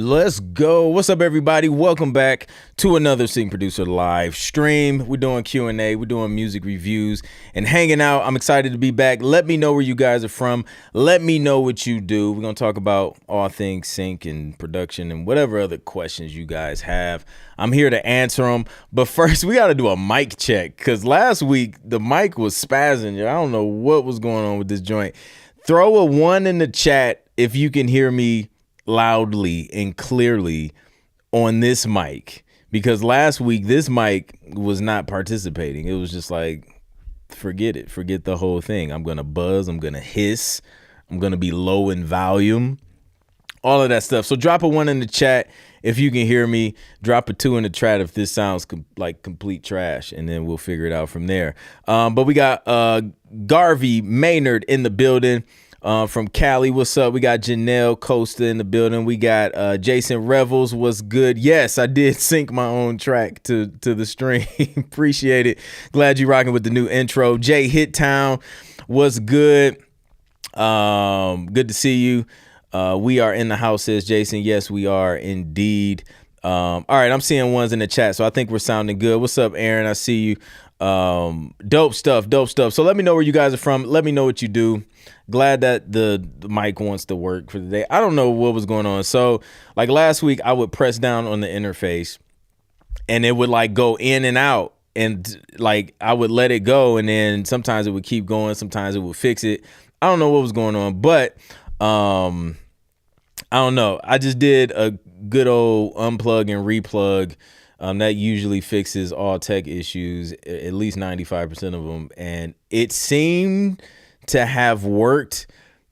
Let's go. What's up, everybody? Welcome back to another Sync Producer live stream. We're doing Q&A, we're doing music reviews and hanging out. I'm excited to be back. Let me know where you guys are from. Let me know what you do. We're going to talk about all things sync and production and whatever other questions you guys have. I'm here to answer them. But first, we got to do a mic check because last week the mic was spazzing. I don't know what was going on with this joint. Throw a 1 in the chat if you can hear me loudly and clearly on this mic, because last week this mic was not participating. It was just like, forget the whole thing. I'm gonna buzz, I'm gonna hiss, I'm gonna be low in volume, all of that stuff. So drop a 1 in the chat if you can hear me. Drop a 2 in the chat if this sounds like complete trash, and then we'll figure it out from there. But we got Garvey Maynard in the building. From Cali, what's up? We got Janelle Costa in the building. We got Jason Revels, what's good? Yes, I did sync my own track to the stream. Appreciate it. Glad you rocking with the new intro. Jay Hittown, what's good? Good to see you. We are in the house, says Jason. Yes, we are indeed. All right, I'm seeing ones in the chat, so I think we're sounding good. What's up, Aaron? I see you. Dope stuff. So let me know where you guys are from. Let me know what you do. Glad that the mic wants to work for the day. I don't know what was going on. So like last week, I would press down on the interface and it would like go in and out, and like I would let it go, and then sometimes it would keep going, sometimes it would fix it. I don't know what was going on, but I don't know. I just did a good old unplug and replug. That usually fixes all tech issues, at least 95% of them. And it seemed to have worked,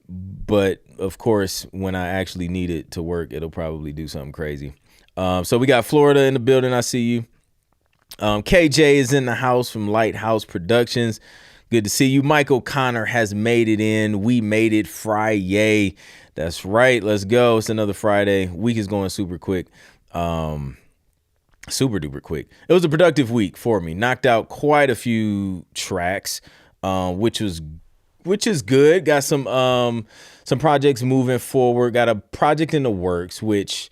but of course, when I actually need it to work, it'll probably do something crazy. So we got Florida in the building. I see you. KJ is in the house from Lighthouse Productions. Good to see you. Mike O'Connor has made it in. We made it Friday. That's right. Let's go. It's another Friday. Week is going super quick. Super duper quick. It was a productive week for me. Knocked out quite a few tracks, which is good. Got some projects moving forward. Got a project in the works, which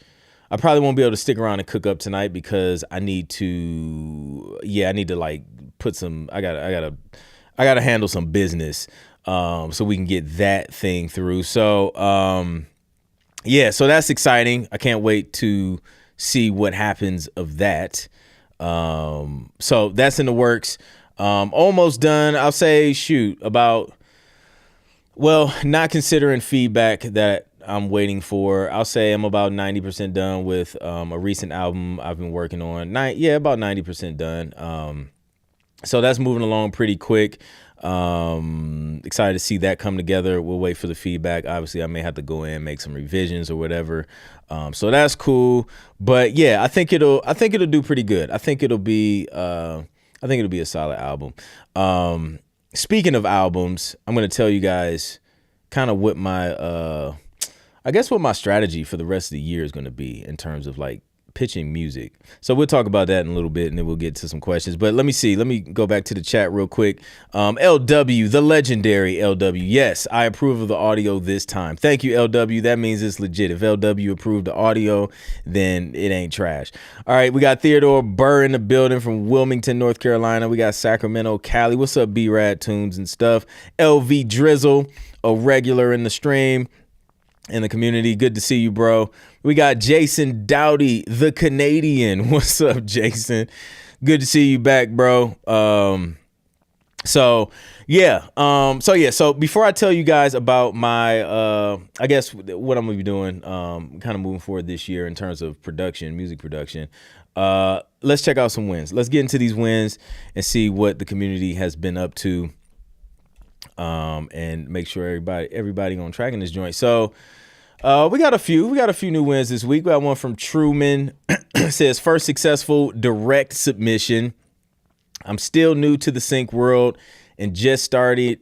I probably won't be able to stick around and cook up tonight because I need to like put some. I gotta handle some business, so we can get that thing through. So so that's exciting. I can't wait to see what happens of that. So that's in the works. Almost done. I'll say not considering feedback that I'm waiting for, I'll say I'm about 90% done with a recent album I've been working on. About 90% done. So that's moving along pretty quick. Excited to see that come together. We'll wait for the feedback. Obviously, I may have to go in and make some revisions or whatever. So that's cool. But yeah, I think it'll do pretty good. I think it'll be a solid album. Speaking of albums, I'm going to tell you guys kind of what my strategy for the rest of the year is going to be in terms of like pitching music. So we'll talk about that in a little bit, and then we'll get to some questions. But let me go back to the chat real quick. LW, the legendary LW. Yes, I approve of the audio this time. Thank you, LW. That means it's legit. If LW approved the audio, then it ain't trash. All right, we got Theodore Burr in the building from Wilmington, North Carolina. We got Sacramento, Cali. What's up, B-Rad Tunes and stuff? LV Drizzle, a regular in the stream, in the community. Good to see you, bro. We got Jason Dowdy, the Canadian. What's up, Jason? Good to see you back, bro. So before I tell you guys about my what I'm gonna be doing, kind of moving forward this year in terms of production, music production, let's check out some wins. Let's get into these wins and see what the community has been up to, and make sure everybody on track in this joint. So we got a few new wins this week. We got one from Truman. Says, first successful direct submission. I'm still new to the sync world and just started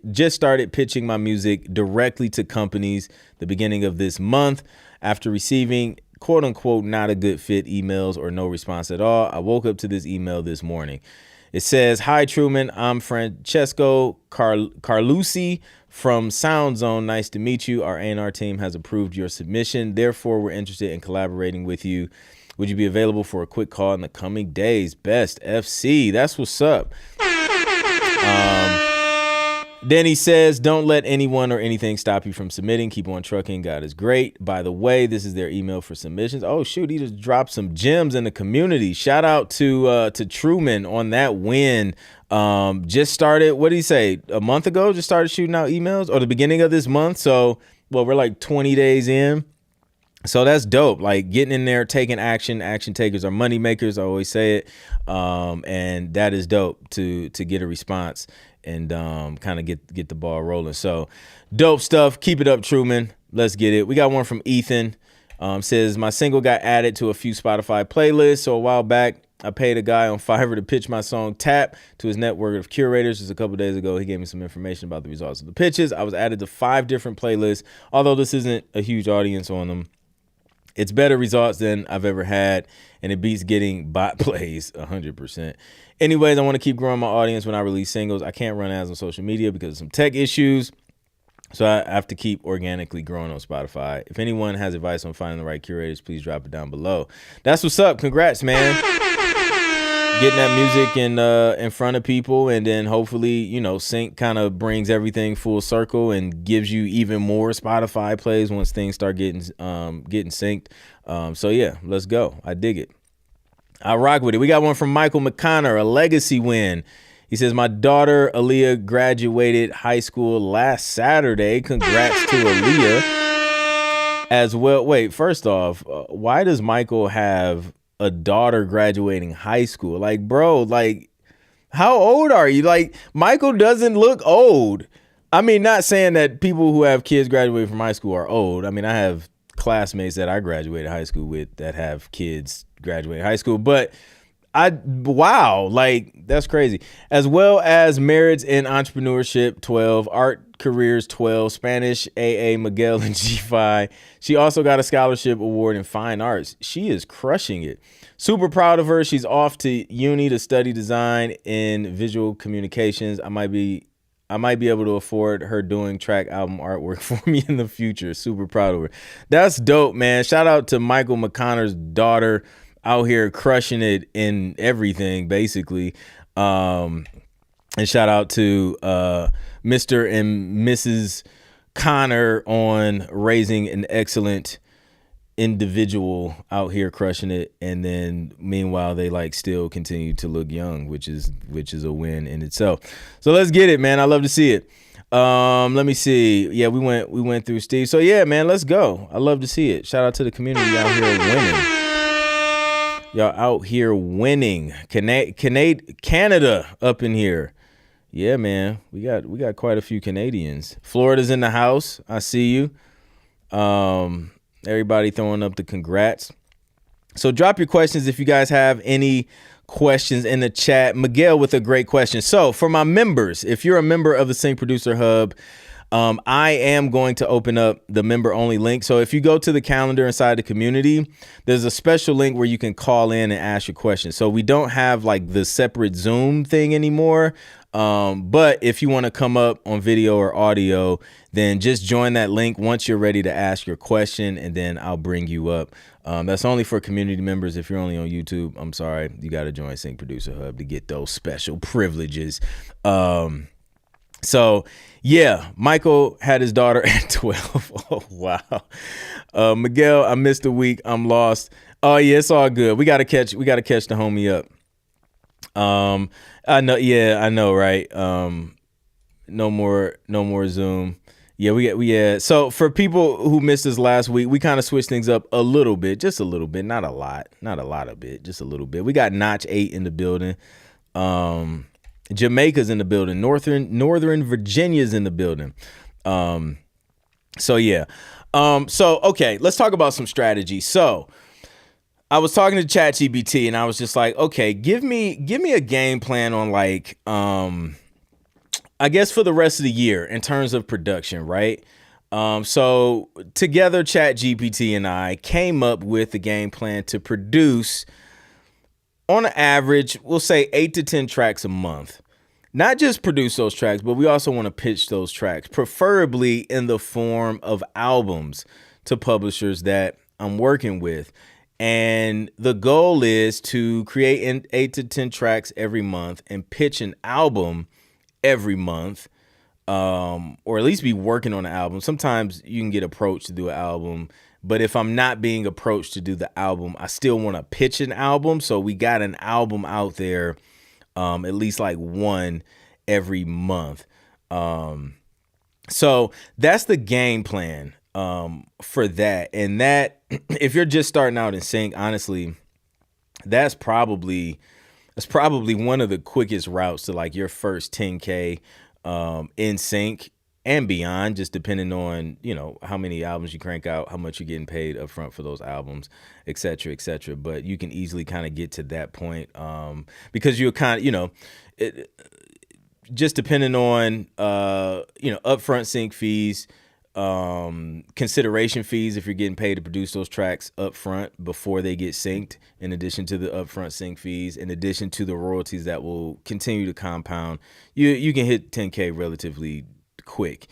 pitching my music directly to companies the beginning of this month. After receiving quote unquote not a good fit emails or no response at all, I woke up to this email this morning. It says, "Hi Truman, I'm Francesco Carlucci from Sound Zone. Nice to meet you. Our A&R team has approved your submission. Therefore, we're interested in collaborating with you. Would you be available for a quick call in the coming days? Best FC." That's what's up. Then he says, "Don't let anyone or anything stop you from submitting. Keep on trucking. God is great. By the way, this is their email for submissions." Oh, shoot. He just dropped some gems in the community. Shout out to Truman on that win. Just started, what did he say? A month ago, just started shooting out emails, or the beginning of this month. So, well, we're like 20 days in. So that's dope. Like getting in there, taking action. Action takers are money makers. I always say it. And that is dope to get a response and kind of get the ball rolling. So dope stuff. Keep it up, Truman. Let's get it. We got one from Ethan. Says, "My single got added to a few Spotify playlists. So a while back, I paid a guy on Fiverr to pitch my song Tap to his network of curators. Just a couple days ago, he gave me some information about the results of the pitches. I was added to 5 different playlists. Although this isn't a huge audience on them, it's better results than I've ever had, and it beats getting bot plays 100%. Anyways, I want to keep growing my audience when I release singles. I can't run ads on social media because of some tech issues, so I have to keep organically growing on Spotify. If anyone has advice on finding the right curators, please drop it down below." That's what's up. Congrats, man. Getting that music in front of people, and then hopefully, sync kind of brings everything full circle and gives you even more Spotify plays once things start getting synced. So yeah, let's go. I dig it. I rock with it. We got one from Michael McConnor, a legacy win. He says, "My daughter Aaliyah graduated high school last Saturday. Congrats to Aaliyah as well." Wait, first off, why does Michael have a daughter graduating high school? Like, bro, like, how old are you? Like, Michael doesn't look old. I mean, not saying that people who have kids graduate from high school are old. I mean, I have classmates that I graduated high school with that have kids graduating high school, but wow, like, that's crazy. As well as merits in entrepreneurship 12, art careers 12, Spanish AA, Miguel, and G5. She also got a scholarship award in fine arts. She is crushing it. Super proud of her. She's off to uni to study design in visual communications. I might be able to afford her doing track album artwork for me in the future. Super proud of her. That's dope, man. Shout out to Michael McConnor's daughter, out here crushing it in everything, basically. And shout out to Mr. and Mrs. Connor on raising an excellent individual out here crushing it. And then meanwhile, they like still continue to look young, which is a win in itself. So let's get it, man. I love to see it. Let me see. Yeah, we went through Steve. So yeah, man, let's go. I love to see it. Shout out to the community out here winning. Y'all out here winning. Canada up in here. Yeah, man. We got quite a few Canadians. Florida's in the house. I see you. Everybody throwing up the congrats. So drop your questions if you guys have any questions in the chat. Miguel with a great question. So for my members, if you're a member of the Sync Producer Hub, I am going to open up the member only link. So if you go to the calendar inside the community, there's a special link where you can call in and ask your questions. So we don't have like the separate Zoom thing anymore. But if you want to come up on video or audio, then just join that link once you're ready to ask your question, and then I'll bring you up. That's only for community members. If you're only on YouTube, I'm sorry, you got to join Sync Producer Hub to get those special privileges. So yeah, Michael had his daughter at 12. Oh, wow. Miguel, I missed a week. I'm lost. Oh yeah, it's all good. We got to catch the homie up. I know. Yeah, I know. Right. No more Zoom. Yeah, So for people who missed us last week, we kind of switched things up a little bit, just a little bit, not a lot of it, just a little bit. We got Notch 8 in the building. Jamaica's in the building. Northern Virginia's in the building. So yeah. So okay, let's talk about some strategy. So I was talking to ChatGPT and I was just like, okay, give me a game plan on like, I guess for the rest of the year in terms of production, right? So together, ChatGPT and I came up with a game plan to produce on an average, we'll say 8 to 10 tracks a month. Not just produce those tracks, but we also want to pitch those tracks, preferably in the form of albums to publishers that I'm working with. And the goal is to create 8 to 10 tracks every month and pitch an album every month, or at least be working on an album. Sometimes you can get approached to do an album, but if I'm not being approached to do the album, I still want to pitch an album. So we got an album out there, at least like one every month. So that's the game plan for that. And that, if you're just starting out in sync, honestly, that's probably one of the quickest routes to like your first 10K in sync and beyond, just depending on, how many albums you crank out, how much you're getting paid up front for those albums, et cetera, et cetera. But you can easily kind of get to that point because you're kind of, just depending on, upfront sync fees, consideration fees if you're getting paid to produce those tracks up front before they get synced, in addition to the upfront sync fees, in addition to the royalties that will continue to compound, you can hit 10K relatively quick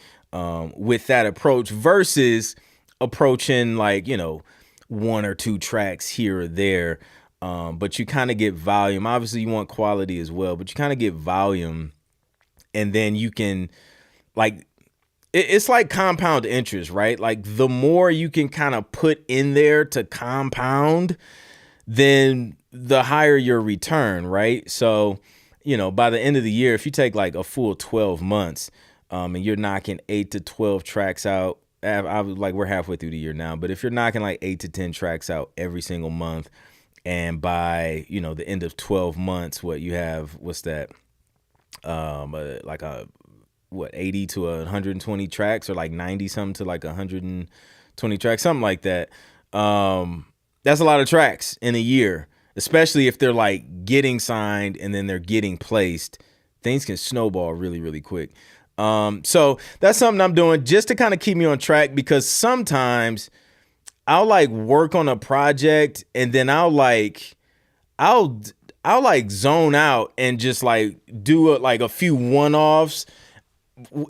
with that approach versus approaching like, one or two tracks here or there. But you kind of get volume. Obviously you want quality as well, but you kind of get volume, and then you can like, it's like compound interest, right? Like the more you can kind of put in there to compound, then the higher your return, right? So, by the end of the year, if you take like a full 12 months and you're knocking 8 to 12 tracks out, like we're halfway through the year now, but if you're knocking like 8 to 10 tracks out every single month, and by, the end of 12 months, what's that? Like 80 to 120 tracks, or like 90 something to like 120 tracks, something like that. That's a lot of tracks in a year, especially if they're like getting signed and then they're getting placed. Things can snowball really, really quick. So that's something I'm doing just to kind of keep me on track, because sometimes I'll like work on a project and then I'll zone out and just like do a few one-offs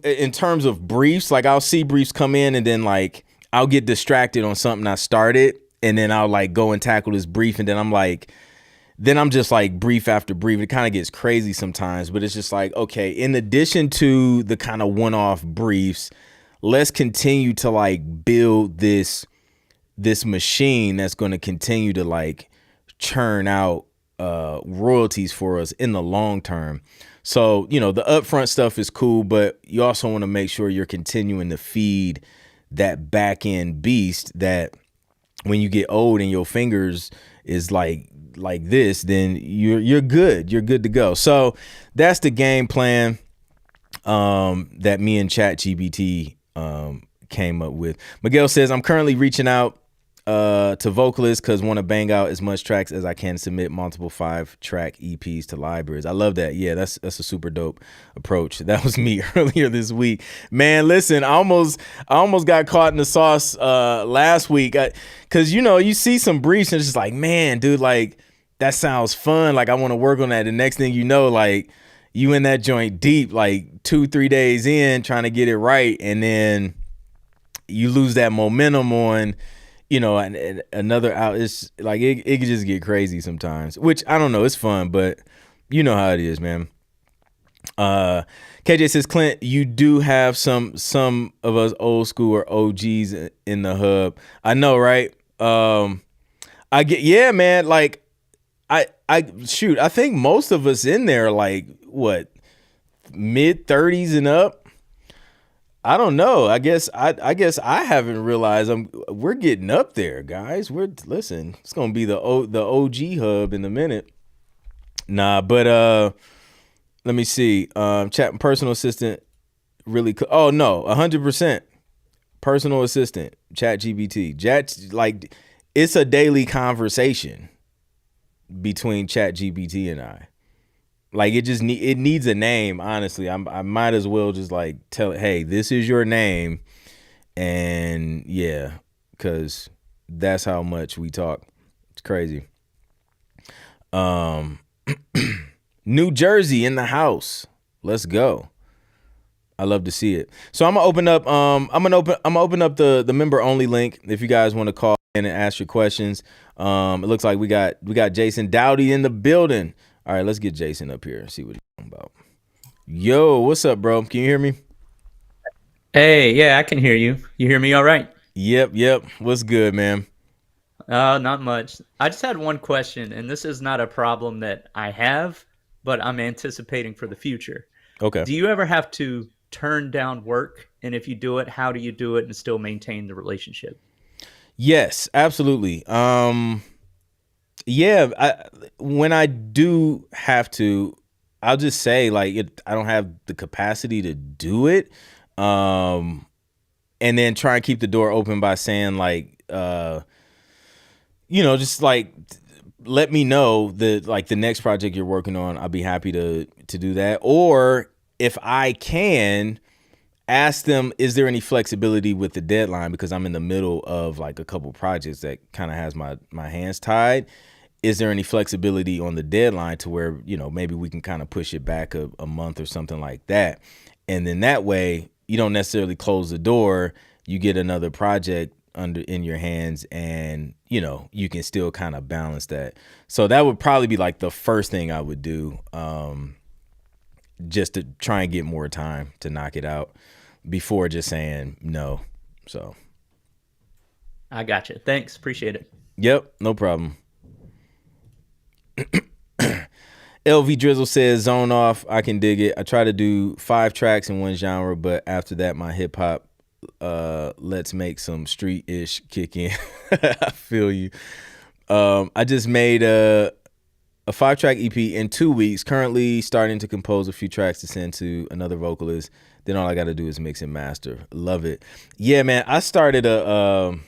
in terms of briefs. Like I'll see briefs come in and then like I'll get distracted on something I started, and then I'll like go and tackle this brief, and then I'm just like brief after brief. It kind of gets crazy sometimes, but it's just like, okay, in addition to the kind of one-off briefs, let's continue to like build this machine that's going to continue to like churn out royalties for us in the long term. So, the upfront stuff is cool, but you also want to make sure you're continuing to feed that back end beast that when you get old and your fingers is like this, then you're good. You're good to go. So that's the game plan that me and ChatGPT came up with. Miguel says, I'm currently reaching out to vocalists because want to bang out as much tracks as I can, submit multiple 5-track EPs to libraries. I love that. Yeah, that's a super dope approach. That was me earlier this week. Man, listen, I almost got caught in the sauce last week, because you see some briefs and it's just like, man, dude, like that sounds fun. Like I want to work on that. The next thing you know, like you in that joint deep, like 2-3 days in trying to get it right, and then you lose that momentum on, and another out. It's like it could just get crazy sometimes, which I don't know. It's fun, but you know how it is, man. KJ says, Clint, you do have some of us old school or OGs in the hub. I know, right? Yeah, man. Like I think most of us in there, like what, mid-30s and up. I don't know. I guess I haven't realized we're getting up there, guys. Listen, it's gonna be the OG hub in a minute. Nah, but let me see. Chat personal assistant really. Oh no, 100% personal assistant. ChatGPT. Like it's a daily conversation between ChatGPT and I. Like it needs a name. Honestly, I might as well just like tell it, hey, this is your name, and yeah, because that's how much we talk. It's crazy. Um, New Jersey in the house. Let's go. I love to see it. So I'm gonna open up. The member only link if you guys want to call in and ask your questions. It looks like we got Jason Dowdy in the building. All right, let's get Jason up here and see what he's talking about. Yo, what's up, bro? Can you hear me? Hey, yeah, I can hear you. You hear me all right? Yep. What's good, man? Not much. I just had one question, and this is not a problem that I have, but I'm anticipating for the future. Okay. Do you ever have to turn down work? And if you do it, how do you do it and still maintain the relationship? Yes, absolutely. Yeah, when I do have to, I'll just say like I don't have the capacity to do it. And then try and keep the door open by saying like, just like let me know that like the next project you're working on, I'll be happy to do that. Or if I can ask them, is there any flexibility with the deadline? Because I'm in the middle of like a couple projects that kind of has my hands tied. Is there any flexibility on the deadline to where, maybe we can kind of push it back a month or something like that? And then that way you don't necessarily close the door. You get another project in your hands and, you can still kind of balance that. So that would probably be like the first thing I would do, just to try and get more time to knock it out before just saying no. So. I got you. Thanks. Appreciate it. Yep. No problem. LV Drizzle says, zone off. I can dig it. I try to do 5 tracks in one genre, but after that, my hip hop, let's make some street ish kick in. I feel you. I just made a 5-track EP in 2 weeks. Currently starting to compose a few tracks to send to another vocalist. Then all I got to do is mix and master. Love it. Yeah, man. I started a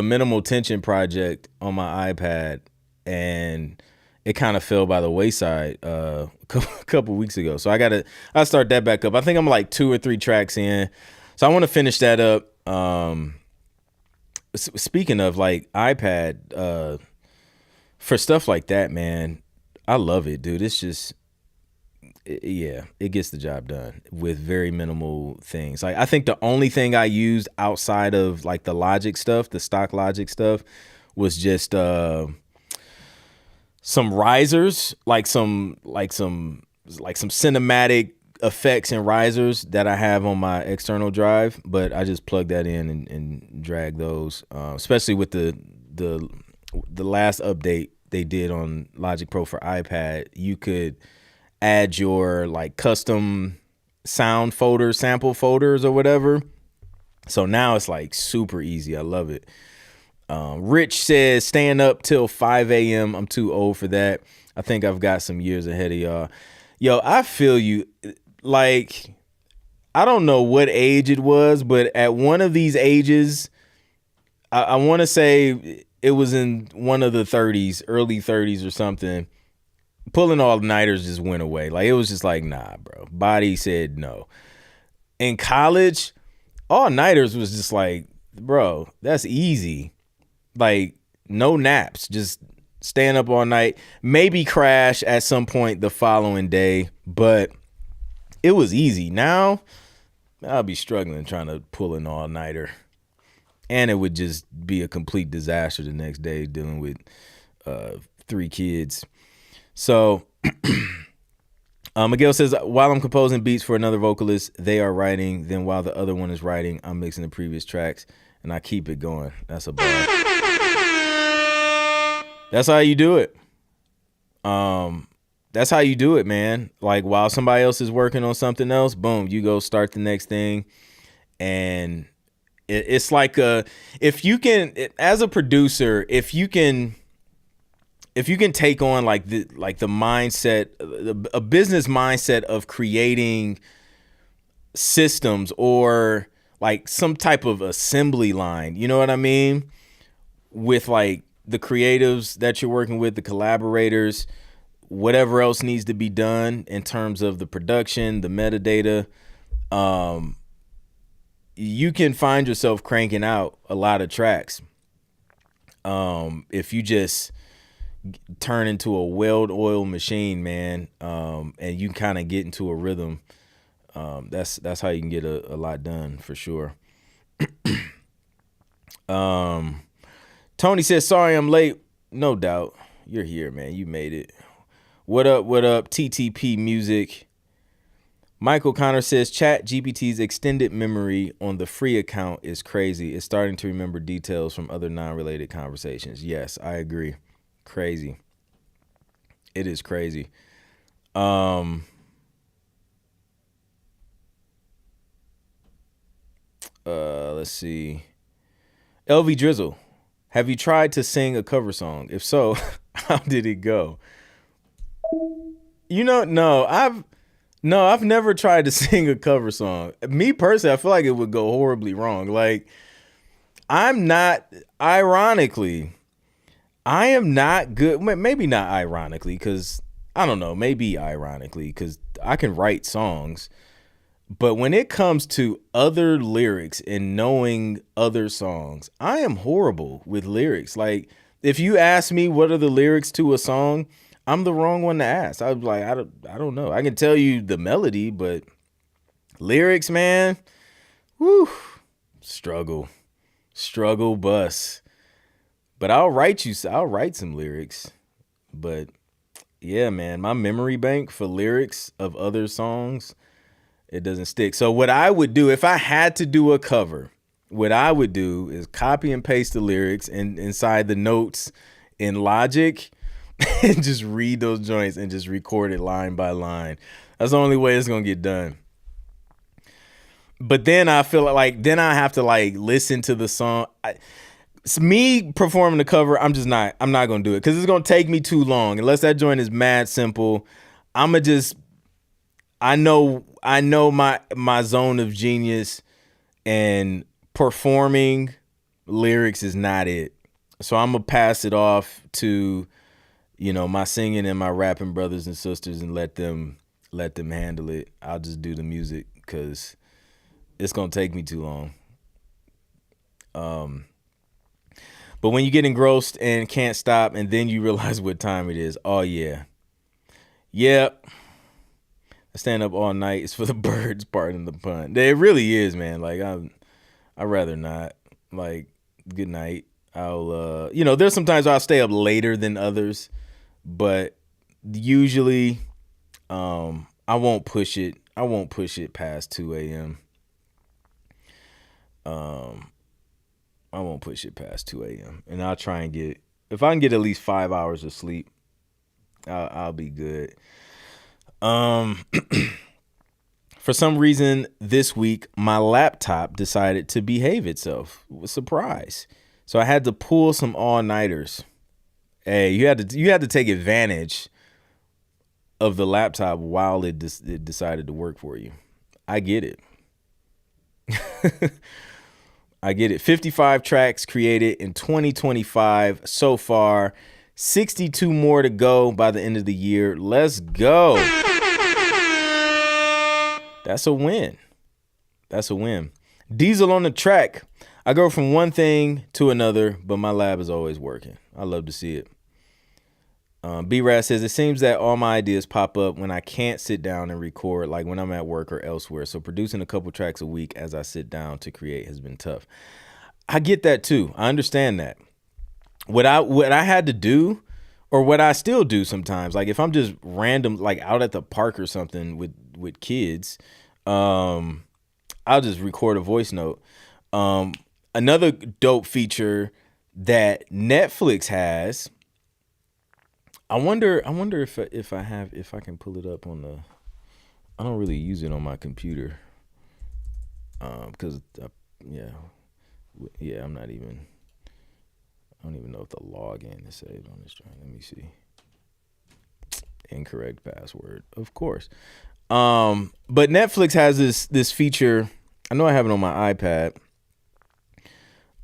minimal tension project on my iPad, and it kind of fell by the wayside a couple weeks ago. So I start that back up. I think I'm like 2 or 3 tracks in. So I want to finish that up. Speaking of like iPad, for stuff like that, man, I love it, dude. It's just, it gets the job done with very minimal things. Like I think the only thing I used outside of like the Logic stuff, the stock Logic stuff, was just some risers, like some cinematic effects and risers that I have on my external drive, but I just plug that in and drag those. Especially with the last update they did on Logic Pro for iPad, you could add your like custom sound folders, sample folders or whatever. So now it's like super easy. I love it. Rich says, staying up till 5 a.m. I'm too old for that. I think I've got some years ahead of y'all. Yo, I feel you. Like, I don't know what age it was, but at one of these ages, I want to say it was in one of the 30s, early 30s or something. Pulling all-nighters just went away. Like, it was just like, nah, bro. Body said no. In college, all-nighters was just like, bro, that's easy. Like, no naps, just staying up all night, maybe crash at some point the following day, but it was easy. Now I'll be struggling trying to pull an all-nighter, and it would just be a complete disaster the next day dealing with 3 kids. So Miguel says, while I'm composing beats for another vocalist, they are writing. Then while the other one is writing, I'm mixing the previous tracks, and I keep it going. That's a bar. That's how you do it. That's how you do it, man. Like while somebody else is working on something else, boom, you go start the next thing. And it's like if you can, as a producer, if you can take on like the mindset, a business mindset of creating systems or like some type of assembly line, you know what I mean? With like the creatives that you're working with, the collaborators, whatever else needs to be done in terms of the production, the metadata, you can find yourself cranking out a lot of tracks. If you just, turn into a well-oiled machine, man. And you kind of get into a rhythm. That's how you can get a lot done for sure. Tony says, sorry I'm late. No doubt. You're here, man. You made it. What up, what up? TTP Music. Michael Connor says, Chat GPT's extended memory on the free account is crazy. It's starting to remember details from other non-related conversations. Yes, I agree. Crazy. It is crazy. Let's see. LV Drizzle, have you tried to sing a cover song? If so, how did it go? No, I've never tried to sing a cover song. Me personally, I feel like it would go horribly wrong. Like, I am not good. Maybe not ironically, because I don't know, maybe ironically, because I can write songs. But when it comes to other lyrics and knowing other songs, I am horrible with lyrics. Like, if you ask me what are the lyrics to a song, I'm the wrong one to ask. I was like, I don't know. I can tell you the melody, but lyrics, man, whew, struggle bus. But I'll write some lyrics. But yeah, man, my memory bank for lyrics of other songs, it doesn't stick. So what I would do if I had to do a cover, what I would do is copy and paste the lyrics inside the notes in Logic and just read those joints and just record it line by line. That's the only way it's going to get done. But then I feel like then I have to like listen to the song. It's me performing the cover. I'm not going to do it because it's going to take me too long. Unless that joint is mad simple, I know my zone of genius, and performing lyrics is not it. So I'm gonna pass it off to, my singing and my rapping brothers and sisters and let them handle it. I'll just do the music because it's gonna take me too long. But when you get engrossed and can't stop, and then you realize what time it is, oh yeah. Yep. I stand up all night. It's for the birds, pardon the pun. It really is, man. Like, I'd rather not. Like, good night. I'll, there's sometimes I'll stay up later than others, but usually, I won't push it. I won't push it past 2 a.m. I won't push it past 2 a.m. And I'll try and if I can get at least 5 hours of sleep, I'll be good. For some reason this week, my laptop decided to behave itself. Surprise. So I had to pull some all-nighters. Hey, you had to take advantage of the laptop while it decided to work for you. I get it. I get it. 55 tracks created in 2025 so far. 62 more to go by the end of the year. Let's go. That's a win. Diesel on the track. I go from one thing to another, but my lab is always working. I love to see it. B-Raz says, it seems that all my ideas pop up when I can't sit down and record, like when I'm at work or elsewhere. So producing a couple tracks a week as I sit down to create has been tough. I get that too. I understand that. What I had to do, or what I still do sometimes, like if I'm just random, like out at the park or something with kids, I'll just record a voice note. Another dope feature that Netflix has, I wonder if I can pull it up on the. I don't really use it on my computer, because I'm not even. I don't even know if the login is saved on this joint. Let me see. Incorrect password, of course. But Netflix has this feature. I know I have it on my iPad,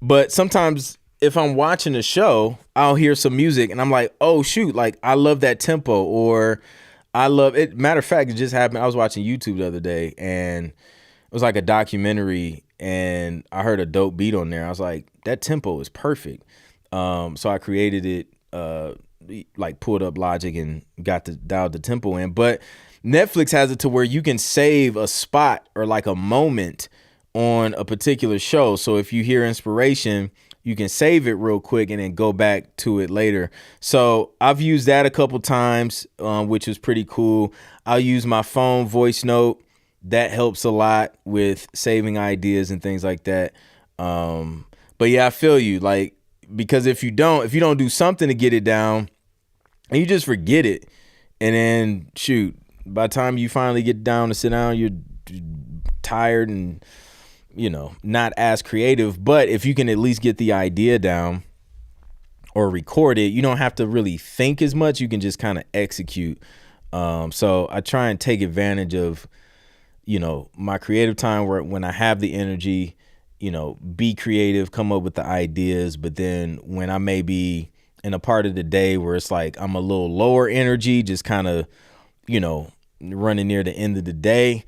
but sometimes if I'm watching a show, I'll hear some music and I'm like, oh shoot, like I love that tempo, or I love it. Matter of fact, it just happened. I was watching YouTube the other day and it was like a documentary and I heard a dope beat on there. I was like, that tempo is perfect. So I created it like pulled up Logic and got the dialed the tempo in. But Netflix has it to where you can save a spot or like a moment on a particular show. So if you hear inspiration, you can save it real quick and then go back to it later. So I've used that a couple times, which is pretty cool. I'll use my phone voice note. That helps a lot with saving ideas and things like that. But yeah, I feel you. Like, because if you don't do something to get it down, and you just forget it, and then shoot, by the time you finally get down to sit down, you're tired and, you know, not as creative. But if you can at least get the idea down or record it, you don't have to really think as much. You can just kind of execute. So I try and take advantage of, you know, my creative time where when I have the energy, you know, be creative, come up with the ideas. But then when I may be in a part of the day where it's like I'm a little lower energy, just kind of, you know, running near the end of the day,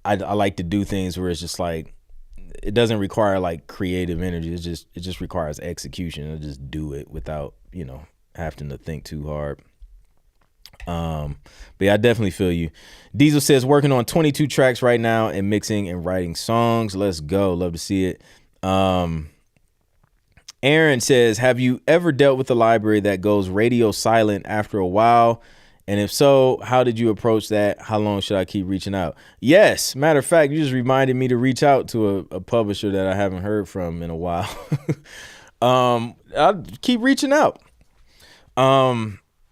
I like to do things where it's just like, it doesn't require like creative energy. It just requires execution. I just do it without, you know, having to think too hard. But yeah, I definitely feel you. Diesel says working on 22 tracks right now and mixing and writing songs. Let's go. Love to see it. Aaron says, have you ever dealt with a library that goes radio silent after a while? And if so, how did you approach that? How long should I keep reaching out? Yes. Matter of fact, you just reminded me to reach out to a publisher that I haven't heard from in a while. I'll keep reaching out.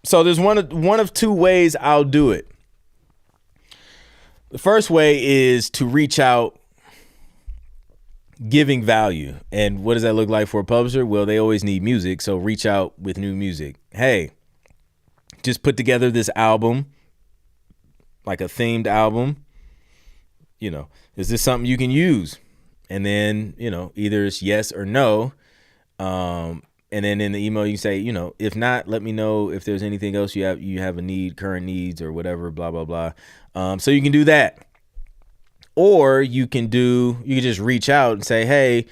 So there's one of two ways I'll do it. The first way is to reach out giving value. And what does that look like for a publisher? Well, they always need music, so reach out with new music. Hey, just put together this album, like a themed album. You know, is this something you can use? And then, you know, either it's yes or no. And then in the email you say, you know, if not, let me know if there's anything else you have a need, current needs or whatever, blah, blah, blah. So you can do that. Or you can just reach out and say, hey,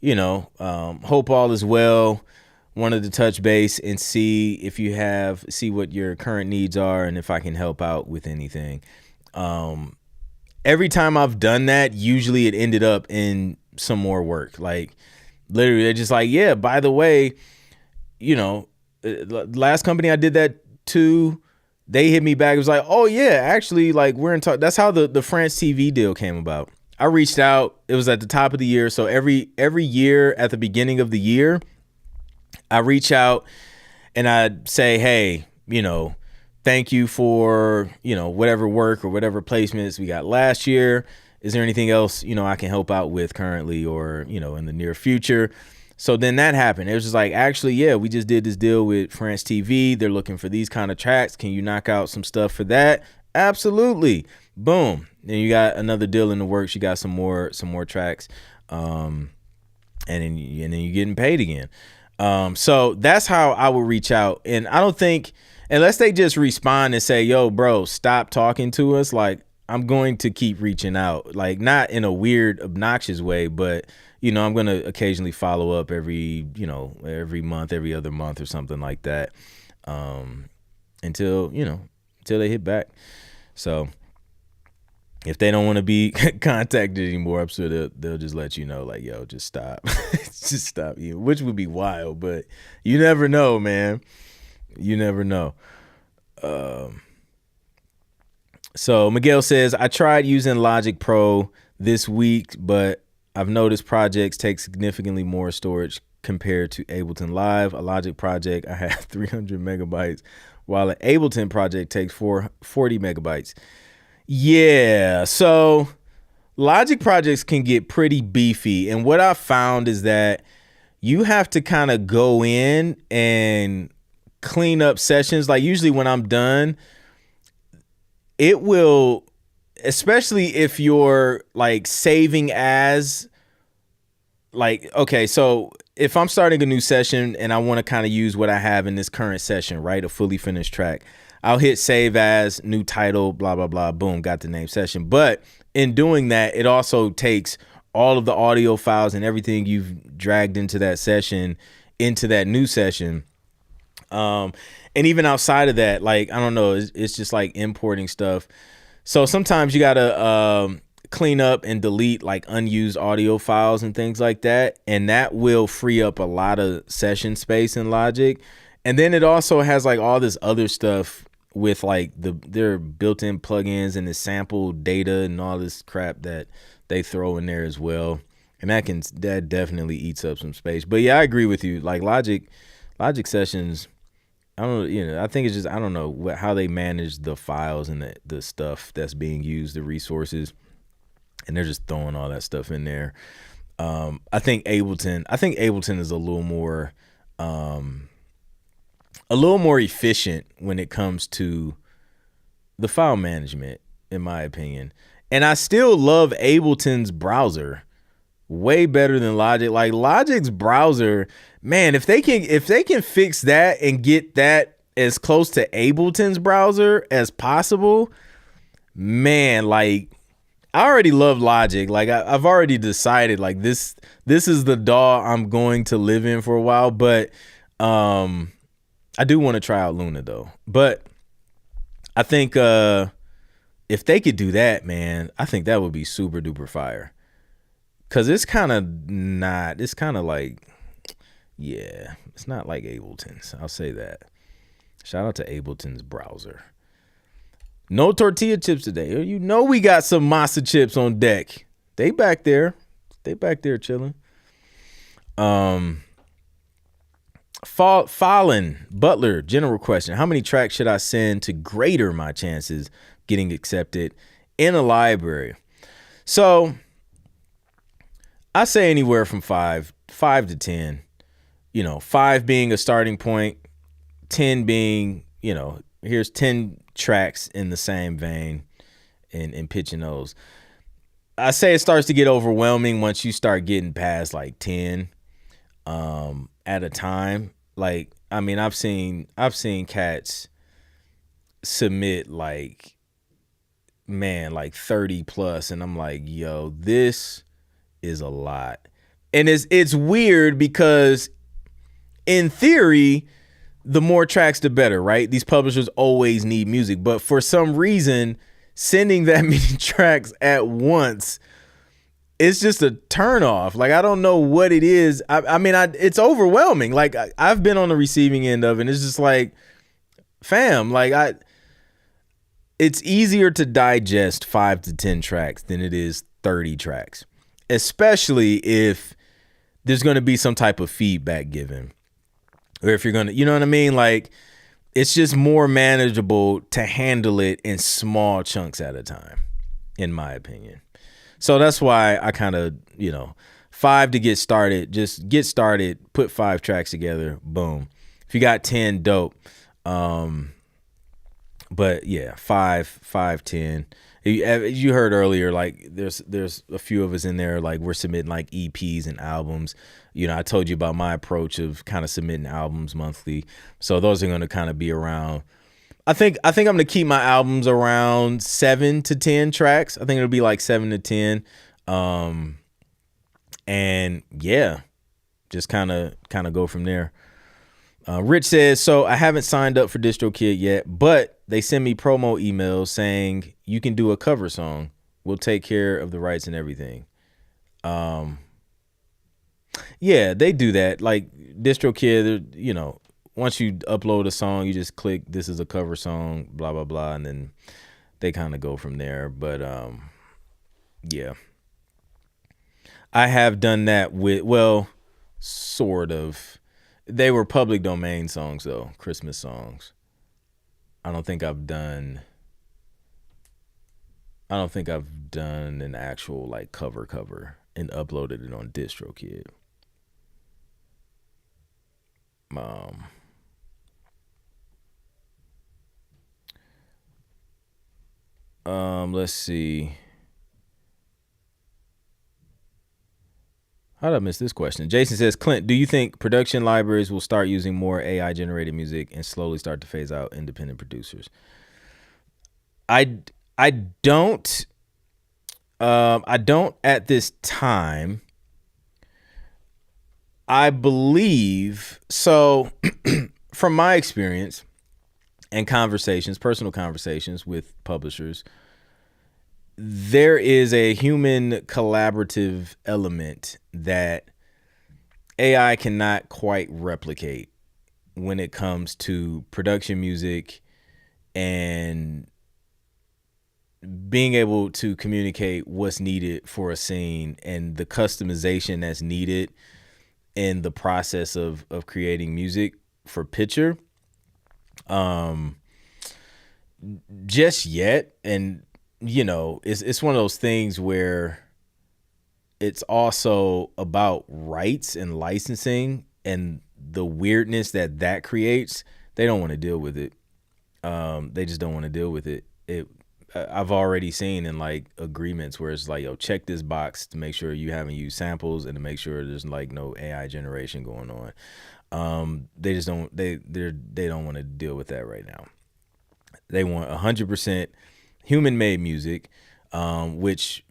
you know, hope all is well. Wanted to touch base and see what your current needs are and if I can help out with anything. Every time I've done that, usually it ended up in some more work. Like literally they're just like, yeah, by the way, you know, last company I did that to, they hit me back. It was like, oh yeah, actually, like we're in talk. That's how the France TV deal came about. I reached out. It was at the top of the year. So every year at the beginning of the year, I reach out and I'd say, hey, you know, thank you for, you know, whatever work or whatever placements we got last year. Is there anything else, you know, I can help out with currently or, you know, in the near future? So then that happened. It was just like, actually, yeah, we just did this deal with France TV. They're looking for these kind of tracks. Can you knock out some stuff for that? Absolutely. Boom. Then you got another deal in the works. You got some more tracks. And then you're getting paid again. So that's how I would reach out. And I don't think, unless they just respond and say, yo, bro, stop talking to us. Like, I'm going to keep reaching out, like not in a weird, obnoxious way, but you know, I'm going to occasionally follow up every month, every other month or something like that. Until they hit back. So if they don't want to be contacted anymore, I'm sure they'll just let you know, like, yo, just stop, just stop. Which would be wild, but you never know, man. You never know. So Miguel says, I tried using Logic Pro this week, but I've noticed projects take significantly more storage compared to Ableton Live. A Logic project, I have 300 megabytes, while an Ableton project takes 40 megabytes. Yeah, so Logic projects can get pretty beefy. And what I found is that you have to kind of go in and clean up sessions. Like usually when I'm done, it will, especially if you're like saving as like, okay, so if I'm starting a new session and I want to kind of use what I have in this current session, right? A fully finished track, I'll hit save as, new title, blah, blah, blah, boom, got the name session. But in doing that, it also takes all of the audio files and everything you've dragged into that session, into that new session. And even outside of that, like, I don't know, it's just like importing stuff. So sometimes you gotta clean up and delete like unused audio files and things like that, and that will free up a lot of session space in Logic. And then it also has like all this other stuff with like their built-in plugins and the sample data and all this crap that they throw in there as well. And that definitely eats up some space. But yeah, I agree with you. Like Logic sessions, I don't, I think it's just, I don't know how they manage the files and the stuff that's being used, the resources, and they're just throwing all that stuff in there. I think Ableton is a little more efficient when it comes to the file management, in my opinion. And I still love Ableton's browser way better than Logic. Like Logic's browser, man, if they can fix that and get that as close to Ableton's browser as possible, man, like I already love Logic. Like I've already decided like this is the DAW I'm going to live in for a while, but I do want to try out Luna though. But I think if they could do that, man, I think that would be super duper fire. Cause it's kind of like, yeah, it's not like Ableton's. I'll say that. Shout out to Ableton's browser. No tortilla chips today. You know we got some masa chips on deck. They back there chilling. Fallen Butler, general question. How many tracks should I send to greater my chances getting accepted in a library? So I say anywhere from 5 to 10, 5 being a starting point, 10 being, here's 10 tracks in the same vein and pitching those. I say it starts to get overwhelming once you start getting past like 10 at a time. Like, I mean, I've seen cats submit like 30 plus, and I'm like, yo, this is a lot. And it's weird because in theory, the more tracks the better, right? These publishers always need music, but for some reason sending that many tracks at once, it's just a turn off. Like I don't know what it is. I mean it's overwhelming. Like I've been on the receiving end of it, and it's just like, fam, like it's easier to digest 5 to 10 tracks than it is 30 tracks. Especially if there's going to be some type of feedback given, or if you're going to, you know what I mean? Like it's just more manageable to handle it in small chunks at a time, in my opinion. So that's why I kind of, 5 to get started, just get started, put 5 tracks together, boom. If you got 10, dope. But yeah, 5, 10. You heard earlier, like there's a few of us in there, like we're submitting like EPs and albums. I told you about my approach of kind of submitting albums monthly. So those are going to kind of be around. I think I'm going to keep my albums around 7 to 10 tracks. I think it'll be like 7 to 10. And yeah, just kind of go from there. Rich says, so I haven't signed up for DistroKid yet, but they send me promo emails saying you can do a cover song. We'll take care of the rights and everything. Yeah, they do that. Like DistroKid, once you upload a song, you just click, this is a cover song, blah, blah, blah. And then they kind of go from there. But yeah, I have done that with, well, sort of. They were public domain songs though, Christmas songs. I don't think I've done an actual like cover and uploaded it on DistroKid. Let's see. How did I miss this question? Jason says, Clint, do you think production libraries will start using more AI generated music and slowly start to phase out independent producers? I don't at this time. I believe so. from my experience and conversations, personal conversations with publishers, there is a human collaborative element that AI cannot quite replicate when it comes to production music and being able to communicate what's needed for a scene and the customization that's needed in the process of creating music for picture. Just yet. And you know, it's one of those things where it's also about rights and licensing and the weirdness that creates. They don't want to deal with it. They just don't want to deal with it. I've already seen in like agreements where it's like, yo, check this box to make sure you haven't used samples and to make sure there's like no AI generation going on. They just don't. They don't want to deal with that right now. They want 100% human-made music, which,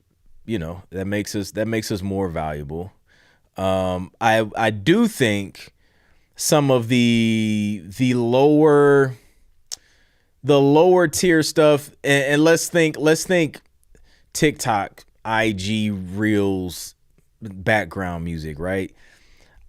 you know, that makes us more valuable. I do think some of the lower tier stuff, and let's think TikTok, IG Reels, background music, right?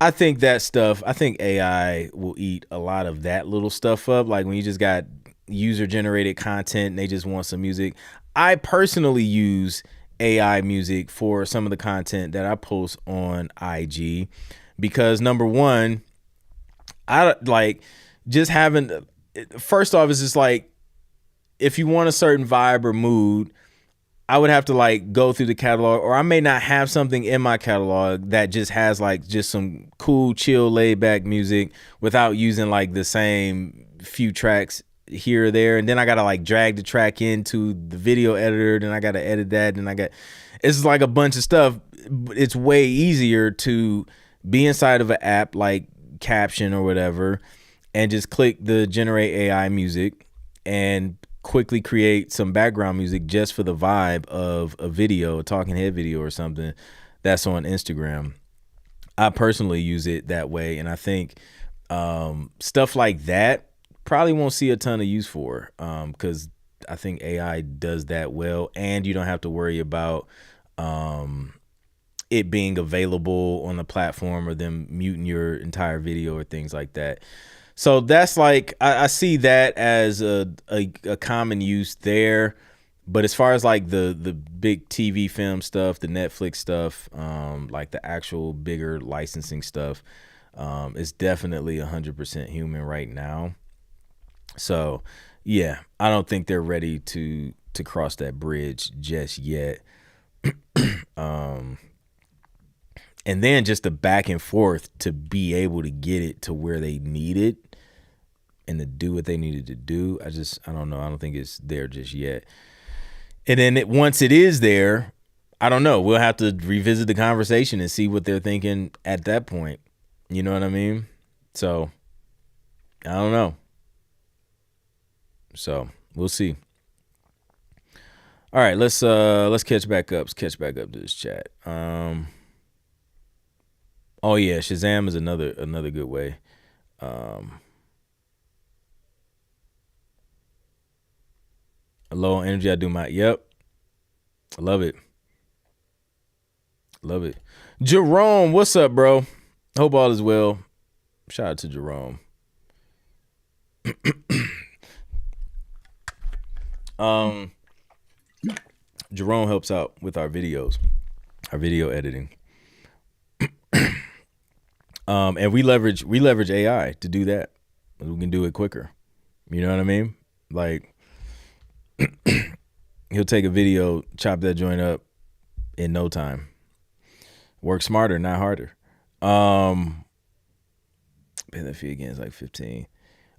I think that stuff, I think AI will eat a lot of that little stuff up. Like when you just got user generated content and they just want some music. I personally use AI music for some of the content that I post on IG because number one, I like just having, first off, it's just like, if you want a certain vibe or mood, I would have to like go through the catalog, or I may not have something in my catalog that just has like just some cool, chill, laid back music without using like the same few tracks here or there. And then I got to like drag the track into the video editor. Then I got to edit that. And it's like a bunch of stuff. It's way easier to be inside of an app like Caption or whatever and just click the generate AI music and quickly create some background music just for the vibe of a video, a talking head video or something that's on Instagram. I personally use it that way. And I think stuff like that probably won't see a ton of use for, because I think AI does that well, and you don't have to worry about it being available on the platform or them muting your entire video or things like that. So that's like, I see that as a common use there. But as far as like the big TV film stuff, the Netflix stuff, like the actual bigger licensing stuff, it's definitely 100% human right now. So yeah, I don't think they're ready to cross that bridge just yet. And then just the back and forth to be able to get it to where they need it and to do what they needed to do. I don't know. I don't think it's there just yet. And then once it is there, I don't know. We'll have to revisit the conversation and see what they're thinking at that point. You know what I mean? So I don't know. So we'll see. All right, let's catch back up. Let's catch back up to this chat. Oh yeah, Shazam is another good way. Low energy, I do my yep. I love it. Love it. Jerome, what's up, bro? Hope all is well. Shout out to Jerome. Jerome helps out with our videos, our video editing. And we leverage AI to do that. We can do it quicker. You know what I mean? Like he'll take a video, chop that joint up in no time. Work smarter, not harder. Pay that fee again is like 15.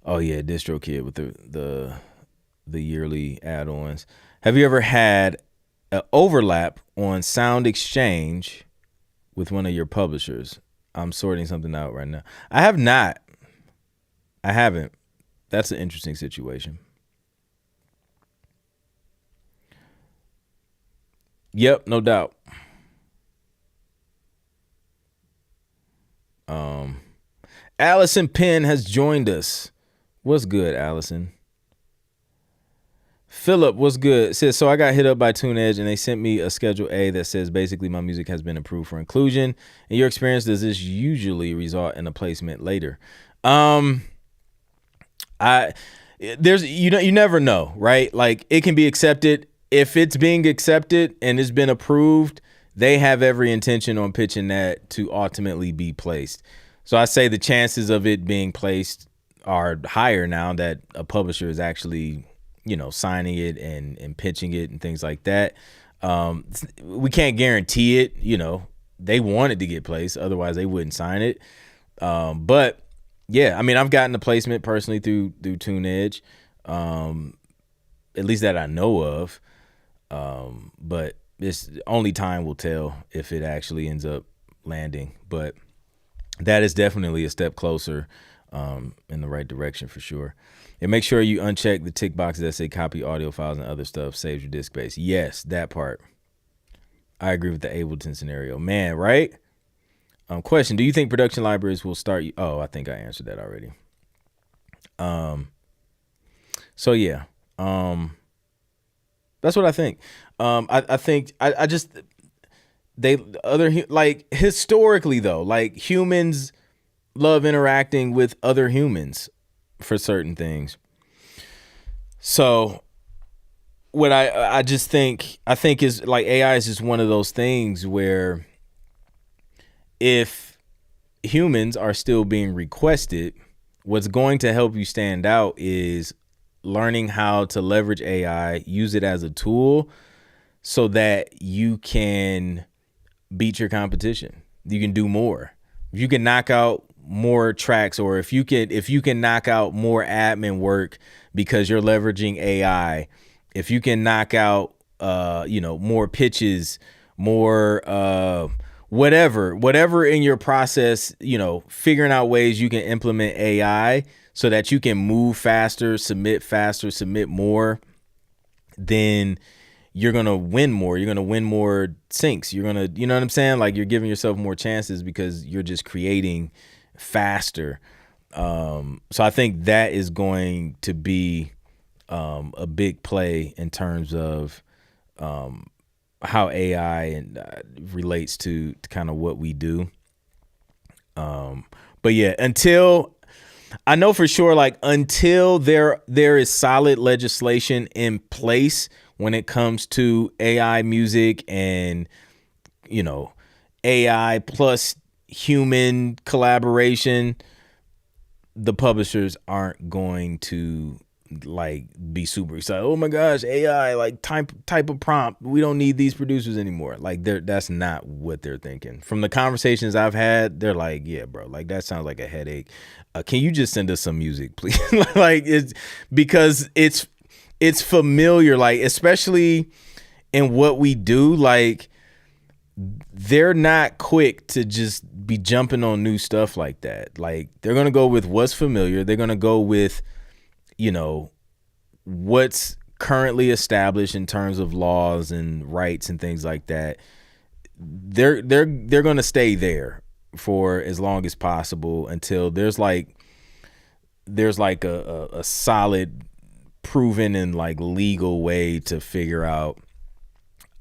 Oh yeah, DistroKid with the yearly add-ons. Have you ever had an overlap on Sound Exchange with one of your publishers? I'm sorting something out right now. I have not. I haven't. That's an interesting situation. Yep, no doubt. Allison Penn has joined us. What's good, Allison? Philip, what's good? Says, so I got hit up by TuneEdge and they sent me a Schedule A that says basically my music has been approved for inclusion. In your experience, does this usually result in a placement later? You never know, right? Like, it can be accepted. If it's being accepted and it's been approved, they have every intention on pitching that to ultimately be placed. So I say the chances of it being placed are higher now that a publisher is actually, signing it and pitching it and things like that. We can't guarantee it. They want it to get placed, otherwise they wouldn't sign it. But yeah, I mean, I've gotten a placement personally through TuneEdge, at least that I know of. But it's only time will tell if it actually ends up landing. But that is definitely a step closer in the right direction for sure. And make sure you uncheck the tick boxes that say copy audio files and other stuff, saves your disk space. Yes, that part. I agree with the Ableton scenario. Man, right? Question, do you think production libraries will start? I think I answered that already. So yeah, that's what I think. I think historically though, like humans love interacting with other humans for certain things. So what I think is like AI is just one of those things where if humans are still being requested, what's going to help you stand out is learning how to leverage AI, use it as a tool so that you can beat your competition. You can do more. If you can knock out more tracks, or if you can knock out more admin work because you're leveraging AI, if you can knock out more pitches, more whatever in your process, figuring out ways you can implement AI so that you can move faster, submit more, then you're going to win more. You're going to win more syncs. You're going to, you know what I'm saying? Like, you're giving yourself more chances because you're just creating faster. So I think that is going to be a big play in terms of how AI relates to kind of what we do. But yeah, until I know for sure, like until there is solid legislation in place when it comes to AI music and, AI plus human collaboration, the publishers aren't going to like be super excited. Oh my gosh, AI, like type of prompt. We don't need these producers anymore. Like that's not what they're thinking. From the conversations I've had, they're like, yeah, bro, like that sounds like a headache. Can you just send us some music, please? Like it's because it's familiar, like especially in what we do, like they're not quick to just be jumping on new stuff like that. Like they're going to go with what's familiar. They're going to go with, what's currently established in terms of laws and rights and things like that. They're going to stay there for as long as possible until there's like a solid, proven and like legal way to figure out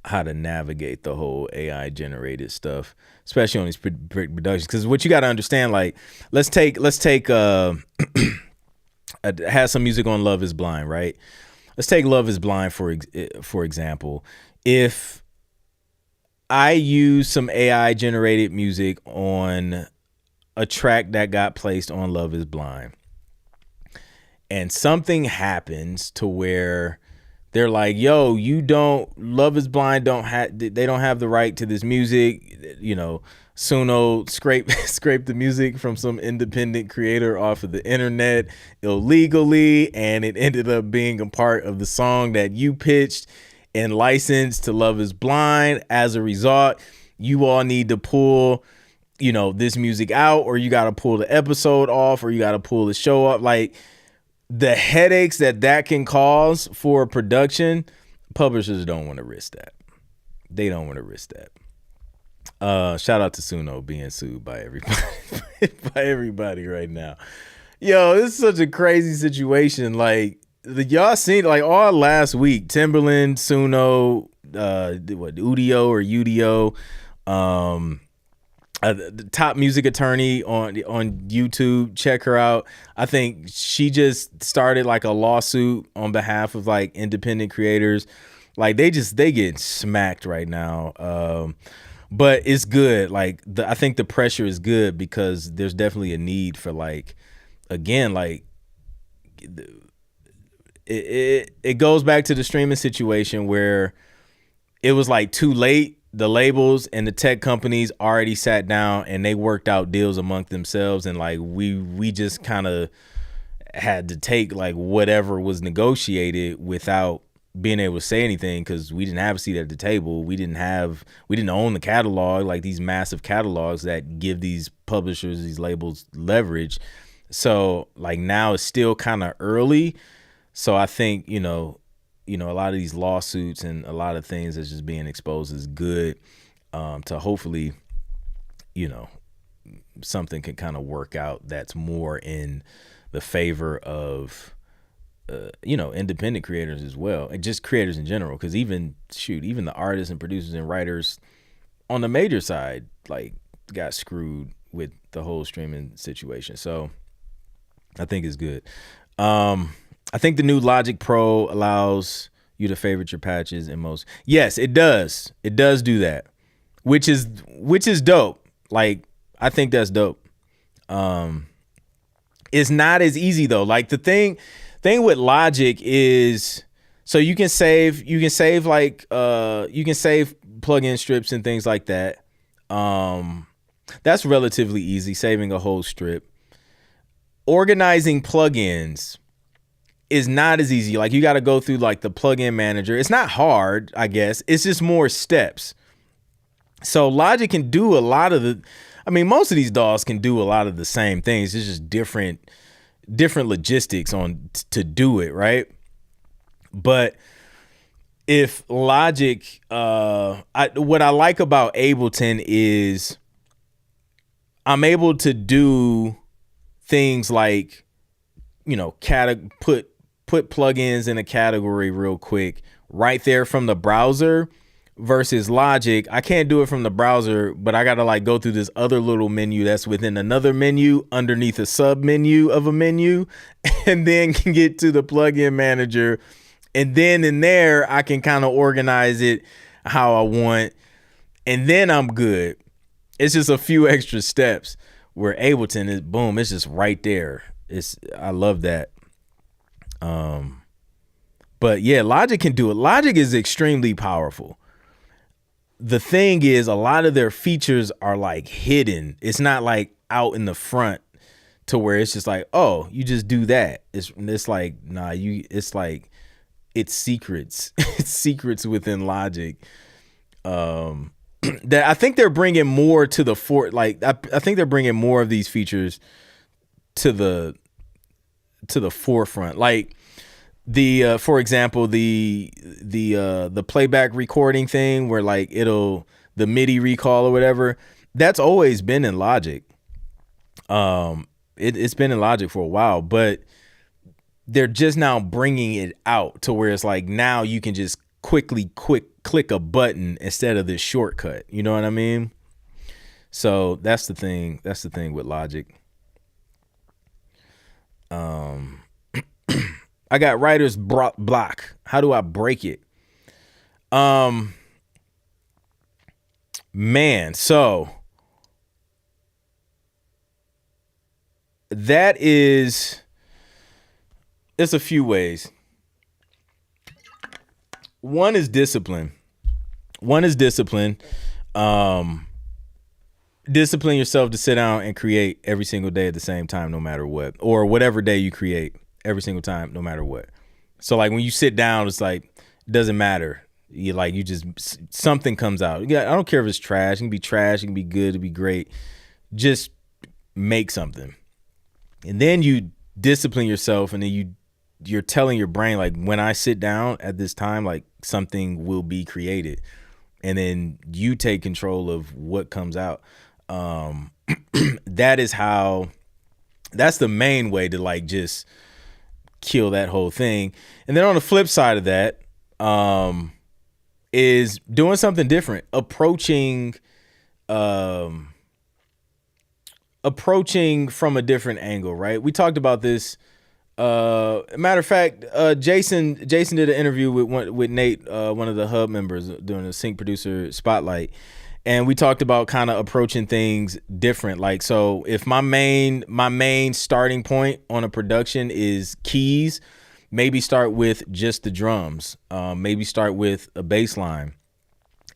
how to navigate the whole AI generated stuff, especially on these productions. Because what you got to understand, like, let's take has some music on Love Is Blind, right? Let's take Love Is Blind for example. If I use some AI generated music on a track that got placed on Love Is Blind, and something happens to where they're like, yo, Love Is Blind they don't have the right to this music. Suno scrape the music from some independent creator off of the internet illegally, and it ended up being a part of the song that you pitched and licensed to Love Is Blind. As a result, you all need to pull, this music out, or you got to pull the episode off, or you got to pull the show up. Like, the headaches that can cause for production, publishers don't want to risk that. They don't want to risk that. Shout out to Suno being sued by everybody by everybody right now. Yo, this is such a crazy situation. Like y'all seen like all last week, Timberland, Suno, Udio or Udio, the top music attorney on YouTube. Check her out. I think she just started like a lawsuit on behalf of like independent creators. Like they get smacked right now. But it's good. Like I think the pressure is good because there's definitely a need for like, again, like it goes back to the streaming situation where it was like too late. The labels and the tech companies already sat down and they worked out deals among themselves, and like we just kind of had to take like whatever was negotiated without being able to say anything because we didn't have a seat at the table. We didn't own the catalog, like these massive catalogs that give these publishers, these labels leverage. So like now it's still kind of early. So I think, you know, a lot of these lawsuits and a lot of things that's just being exposed is good, to hopefully, you know, something can kind of work out that's more in the favor of, independent creators as well, and just creators in general. Because even the artists and producers and writers on the major side, like, got screwed with the whole streaming situation. So I think it's good. I think the new Logic Pro allows you to favorite your patches in most. Yes, it does. It does do that, which is dope. Like, I think that's dope. It's not as easy though. Like the thing with Logic is, so you can save like you can save plugin strips and things like that. That's relatively easy, saving a whole strip. Organizing plugins is not as easy. Like you got to go through like the plugin manager. It's not hard, I guess. It's just more steps. So Logic can do a lot of most of these DAWs can do a lot of the same things. It's just different logistics to do it, right? But if Logic, what I like about Ableton is I'm able to do things like, put plugins in a category real quick right there from the browser, versus Logic. I can't do it from the browser, but I got to like go through this other little menu that's within another menu underneath a sub menu of a menu, and then can get to the plugin manager. And then in there, I can kind of organize it how I want. And then I'm good. It's just a few extra steps, where Ableton is boom. It's just right there. I love that. But yeah, Logic can do it. Logic is extremely powerful. The thing is, a lot of their features are like hidden. It's not like out in the front to where it's just like, oh, you just do that. It's like, nah, it's like, it's secrets. It's secrets within Logic. That I think they're bringing more to the I think they're bringing more of these features to the forefront. Like for example, the playback recording thing where like the MIDI recall or whatever, that's always been in Logic. It's been in Logic for a while, but they're just now bringing it out to where it's like now you can just quick click a button instead of this shortcut. You know what I mean? So that's the thing. That's the thing with Logic. I got writer's block. How do I break it? Man, so it's a few ways. One is discipline. Discipline yourself to sit down and create every single day at the same time, no matter what, or whatever day you create every single time, no matter what. So like when you sit down, it's like, it doesn't matter. Something comes out. I don't care if it's trash. It can be trash. It can be good. It can be great. Just make something. And then you discipline yourself, and then you're telling your brain, like, when I sit down at this time, like, something will be created. and then you take control of what comes out. That is how, that's the main way to like just kill that whole thing. And then on the flip side of that, is doing something different, approaching from a different angle, right? We talked about this. Matter of fact, Jason did an interview with Nate, one of the Hub members, doing a Sync Producer Spotlight, and we talked about kind of approaching things different. Like, so if my main starting point on a production is keys, maybe start with just the drums. Maybe start with a bass line,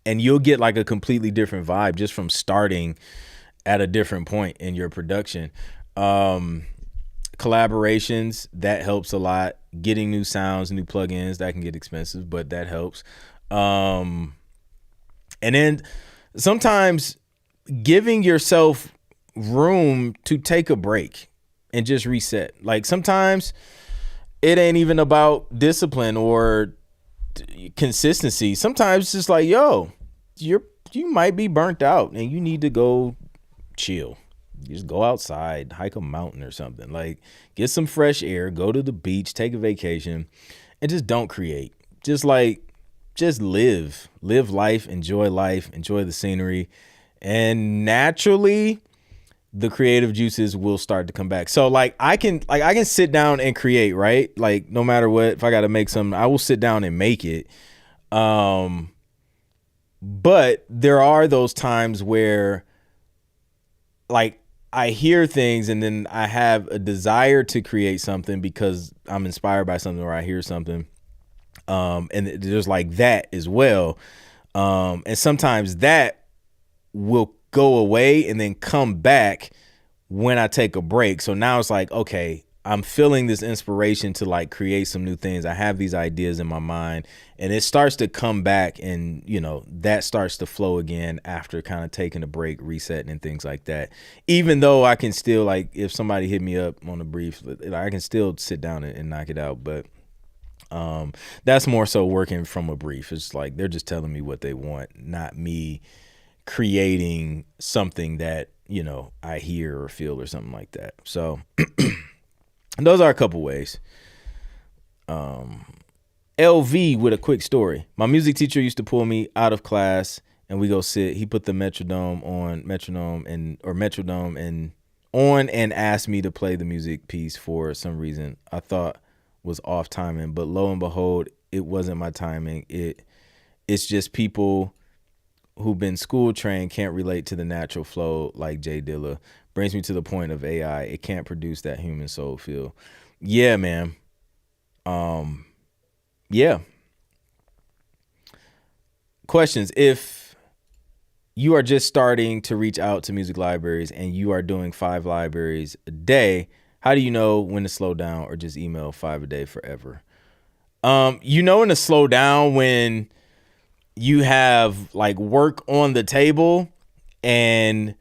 and you'll get like a completely different vibe just from starting at a different point in your production. Collaborations, that helps a lot. Getting new sounds, new plugins, that can get expensive, but that helps. And then sometimes giving yourself room to take a break and just reset. Like, sometimes it ain't even about discipline or consistency. Sometimes it's just like, yo, you might be burnt out and you need to go chill. Just go outside, hike a mountain or something. Like, get some fresh air, go to the beach, take a vacation, and just don't create. Just live life, enjoy the scenery, and naturally the creative juices will start to come back. So like I can sit down and create, right? Like, no matter what, if I got to make something, I will sit down and make it. But there are those times where, like, I hear things and then I have a desire to create something because I'm inspired by something or I hear something. And there's like that as well. And sometimes that will go away and then come back when I take a break. So now it's like, okay, I'm feeling this inspiration to like create some new things. I have these ideas in my mind, and it starts to come back, and that starts to flow again after kind of taking a break, resetting and things like that. Even though I can still, like, if somebody hit me up on a brief, I can still sit down and knock it out. But that's more so working from a brief. It's like they're just telling me what they want, not me creating something that I hear or feel or something like that. So those are a couple ways. LV with a quick story. My music teacher used to pull me out of class and we go sit. He put the metronome and asked me to play the music piece for some reason I thought was off timing, but lo and behold, it wasn't my timing. It's just people who've been school trained can't relate to the natural flow like Jay Dilla. Brings me to the point of AI. It can't produce that human soul feel. Yeah, man. Yeah. Questions. If you are just starting to reach out to music libraries and you are doing 5 libraries a day, how do you know when to slow down or just email 5 a day forever? When to slow down when you have like work on the table, and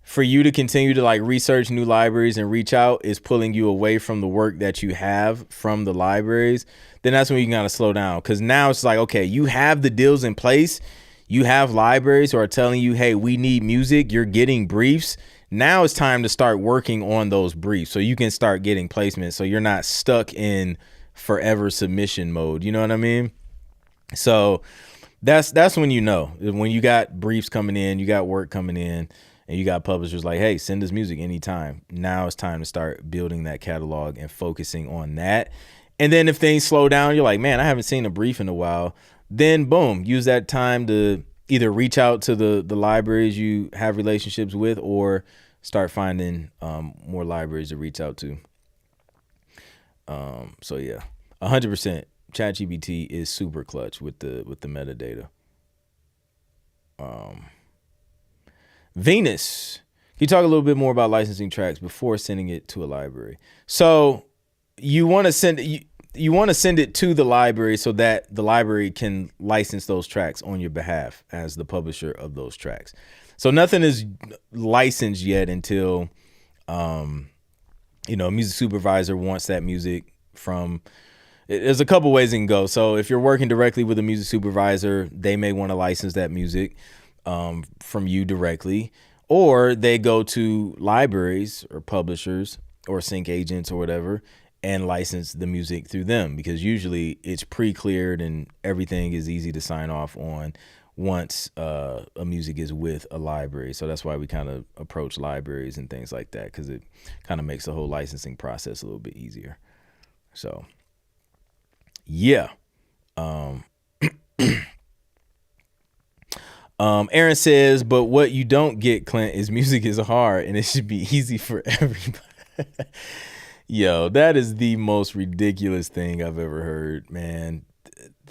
for you to continue to like research new libraries and reach out is pulling you away from the work that you have from the libraries, then that's when you gotta slow down. Cause now it's like, okay, you have the deals in place. You have libraries who are telling you, hey, we need music. You're getting briefs. Now it's time to start working on those briefs so you can start getting placements, so you're not stuck in forever submission mode. You know what I mean? So that's when when you got briefs coming in, you got work coming in, and you got publishers like, hey, send us music anytime. Now it's time to start building that catalog and focusing on that. And then if things slow down, you're like, man, I haven't seen a brief in a while. Then boom, use that time to either reach out to the libraries you have relationships with or start finding more libraries to reach out to. So yeah, 100%. ChatGPT is super clutch with the metadata. Venus, can you talk a little bit more about licensing tracks before sending it to a library? So you want to send it to the library so that the library can license those tracks on your behalf as the publisher of those tracks. So nothing is licensed yet until a music supervisor wants that music from There's a couple ways it can go. So if you're working directly with a music supervisor, they may want to license that music from you directly, or they go to libraries or publishers or sync agents or whatever and license the music through them, because usually it's pre-cleared and everything is easy to sign off on once a music is with a library. So that's why we kind of approach libraries and things like that, because it kind of makes the whole licensing process a little bit easier. So yeah. Aaron says, but what you don't get, Clint, is music is hard and it should be easy for everybody. Yo, that is the most ridiculous thing I've ever heard, man.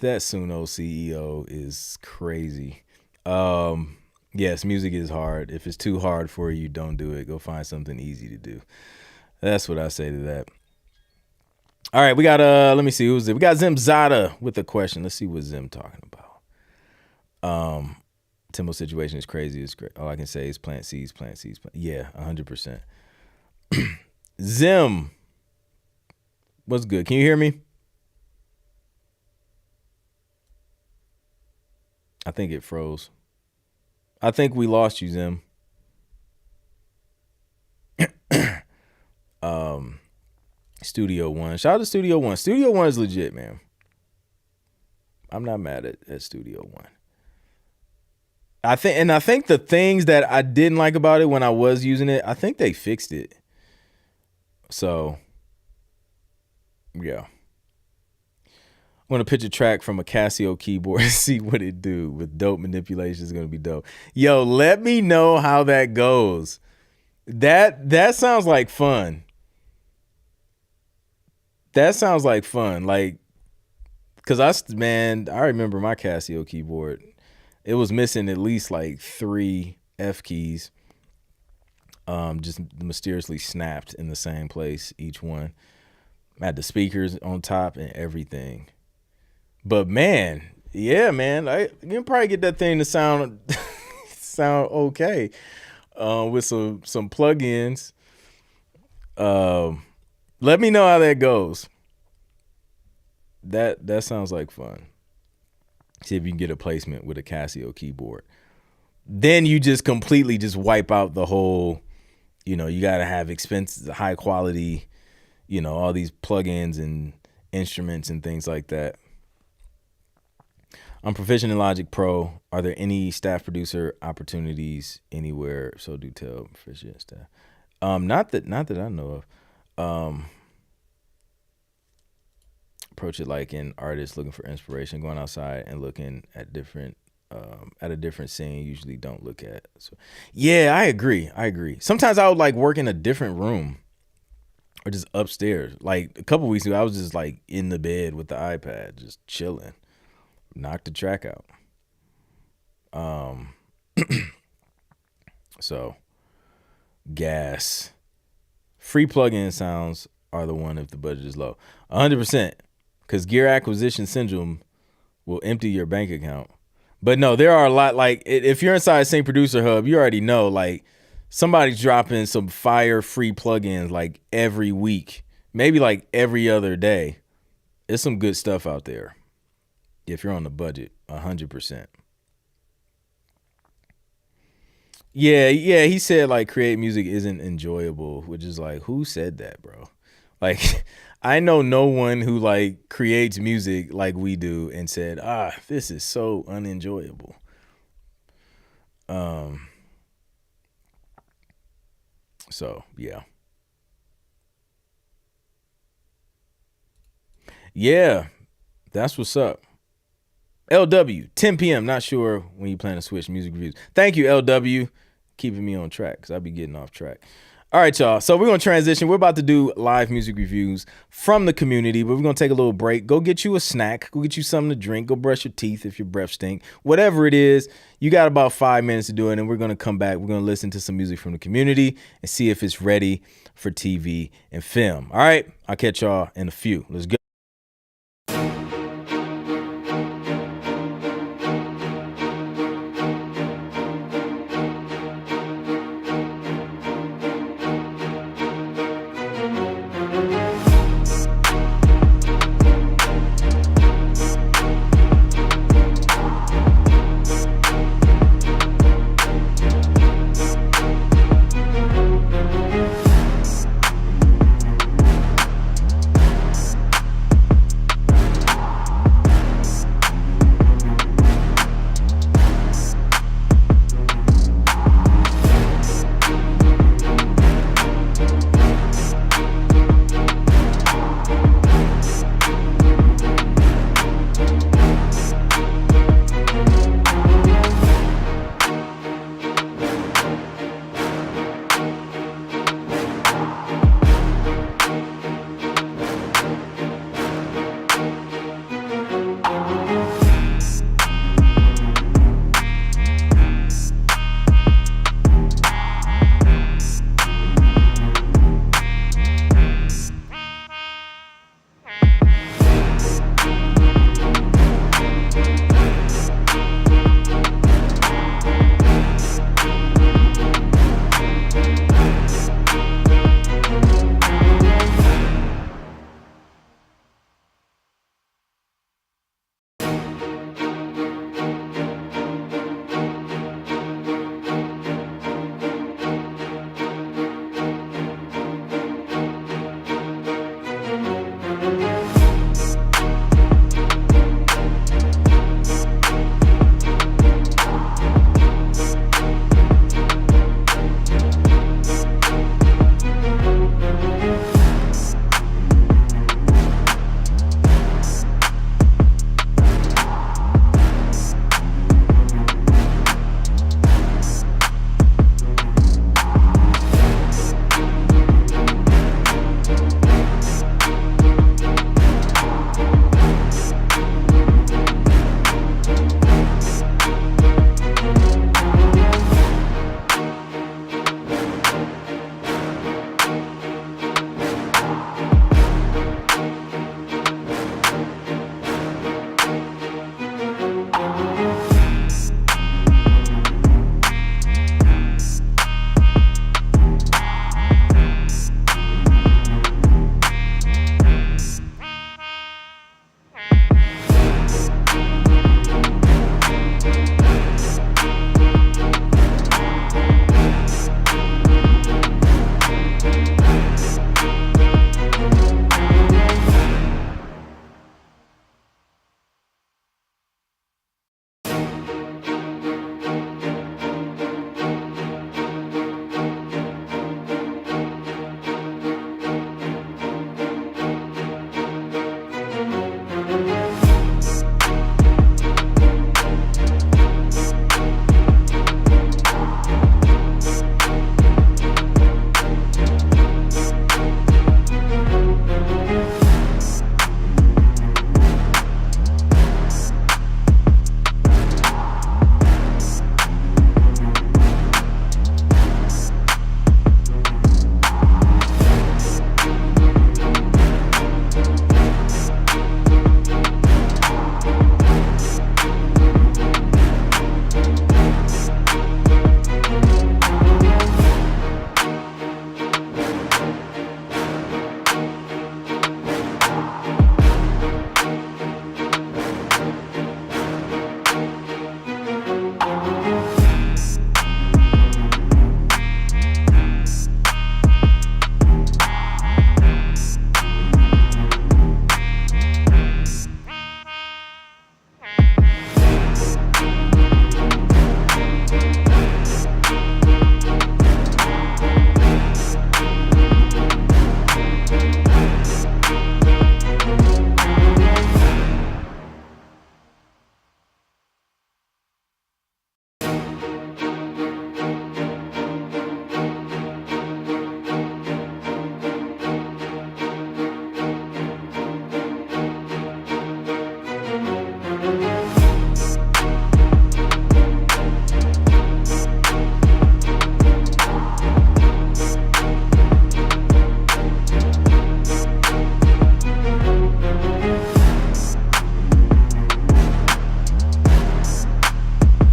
That Suno CEO is crazy. Yes, music is hard. If it's too hard for you, don't do it. Go find something easy to do. That's what I say to that. All right, we got let me see, who's it? We got Zim Zada with a question. Let's see what Zim talking about. Timbo's situation is crazy. It's great. All I can say is plant seeds, plant seeds. Yeah, 100%. Zim, what's good? Can you hear me? I think it froze. I think we lost you, Zim. Studio One. Shout out to Studio One. Studio One is legit, man. I'm not mad at Studio One. I think the things that I didn't like about it when I was using it, I think they fixed it. So, yeah. I'm going to pitch a track from a Casio keyboard and see what it do with dope manipulation. Is going to be dope. Yo, let me know how that goes. That sounds like fun. That sounds like fun. Like, because I remember my Casio keyboard. It was missing at least like 3 F keys. Just mysteriously snapped in the same place, each one. I had the speakers on top and everything. But man, yeah, man, you can probably get that thing to sound okay with some plugins. Let me know how that goes. That sounds like fun. See if you can get a placement with a Casio keyboard. Then you just completely just wipe out the whole, you got to have expensive, high quality, all these plugins and instruments and things like that. I'm proficient in Logic Pro. Are there any staff producer opportunities anywhere? So do tell proficient staff. Not that I know of. Approach it like an artist looking for inspiration, going outside and looking at a different scene. Usually don't look at. So, yeah, I agree. Sometimes I would like work in a different room or just upstairs. Like a couple weeks ago, I was just like in the bed with the iPad, just chilling. Knocked the track out. So, gas. Free plugin sounds are the one if the budget is low. 100%. Because gear acquisition syndrome will empty your bank account. But no, there are a lot, like, if you're inside Sync Producer Hub, you already know, like, somebody's dropping some fire free plugins, like, every week. Maybe, like, every other day. There's some good stuff out there. If you're on the budget, 100%. Yeah, he said, like, create music isn't enjoyable, which is like, who said that, bro? Like, I know no one who like creates music like we do and said, this is so unenjoyable. So yeah. Yeah, that's what's up. LW, 10 p.m. Not sure when you plan to switch music reviews. Thank you, LW, keeping me on track because I'll be getting off track. All right, y'all. So we're going to transition. We're about to do live music reviews from the community, but we're going to take a little break. Go get you a snack. Go get you something to drink. Go brush your teeth if your breath stink. Whatever it is, you got about 5 minutes to do it, and we're going to come back. We're going to listen to some music from the community and see if it's ready for TV and film. All right? I'll catch y'all in a few. Let's go.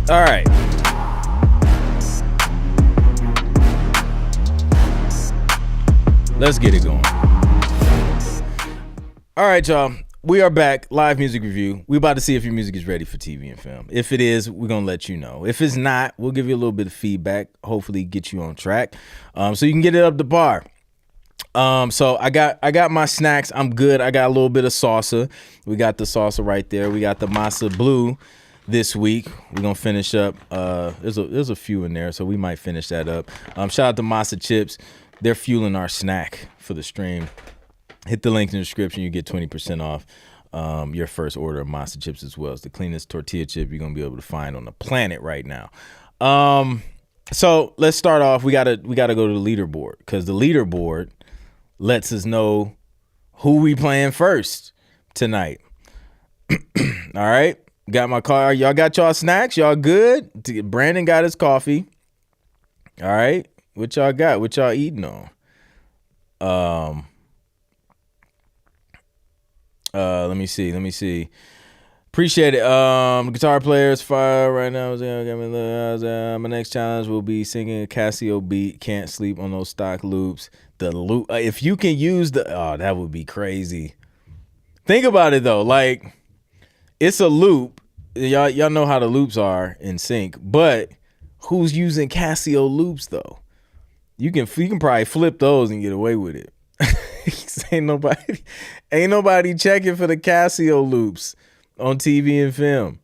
All right. Let's get it going. All right, y'all. We are back. Live music review. We about to see if your music is ready for TV and film. If it is, we're going to let you know. If it's not, we'll give you a little bit of feedback. Hopefully get you on track so you can get it up the bar. So I got my snacks. I'm good. I got a little bit of salsa. We got the salsa right there. We got the masa blue this week. We're gonna finish up. There's a few in there, so we might finish that up. Shout out to Masa Chips. They're fueling our snack for the stream. Hit the link in the description. You get 20% off your first order of Masa Chips as well. It's the cleanest tortilla chip you're gonna be able to find on the planet right now. So let's start off. We gotta go to the leaderboard because the leaderboard lets us know who we playing first tonight. All right. Got my car. Y'all got y'all snacks? Y'all good? Brandon got his coffee. All right. What y'all got? What y'all eating on? Let me see. Appreciate it. Guitar players fire right now. My next challenge will be singing a Casio beat. Can't sleep on those stock loops. The loop. If you can use that would be crazy. Think about it though. Like it's a loop. Y'all know how the loops are in sync, but who's using Casio loops though? You can probably flip those and get away with it. ain't nobody checking for the Casio loops on TV and film.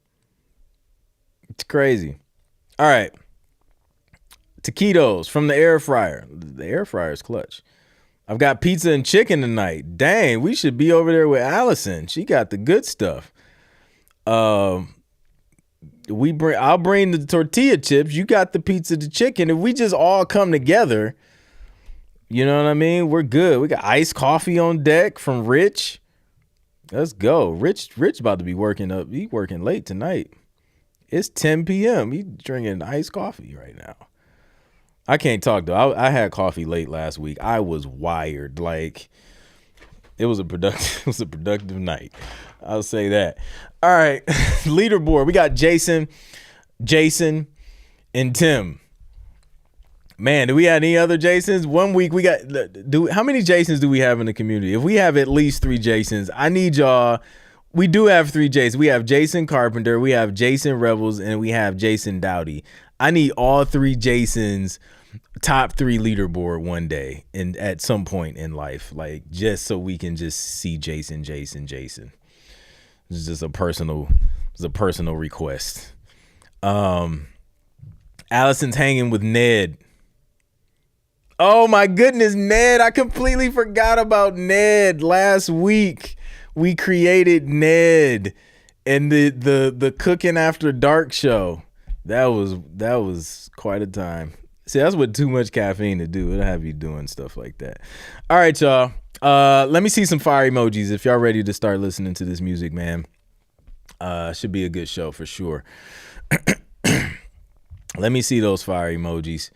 It's crazy. All right. Taquitos from the air fryer. The air fryer is clutch. I've got pizza and chicken tonight. Dang, we should be over there with Allison. She got the good stuff. I'll bring the tortilla chips. You got the pizza, the chicken. If we just all come together, you know what I mean? We're good. We got iced coffee on deck from Rich. Let's go. Rich about to be working up. He working late tonight. It's 10 p.m. He drinking iced coffee right now. I can't talk though. I had coffee late last week. I was wired. Like it was a productive night. I'll say that. All right. Leaderboard. We got Jason, and Tim. Man, do we have any other Jasons? 1 week we got. How many Jasons do we have in the community? If we have at least 3 Jasons, I need y'all. We do have 3 Jasons. We have Jason Carpenter, we have Jason Rebels, and we have Jason Dowdy. I need all 3 Jasons top 3 leaderboard one day and at some point in life, like just so we can just see Jason. It's just a personal request. Allison's hanging with Ned. Oh my goodness, Ned. I completely forgot about Ned. Last week we created Ned and the Cooking After Dark show. That was quite a time. See, that's what too much caffeine to do. It'll have you doing stuff like that. All right, y'all. Let me see some fire emojis if y'all ready to start listening to this music, man. Should be a good show for sure. Let me see those fire emojis.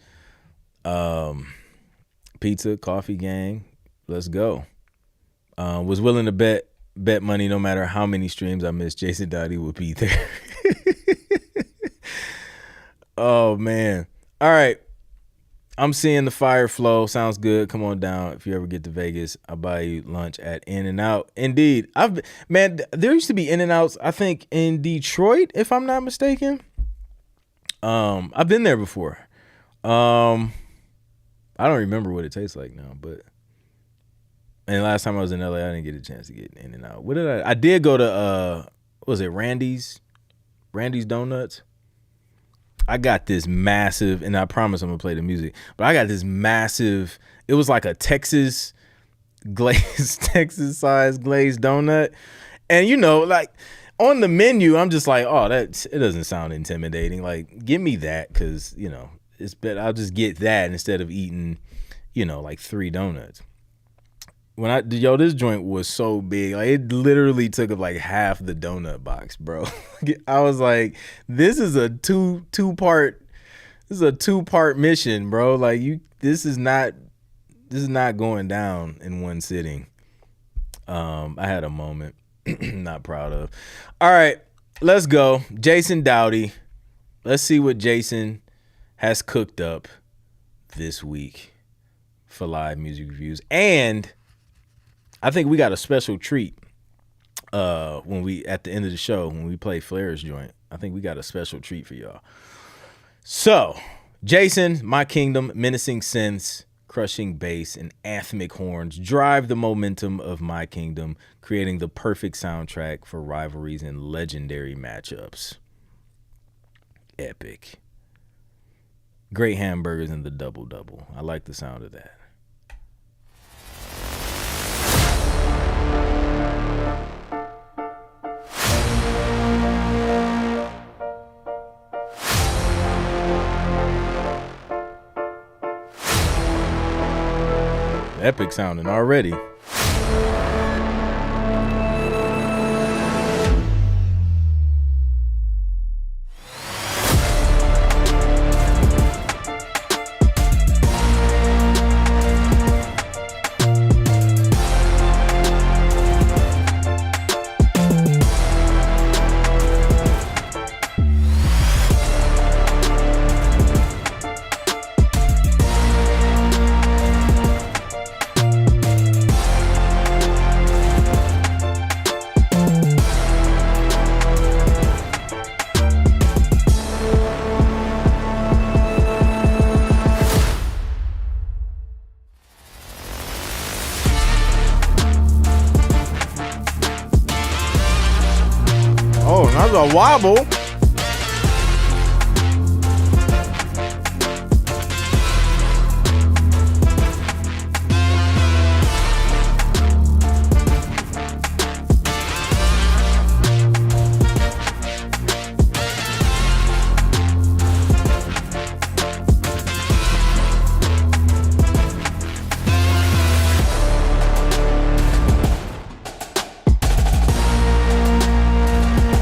Pizza, coffee gang. Let's go. Was willing to bet money no matter how many streams I missed. Jason Dowdy would be there. Oh, man. All right. I'm seeing the fire flow. Sounds good. Come on down. If you ever get to Vegas, I'll buy you lunch at In-N-Out. Indeed. There used to be In-N-Outs, I think, in Detroit, if I'm not mistaken. I've been there before. I don't remember what it tastes like now, but and last time I was in LA, I didn't get a chance to get In-N-Out. What did I did go to was it Randy's Donuts? I got this massive, and I promise I'm gonna play the music, but I got this massive, it was like a Texas size glazed donut. And you know, like on the menu, I'm just like, oh, it doesn't sound intimidating. Like, give me that, because you know, it's better. I'll just get that instead of eating, you know, like 3 donuts. This joint was so big. Like, it literally took up like half the donut box, bro. I was like, this is a two-part mission, bro. Like, this is not going down in one sitting. I had a moment. Not proud of. All right, let's go. Jason Dowdy. let's see what Jason has cooked up this week for live music reviews. And I think we got a special treat when we at the end of the show when we play Flair's joint. I think we got a special treat for y'all. So, Jason, My Kingdom, menacing synths, crushing bass, and anthemic horns drive the momentum of My Kingdom, creating the perfect soundtrack for rivalries and legendary matchups. Epic. Great hamburgers in the double-double. I like the sound of that. Epic sounding already. Oh, that's a wobble.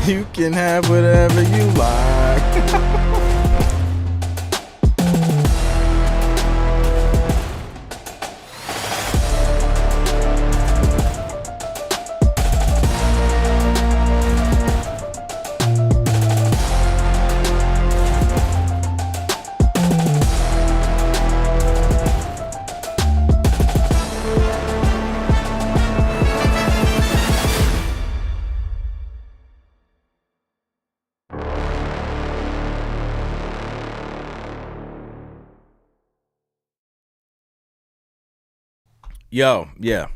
You can have whatever you like. Yo, yeah.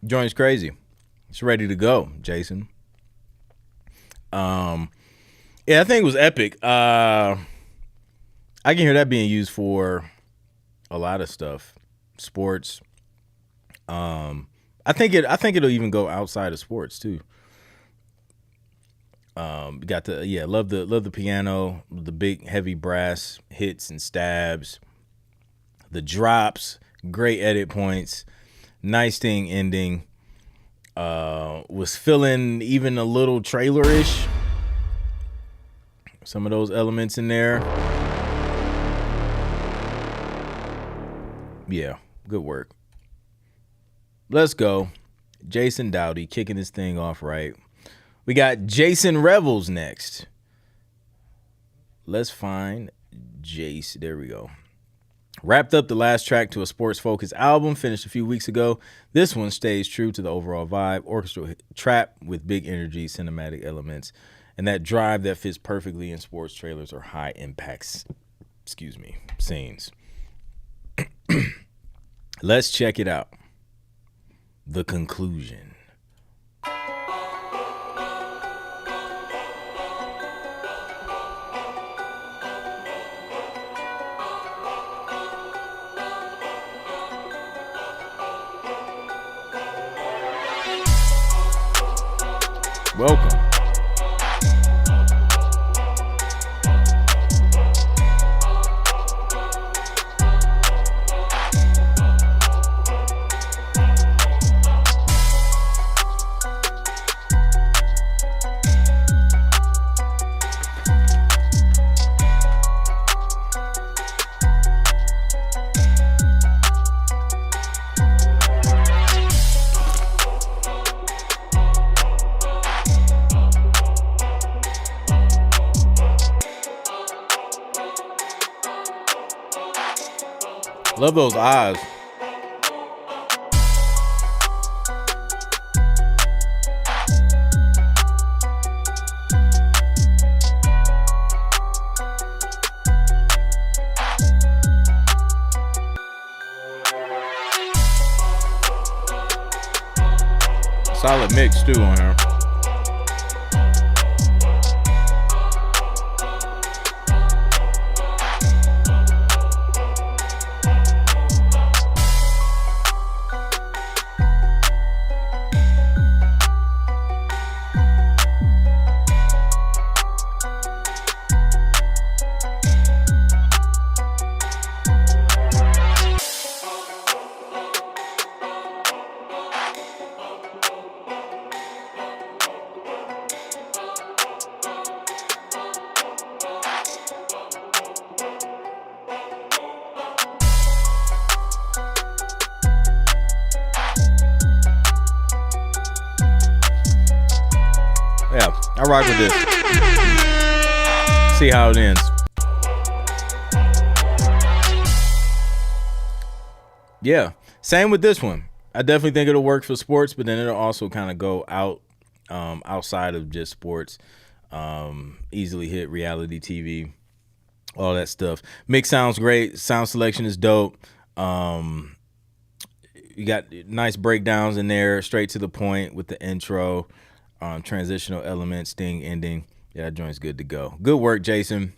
Joint's crazy. It's ready to go, Jason. Yeah, I think it was epic. I can hear that being used for a lot of stuff. Sports. I think it'll even go outside of sports too. Got the love the piano, the big heavy brass hits and stabs. The drops, great edit points, nice thing ending. Was feeling even a little trailer-ish. Some of those elements in there. Yeah, good work. Let's go. Jason Dowdy kicking this thing off right. We got Jason Revels next. Let's find Jace. There we go. Wrapped up the last track to a sports-focused album finished a few weeks ago. This one stays true to the overall vibe, orchestral trap with big energy, cinematic elements, and that drive that fits perfectly in sports trailers or high-impact scenes. Let's check it out. The conclusion. Welcome. Love those eyes. Solid mix too on here. Yeah, I rock with this. See how it ends. Yeah, same with this one. I definitely think it'll work for sports, but then it'll also kind of go outside of just sports. Easily hit reality TV, all that stuff. Mix sounds great. Sound selection is dope. You got nice breakdowns in there, straight to the point with the intro. Transitional elements, sting ending. Yeah, that joint's good to go. Good work, Jason.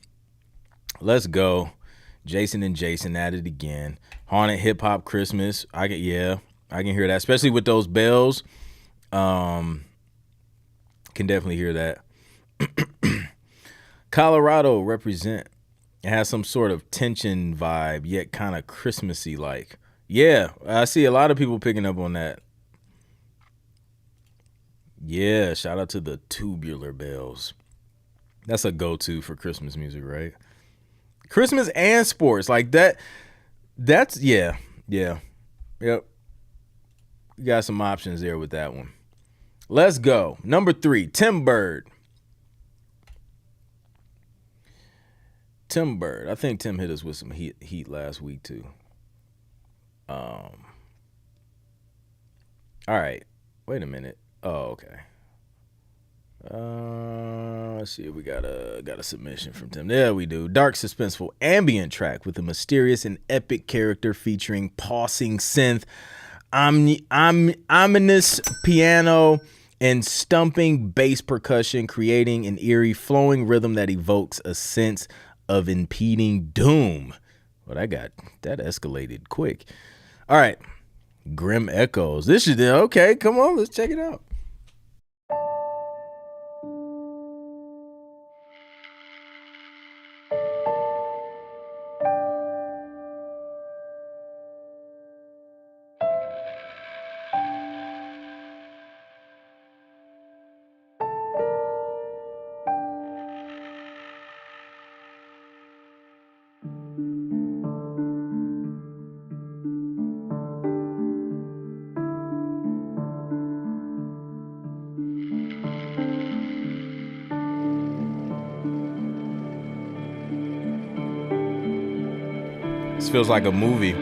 Let's go. Jason and Jason at it again. Haunted Hip Hop Christmas. I can hear that, especially with those bells. Can definitely hear that. Colorado represent. It has some sort of tension vibe, yet kind of Christmassy like. Yeah, I see a lot of people picking up on that. Yeah, shout out to the tubular bells. That's a go-to for Christmas music, right? Christmas and sports, like that. That's yeah. Yep. You got some options there with that one. Let's go. Number 3, Tim Bird. Tim Bird. I think Tim hit us with some heat last week too. All right. Wait a minute. Oh, okay. Let's see if we got a submission from Tim. There we do. Dark, suspenseful ambient track with a mysterious and epic character featuring pulsing synth, ominous piano, and stumping bass percussion, creating an eerie, flowing rhythm that evokes a sense of impending doom. Well, that escalated quick. All right. Grim Echoes. This is okay. Come on, let's check it out. This feels like a movie.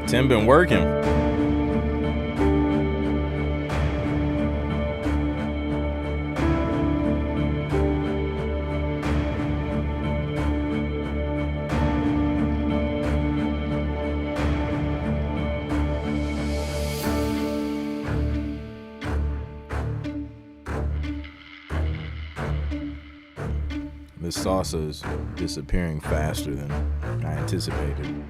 Tim been working. This salsa is disappearing faster than I anticipated.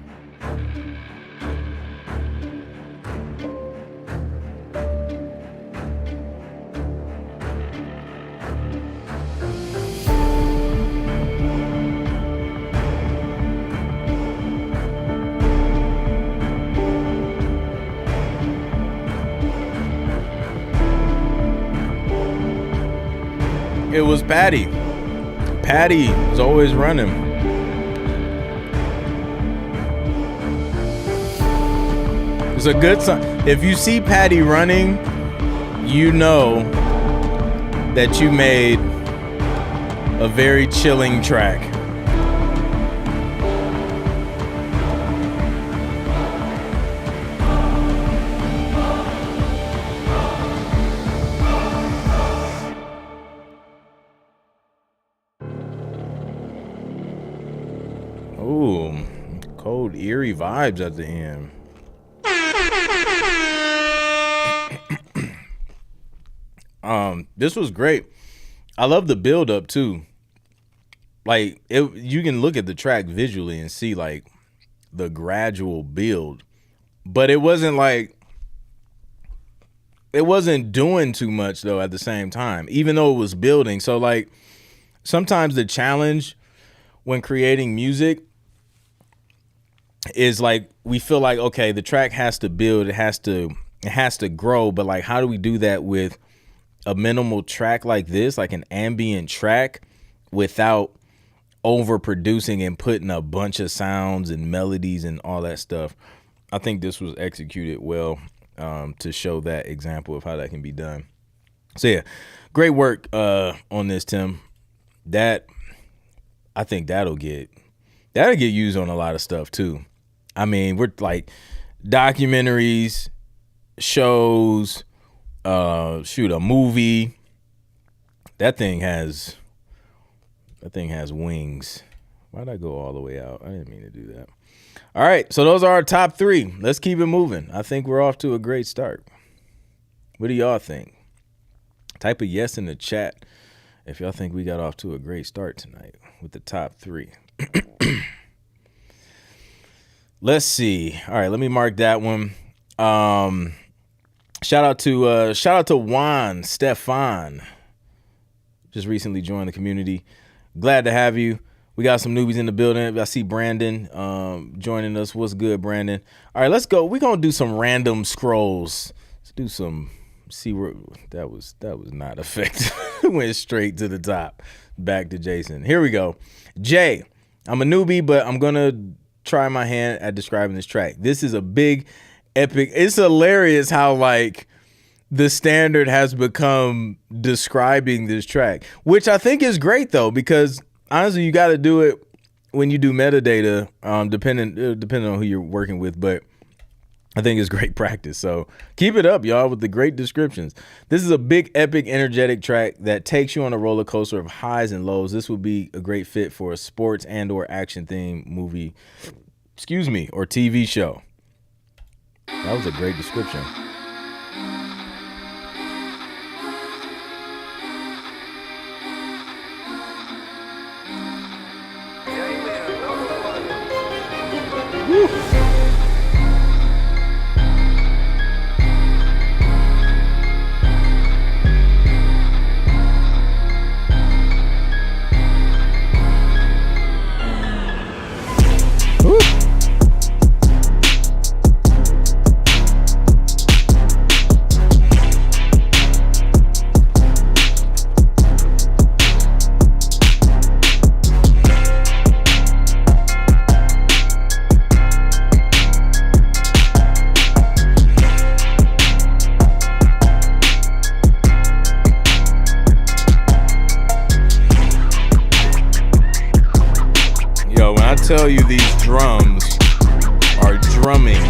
It was Patty. Patty is always running. It's a good song. If you see Patty running, you know that you made a very chilling track. Ooh, cold, eerie vibes at the end. This was great. I love the build up too. Like you can look at the track visually and see like the gradual build, but it wasn't doing too much though at the same time, even though it was building. So like sometimes the challenge when creating music is like we feel like, okay, the track has to build, it has to grow, but like how do we do that with a minimal track like this, like an ambient track, without overproducing and putting a bunch of sounds and melodies and all that stuff? I think this was executed well to show that example of how that can be done. So yeah, great work on this, Tim. That I think that'll get used on a lot of stuff too. I mean, we're like documentaries, shows, a movie. That thing has wings. Why'd I go all the way out? I didn't mean to do that. All right, so those are our top 3. Let's keep it moving. I think we're off to a great start. What do y'all think? Type a yes in the chat if y'all think we got off to a great start tonight with the top 3. Let's see. All right, let me mark that one. Shout out to Juan Stefan. Just recently joined the community. Glad to have you. We got some newbies in the building. I see Brandon joining us. What's good, Brandon? All right, let's go. We're gonna do some random scrolls. Let's do some. See where that was not effective. Went straight to the top. Back to Jason. Here we go. Jay, I'm a newbie, but I'm gonna try my hand at describing this track. This is a big, epic. It's hilarious how like the standard has become describing this track, which I think is great though, because honestly, you got to do it when you do metadata, depending on who you're working with. But I think it's great practice. So keep it up, y'all, with the great descriptions. This is a big, epic, energetic track that takes you on a roller coaster of highs and lows. This would be a great fit for a sports and or action themed movie, or TV show. That was a great description. Woo. Tell you these drums are drumming.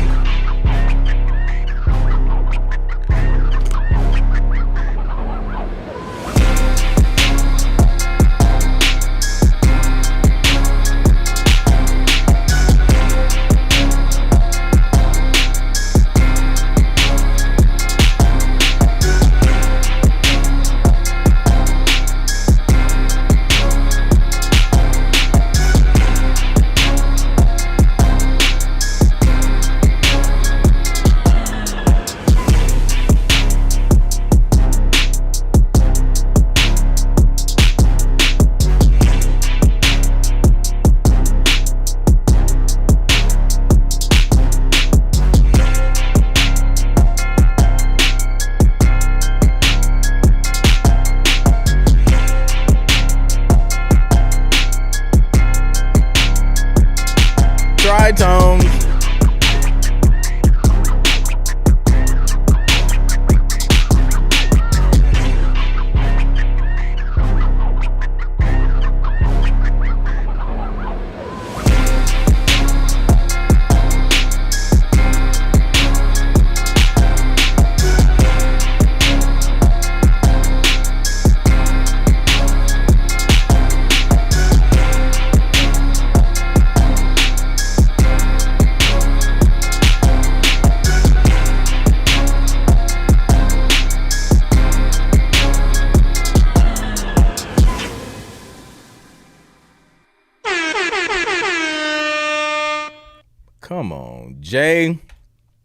Come on, Jay.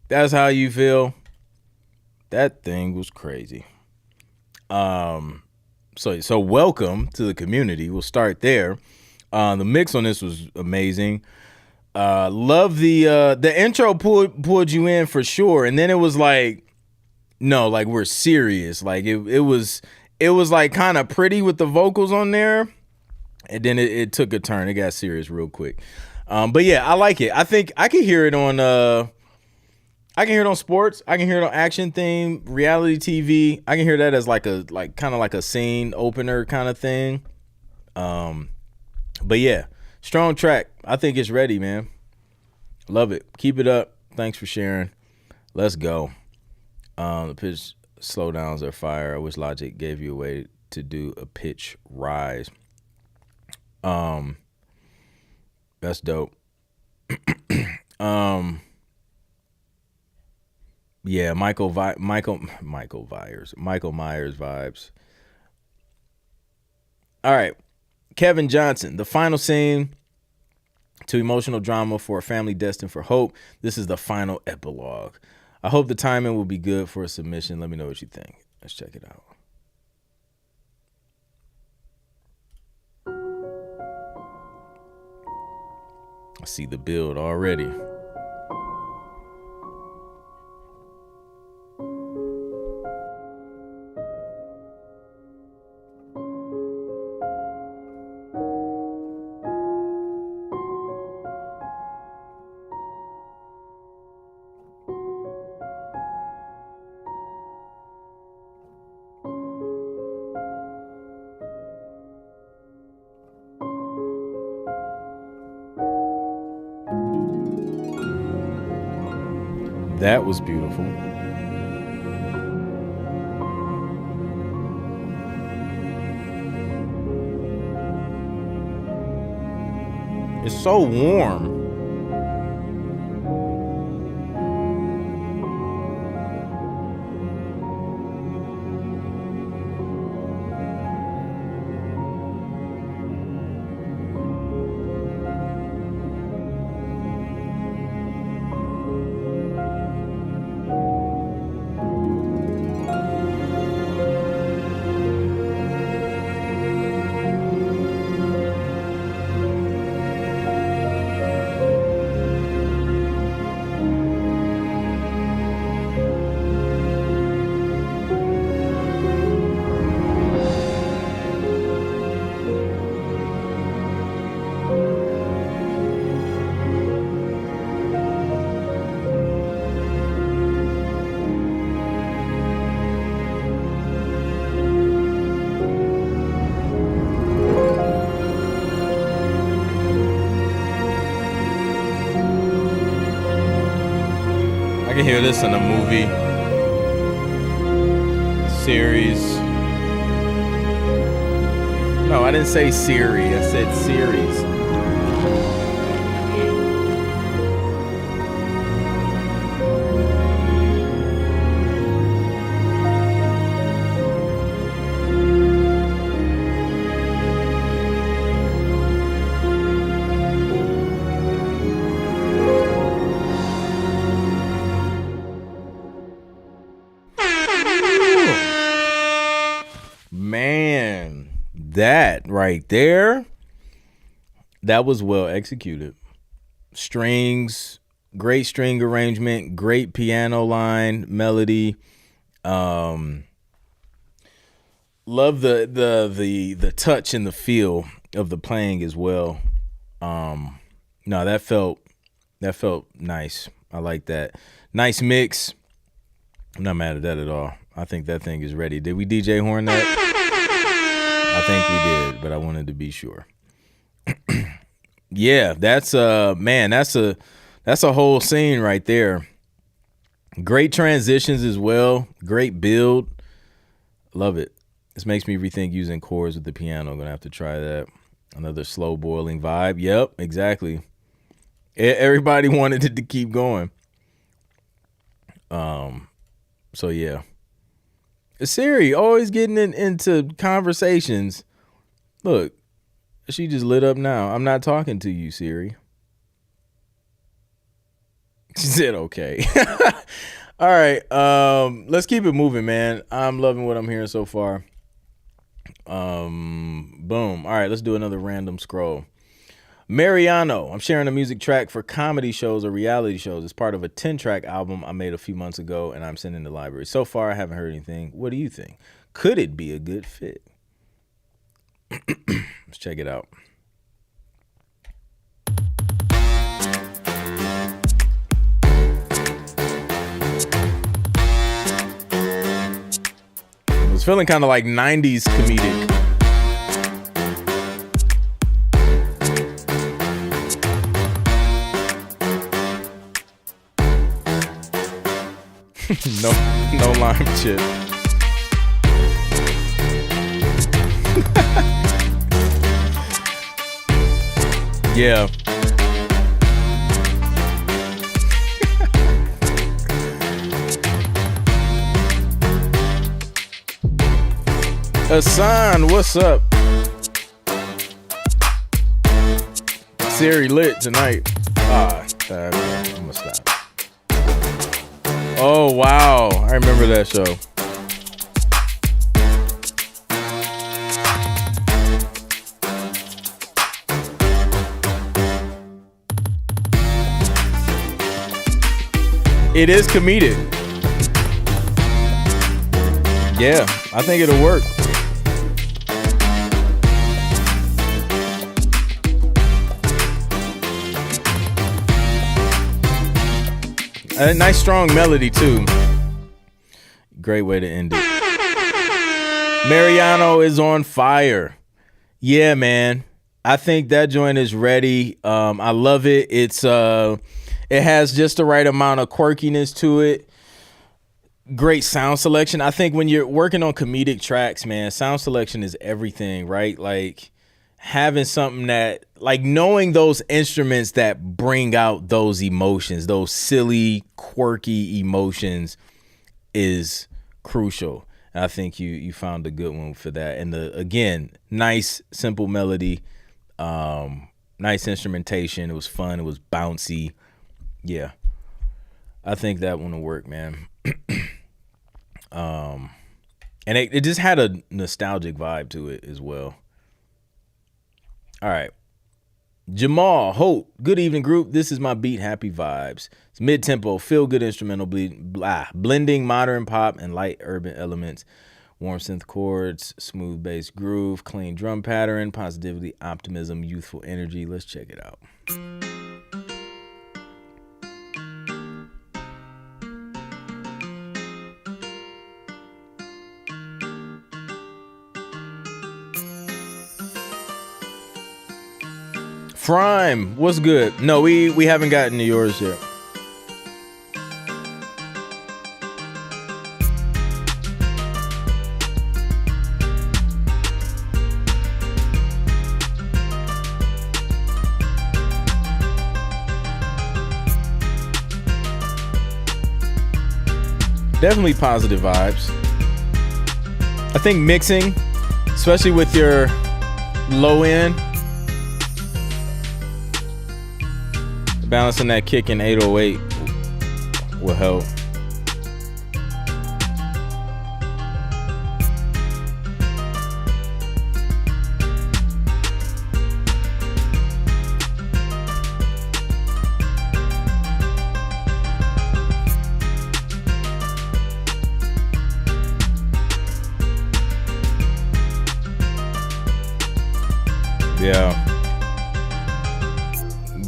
That's how you feel. That thing was crazy. So welcome to the community. We'll start there. The mix on this was amazing. Love the intro pulled you in for sure, and then it was like, no, like we're serious. Like it was like kind of pretty with the vocals on there, and then it took a turn. It got serious real quick. But yeah, I like it. I think I can hear it on sports. I can hear it on action theme, reality TV. I can hear that as kind of like a scene opener kind of thing. But yeah, strong track. I think it's ready, man. Love it. Keep it up. Thanks for sharing. Let's go. The pitch slowdowns are fire. I wish Logic gave you a way to do a pitch rise. That's dope. Yeah, Michael Myers vibes. All right. Kevin Johnson, the final scene to emotional drama for a family destined for hope. This is the final epilogue. I hope the timing will be good for a submission. Let me know what you think. Let's check it out. I see the build already. That was beautiful. It's so warm. I can hear this in a movie, series. No, I didn't say Siri. I said series. Man, that right there, that was well executed. Strings, great string arrangement, great piano line, melody. Love the touch and the feel of the playing as well. No, that felt nice. I like that. Nice mix. I'm not mad at that at all. I think that thing is ready. Did we DJ horn that? I think we did, but I wanted to be sure. Yeah, that's a whole scene right there. Great transitions as well. Great build. Love it. This makes me rethink using chords with the piano. I'm gonna have to try that. Another slow boiling vibe. Yep, exactly. Everybody wanted it to keep going. So yeah. Siri always getting into conversations. Look, she just lit up now. I'm not talking to you, Siri. She said okay. All right. Let's keep it moving, man. I'm loving what I'm hearing so far. Boom. All right, let's do another random scroll. Mariano, I'm sharing a music track for comedy shows or reality shows. It's part of a 10-track album I made a few months ago, and I'm sending to the library. So far, I haven't heard anything. What do you think? Could it be a good fit? Let's check it out. It was feeling kind of like 90s comedic. No lime chip. Yeah. Hassan, what's up? Siri lit tonight. I'm gonna stop. Oh, wow. I remember that show. It is comedic. Yeah, I think it'll work. A nice strong melody too. Great way to end it. Mariano is on fire. Yeah, man. I think that joint is ready. I love it. It has just the right amount of quirkiness to it. Great sound selection. I think when you're working on comedic tracks, man, sound selection is everything, right? Like having something that, like knowing those instruments that bring out those emotions, those silly, quirky emotions is crucial. And I think you found a good one for that. And again, nice, simple melody, nice instrumentation. It was fun. It was bouncy. Yeah. I think that one will work, man. And it just had a nostalgic vibe to it as well. All right. Jamal Holt, good evening, group. This is my beat, Happy Vibes. It's mid-tempo, feel-good instrumental, blending modern pop and light urban elements, warm synth chords, smooth bass groove, clean drum pattern, positivity, optimism, youthful energy. Let's check it out. Frime, what's good? No, we haven't gotten to yours yet. Definitely positive vibes. I think mixing, especially with your low end, balancing that kick in 808 will help.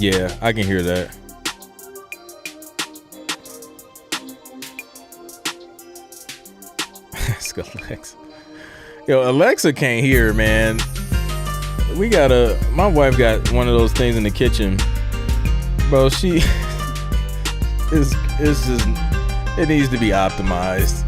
Yeah, I can hear that. Ask Alexa. Yo, Alexa can't hear, man. My wife got one of those things in the kitchen. Bro, she it's just, it needs to be optimized.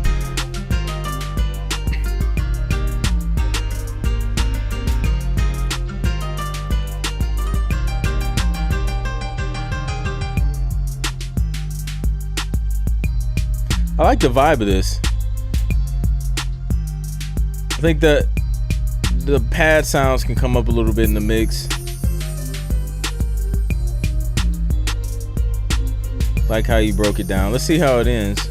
I like the vibe of this. I think that the pad sounds can come up a little bit in the mix. Like how you broke it down. Let's see how it ends.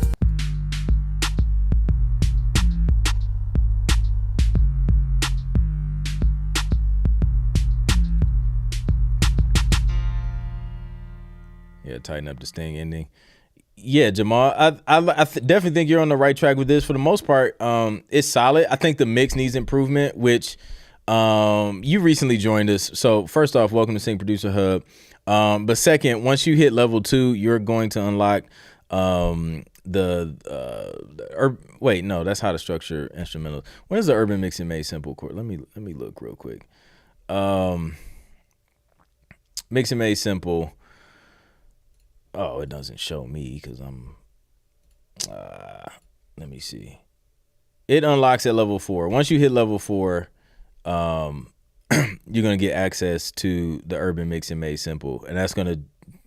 Yeah, tighten up the sting ending. Yeah, Jamal, I definitely think you're on the right track with this. For the most part, it's solid. I think the mix needs improvement, which you recently joined us. So first off, welcome to Sync Producer Hub. But second, once you hit level 2, you're going to unlock wait, no, that's how to structure instrumentals. When is the Urban Mixing Made Simple chord? Let me look real quick. Mixing Made Simple. Oh, it doesn't show me because I'm. Let me see. It unlocks at level 4. Once you hit level 4, you're gonna get access to the Urban Mixing Made Simple, and that's gonna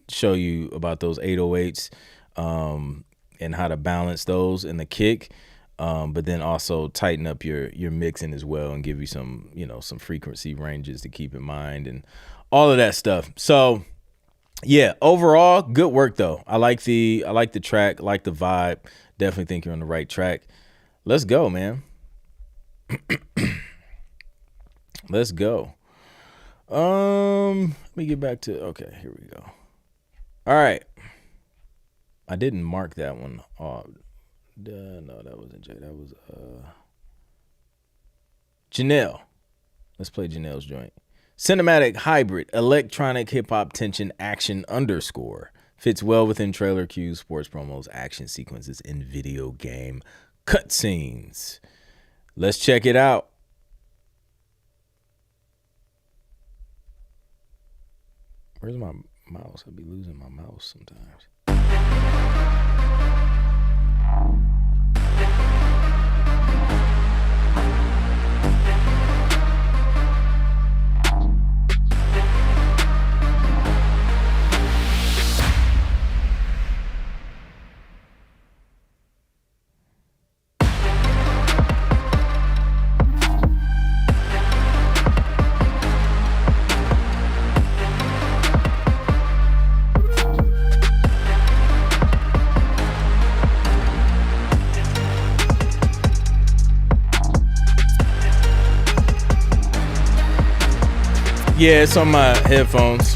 show you about those 808s and how to balance those in the kick, but then also tighten up your mixing as well and give you some some frequency ranges to keep in mind and all of that stuff. So. Yeah, overall, good work though. I like the track, I like the vibe. Definitely think you're on the right track. Let's go, man. Let's go. Let me get back to okay, here we go. All right. I didn't mark that one off. No, that wasn't Jay. That was Janelle. Let's play Janelle's joint. Cinematic hybrid electronic hip hop tension action underscore fits well within trailer cues, sports promos, action sequences, and video game cutscenes. Let's check it out. Where's my mouse? I be losing my mouse sometimes. Yeah, it's on my headphones.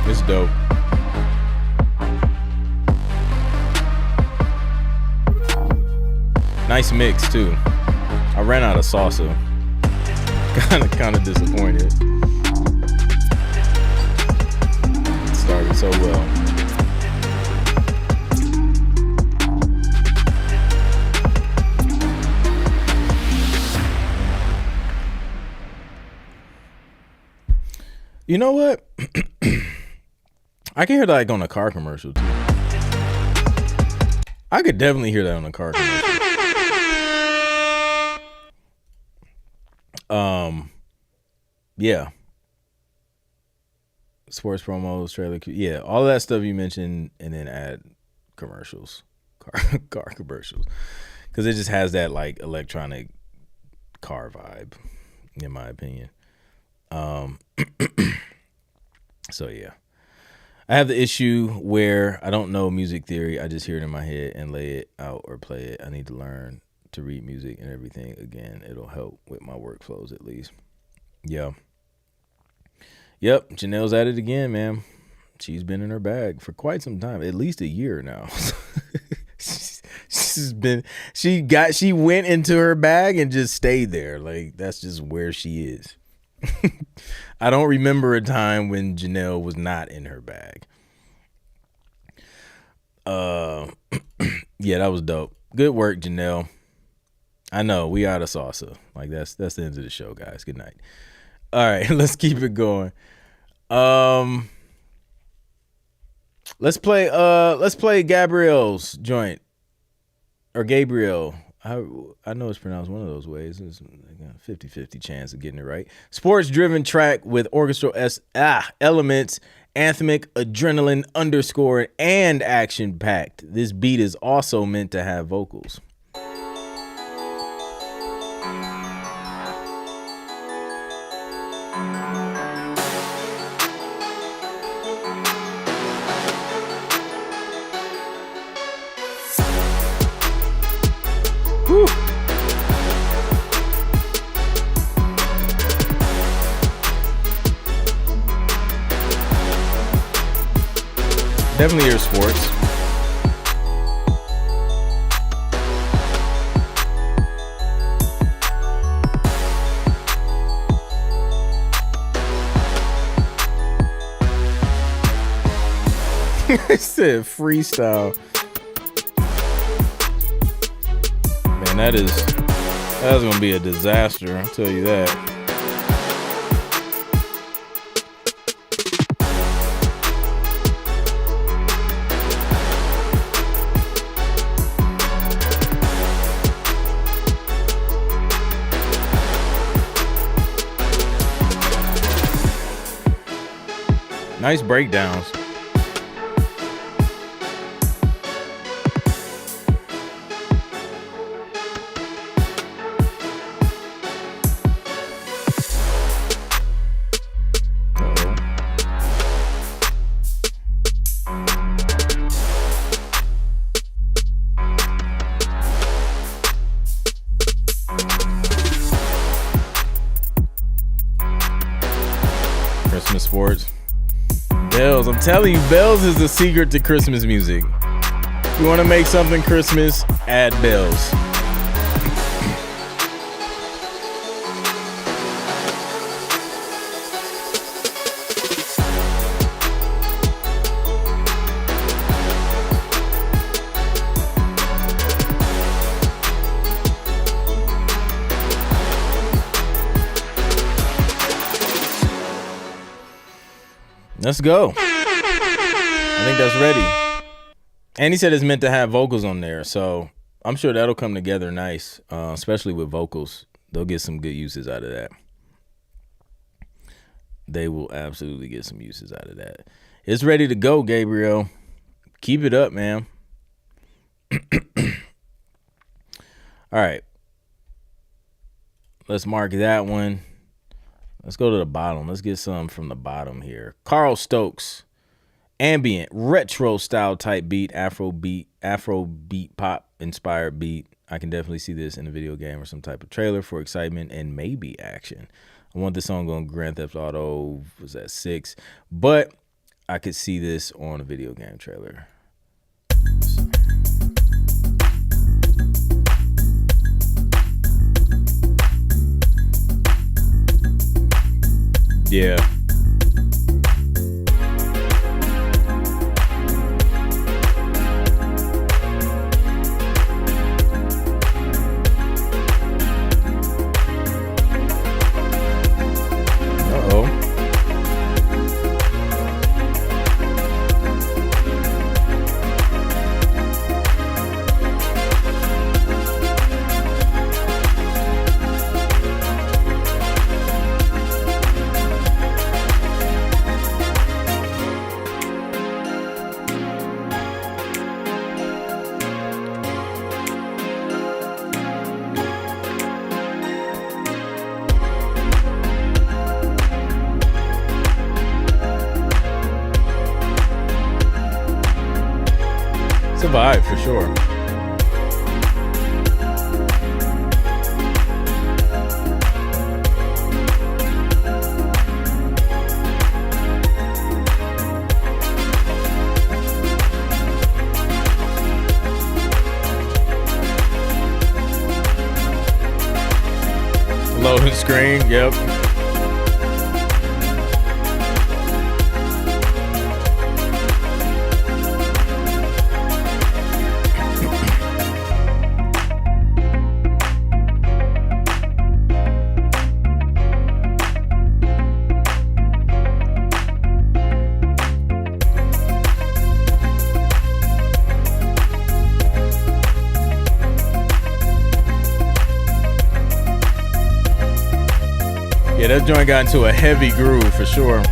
It's dope. Nice mix too. I ran out of salsa. Kind of disappointed. It started so well. You know what? I can hear that like on a car commercial too. I could definitely hear that on a car commercial. Yeah. Sports promos, trailer, yeah, all of that stuff you mentioned, and then add commercials, car commercials, because it just has that like electronic car vibe, in my opinion. So yeah, I have the issue where I don't know music theory. I just hear it in my head and lay it out or play it. I need to learn to read music and everything again. It'll help with my workflows at least. Yeah. Yep, Janelle's at it again, man. She's been in her bag for quite some time, at least a year now. She went into her bag and just stayed there. Like, that's just where she is. I don't remember a time when Janelle was not in her bag. Yeah, that was dope. Good work, Janelle. I know we out of salsa. Like that's the end of the show, guys. Good night. All right, let's keep it going. Let's play Gabriel's joint, or Gabriel. I know it's pronounced one of those ways. It's a 50-50 chance of getting it right. Sports-driven track with orchestral elements, anthemic, adrenaline, underscore, and action-packed. This beat is also meant to have vocals. Whew. Definitely your sports. It said freestyle. Man, that's gonna be a disaster, I'll tell you that. Nice breakdowns. Christmas sports. Bells. I'm telling you, bells is the secret to Christmas music. If you want to make something Christmas, add bells. Let's go. I think that's ready. And he said it's meant to have vocals on there, so I'm sure that'll come together nice, especially with vocals. They'll get some good uses out of that. They will absolutely get some uses out of that. It's ready to go, Gabriel. Keep it up, man. All right. Let's mark that one. Let's go to the bottom. Let's get some from the bottom here. Carl Stokes, ambient, retro style type beat, Afro beat pop inspired beat. I can definitely see this in a video game or some type of trailer for excitement and maybe action. I want this song on Grand Theft Auto, was that 6? But I could see this on a video game trailer. Yeah. It's a vibe for sure. Loading screen, yep. Yeah, that joint got into a heavy groove for sure.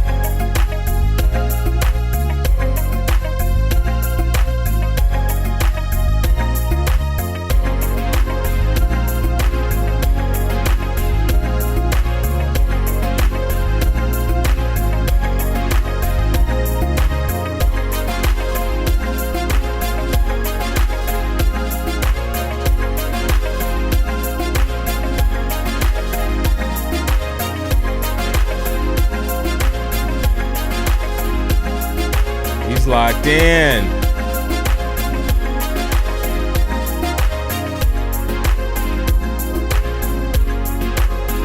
Locked in.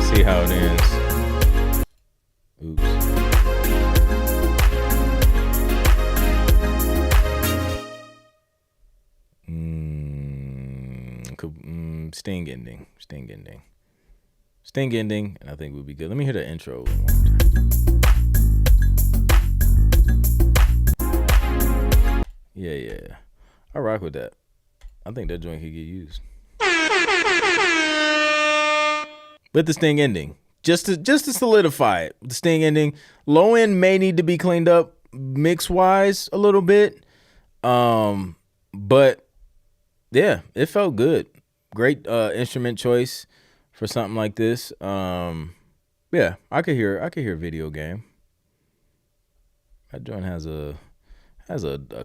See how it ends. Oops. Sting ending. Sting ending, and I think we'll be good. Let me hear the intro one more time. Yeah. I rock with that. I think that joint could get used. With the Sting ending. Just to solidify it. The Sting ending. Low end may need to be cleaned up mix wise a little bit. But yeah, it felt good. Great instrument choice for something like this. Yeah, I could hear video game. That joint has a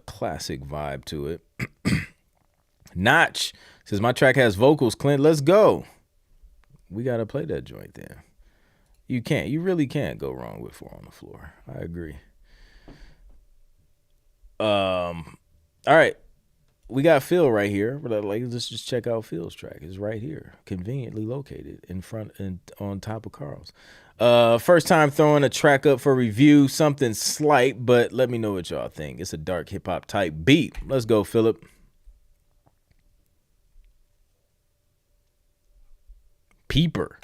classic vibe to it. Notch says, my track has vocals, Clint. Let's go. We got to play that joint then. You really can't go wrong with Four on the Floor. I agree. All right. We got Phil right here. But let's just check out Phil's track. It's right here. Conveniently located in front and on top of Carl's. First time throwing a track up for review, something slight, but let me know what y'all think. It's a dark hip hop type beat. Let's go, Philip. Peeper.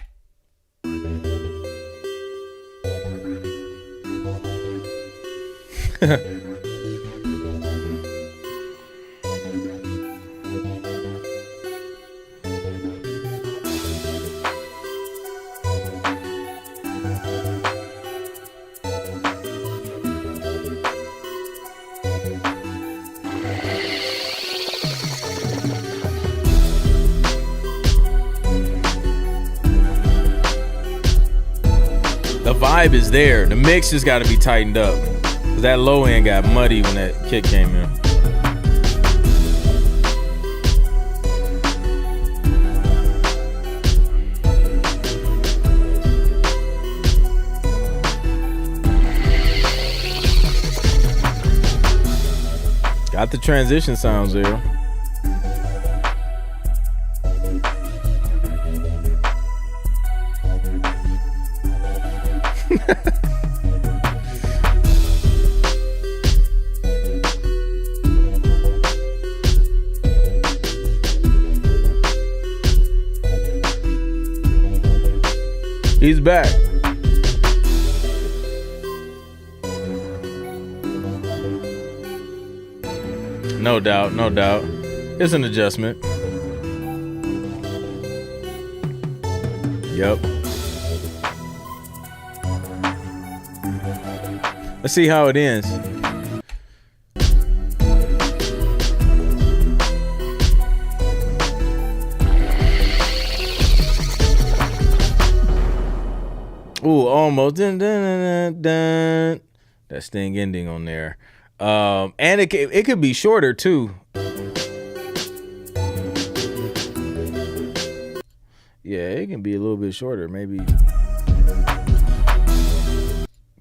The vibe is there. The mix just got to be tightened up. That low end got muddy when that kick came in. Got the transition sounds there. He's back. No doubt. It's an adjustment. Yep. Let's see how it ends. Ooh, almost. Dun, dun, dun, dun. That Sting ending on there. And it could be shorter too. Yeah, it can be a little bit shorter, maybe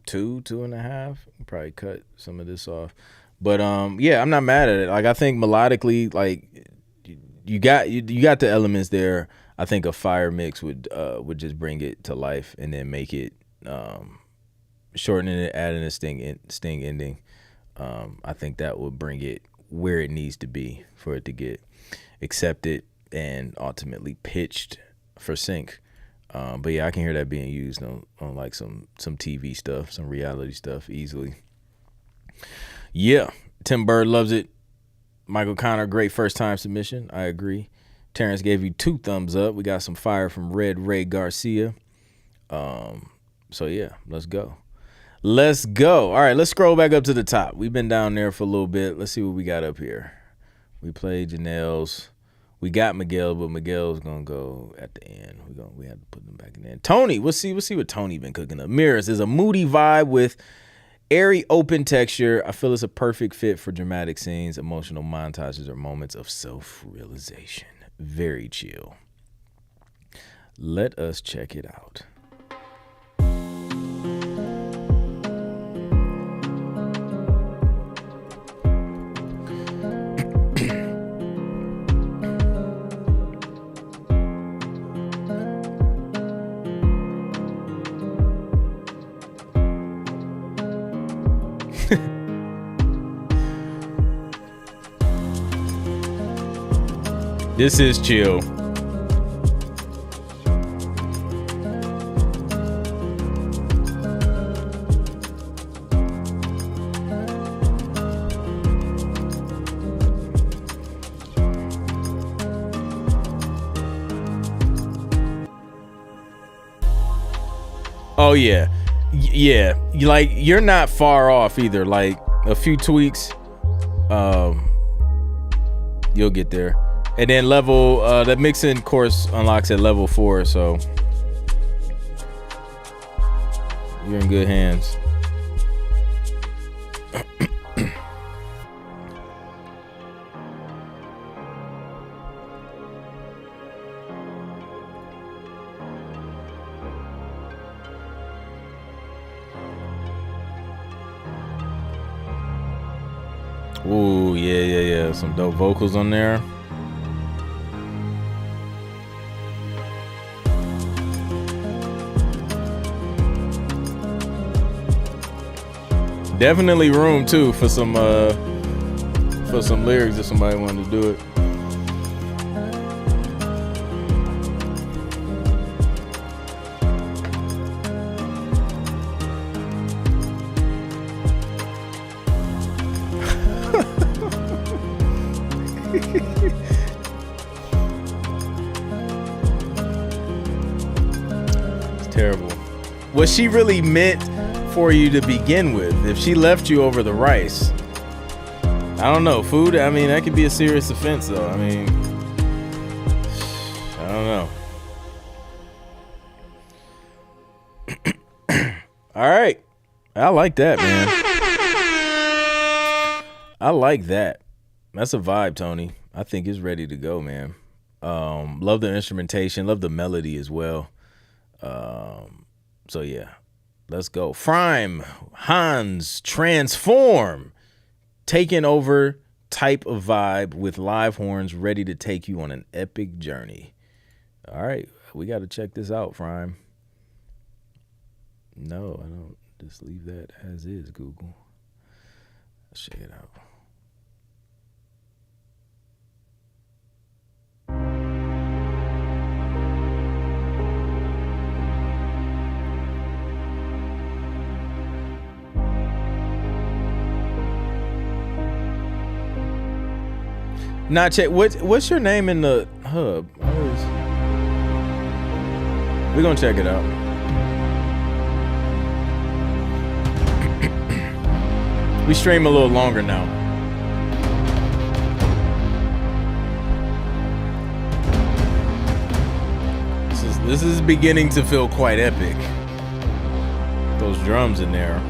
2.5. Probably cut some of this off. But yeah, I'm not mad at it. Like, I think melodically, like, you got the elements there. I think a fire mix would just bring it to life and then make it shortening it, adding a sting ending. I think that would bring it where it needs to be for it to get accepted and ultimately pitched for sync. But yeah, I can hear that being used on like some TV stuff, some reality stuff easily. Yeah, Tim Bird loves it. Michael Connor, great first time submission. I agree. Terrence gave you 2 thumbs up. We got some fire from Red Ray Garcia. So yeah, let's go. Let's go. All right, let's scroll back up to the top. We've been down there for a little bit. Let's see what we got up here. We played Janelle's. We got Miguel, but Miguel's gonna go at the end. We have to put them back in there. Tony, we'll see what Tony been cooking up. Mirrors is a moody vibe with airy open texture. I feel it's a perfect fit for dramatic scenes, emotional montages, or moments of self-realization. Very chill. Let us check it out. This is chill. Oh yeah. Yeah. Like you're not far off either. Like a few tweaks, you'll get there. And then level, the mixing course unlocks at level 4, so you're in good hands. Ooh, yeah. Some dope vocals on there. Definitely room too for some lyrics if somebody wanted to do it. It's terrible. What she really meant for you to begin with. If she left you over the rice, I don't know. Food, I mean, that could be a serious offense though. I mean, I don't know. All right. I like that, man. I like that. That's a vibe, Tony. I think it's ready to go, man. Love the instrumentation, love the melody as well. So yeah. Let's go. Frime, Hans, Transform. Taking over type of vibe with live horns ready to take you on an epic journey. All right. We got to check this out, Frime. No, I don't. Just leave that as is, Google. Let's check it out. Not check. What's your name in the hub? We're gonna check it out. We stream a little longer now. This is beginning to feel quite epic. Those drums in there.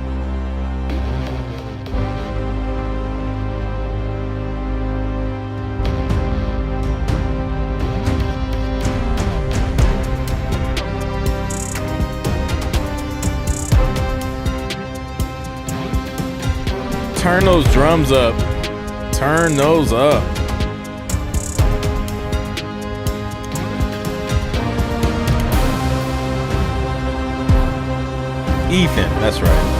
Turn those drums up. Turn those up. Ethan, that's right.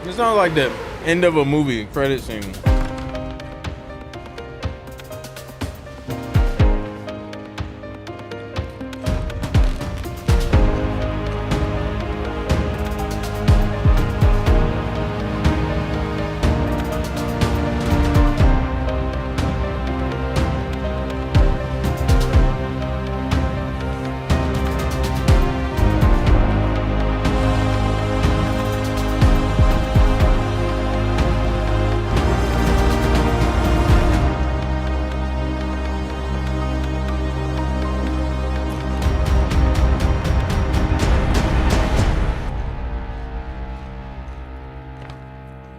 It sounds like the end of a movie credit scene.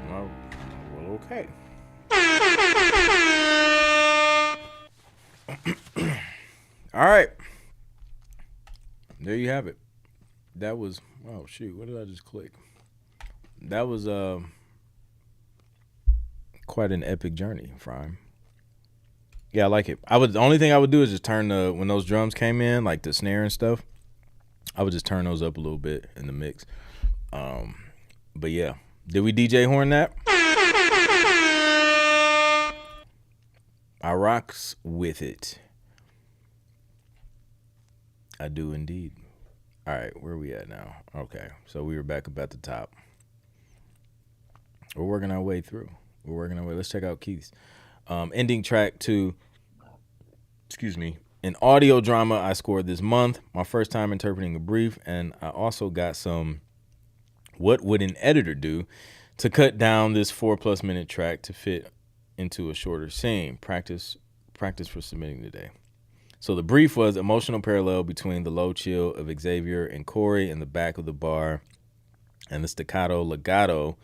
Well, okay. All right. There you have it. That was, oh shoot, what did I just click? That was quite an epic journey, Frime. Yeah, I like it. The only thing I would do is just turn when those drums came in, like the snare and stuff, I would just turn those up a little bit in the mix. But yeah. Did we DJ horn that? I rocks with it. I do indeed. All right, where are we at now? Okay, so we were back up at the top. We're working our way through. Let's check out Keith's. Ending track to, an audio drama I scored this month. My first time interpreting a brief, and I also got some what would an editor do to cut down this 4+ minute track to fit into a shorter scene. Practice for submitting today. So the brief was emotional parallel between the low chill of Xavier and Corey in the back of the bar and the staccato legato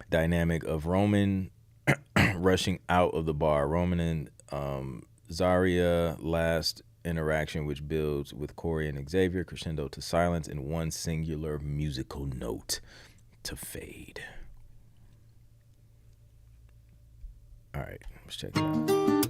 dynamic of Roman rushing out of the bar. Roman and Zarya last interaction, which builds with Corey and Xavier, crescendo to silence in one singular musical note to fade. All right, let's check it out.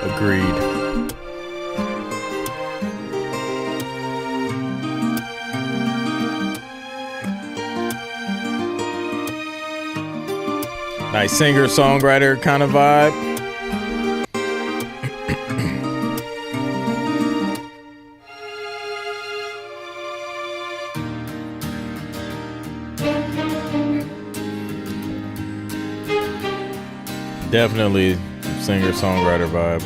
Agreed. Nice singer-songwriter kind of vibe. Definitely singer-songwriter vibe.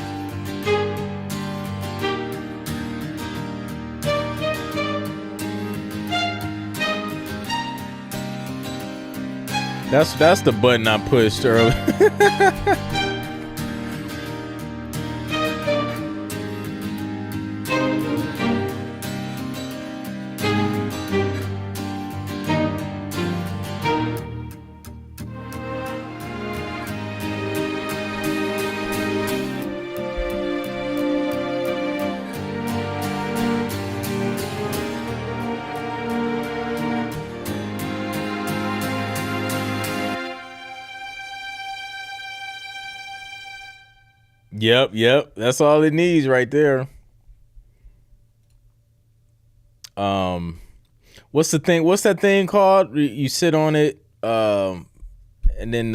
That's the button I pushed earlier. Yep. That's all it needs right there. What's the thing? What's that thing called? You sit on it, and then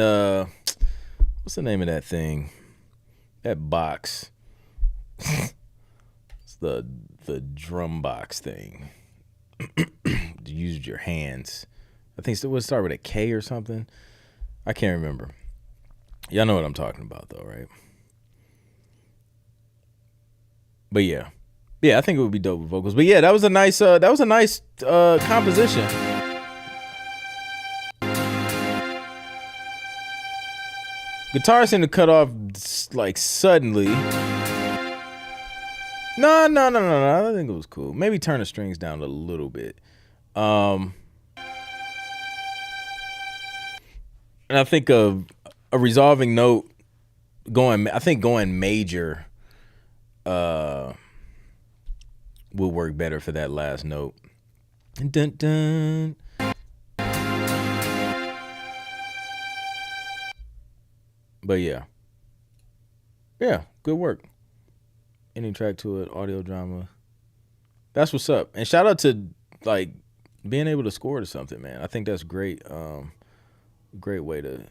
what's the name of that thing? That box. It's the drum box thing. You use your hands. I think it would start with a K or something. I can't remember. Y'all know what I'm talking about, though, right? But yeah, I think it would be dope with vocals. But yeah, that was a nice composition. Guitar seemed to cut off like suddenly. No. I think it was cool. Maybe turn the strings down a little bit. And I think a resolving note going major will work better for that last note. Dun, dun. But yeah, good work. Any track to it, audio drama. That's what's up. And shout out to like being able to score to something, man. I think that's great. Great way to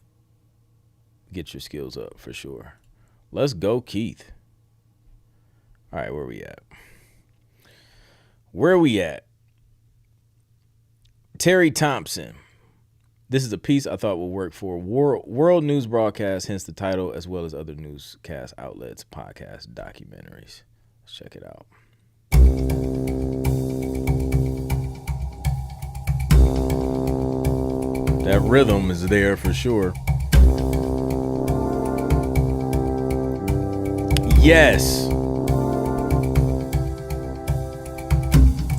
get your skills up for sure. Let's go, Keith. All right, where we at? Terry Thompson. This is a piece I thought would work for world news broadcast, hence the title, as well as other newscast outlets, podcasts, documentaries. Let's check it out. That rhythm is there for sure. Yes.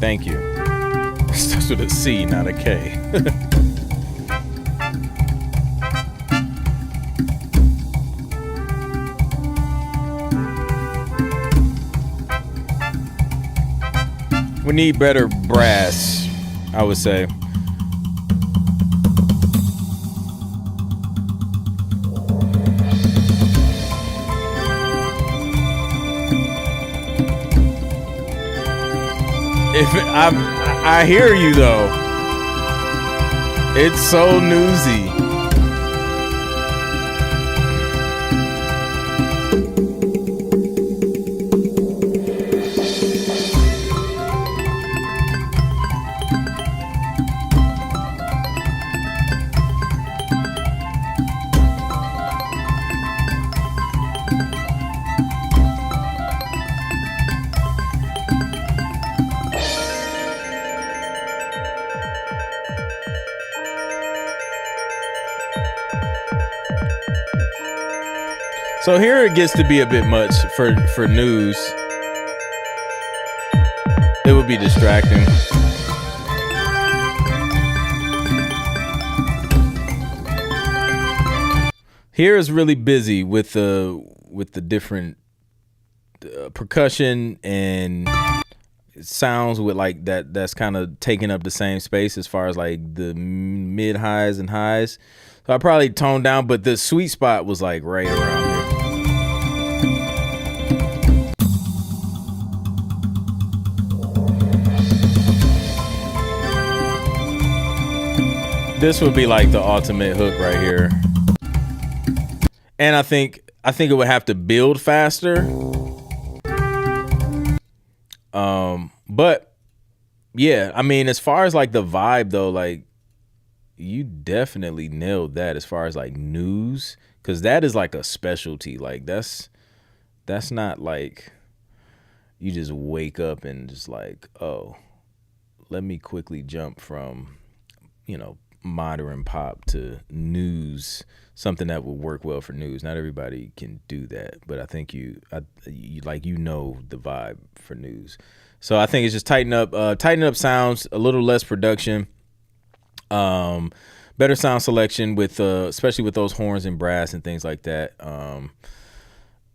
Thank you. It starts with a C, not a K. We need better brass, I would say. I hear you though. It's so newsy. So here it gets to be a bit much for news. It would be distracting. Here is really busy with the different percussion and sounds with like that's kind of taking up the same space as far as like the mid highs and highs. So I probably toned down, but the sweet spot was like right around here. This would be like the ultimate hook right here. And I think it would have to build faster. But yeah, I mean, as far as like the vibe though, like you definitely nailed that as far as like news, because that is like a specialty. Like that's not like you just wake up and just like, oh, let me quickly jump from, modern pop to news, something that would work well for news. Not everybody can do that, but I think you the vibe for news. So I think it's just tighten up sounds, a little less production, better sound selection with especially with those horns and brass and things like that.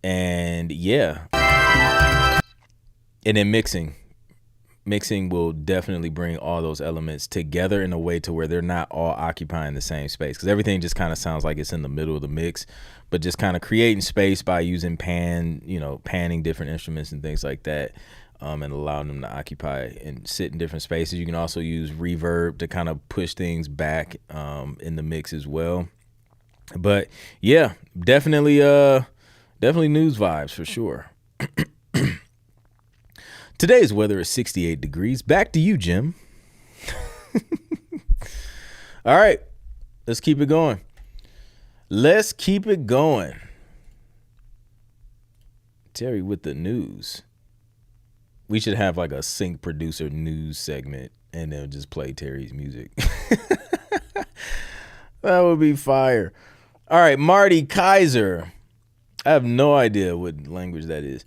And yeah, and then mixing will definitely bring all those elements together in a way to where they're not all occupying the same space, because everything just kind of sounds like it's in the middle of the mix, but just kind of creating space by using panning different instruments and things like that, and allowing them to occupy and sit in different spaces. You can also use reverb to kind of push things back in the mix as well. But yeah, definitely news vibes for sure. Today's weather is 68 degrees. Back to you, Jim. All right, let's keep it going. Terry with the news. We should have like a sync producer news segment and then just play Terry's music. That would be fire. All right, Marty Kaiser. I have no idea what language that is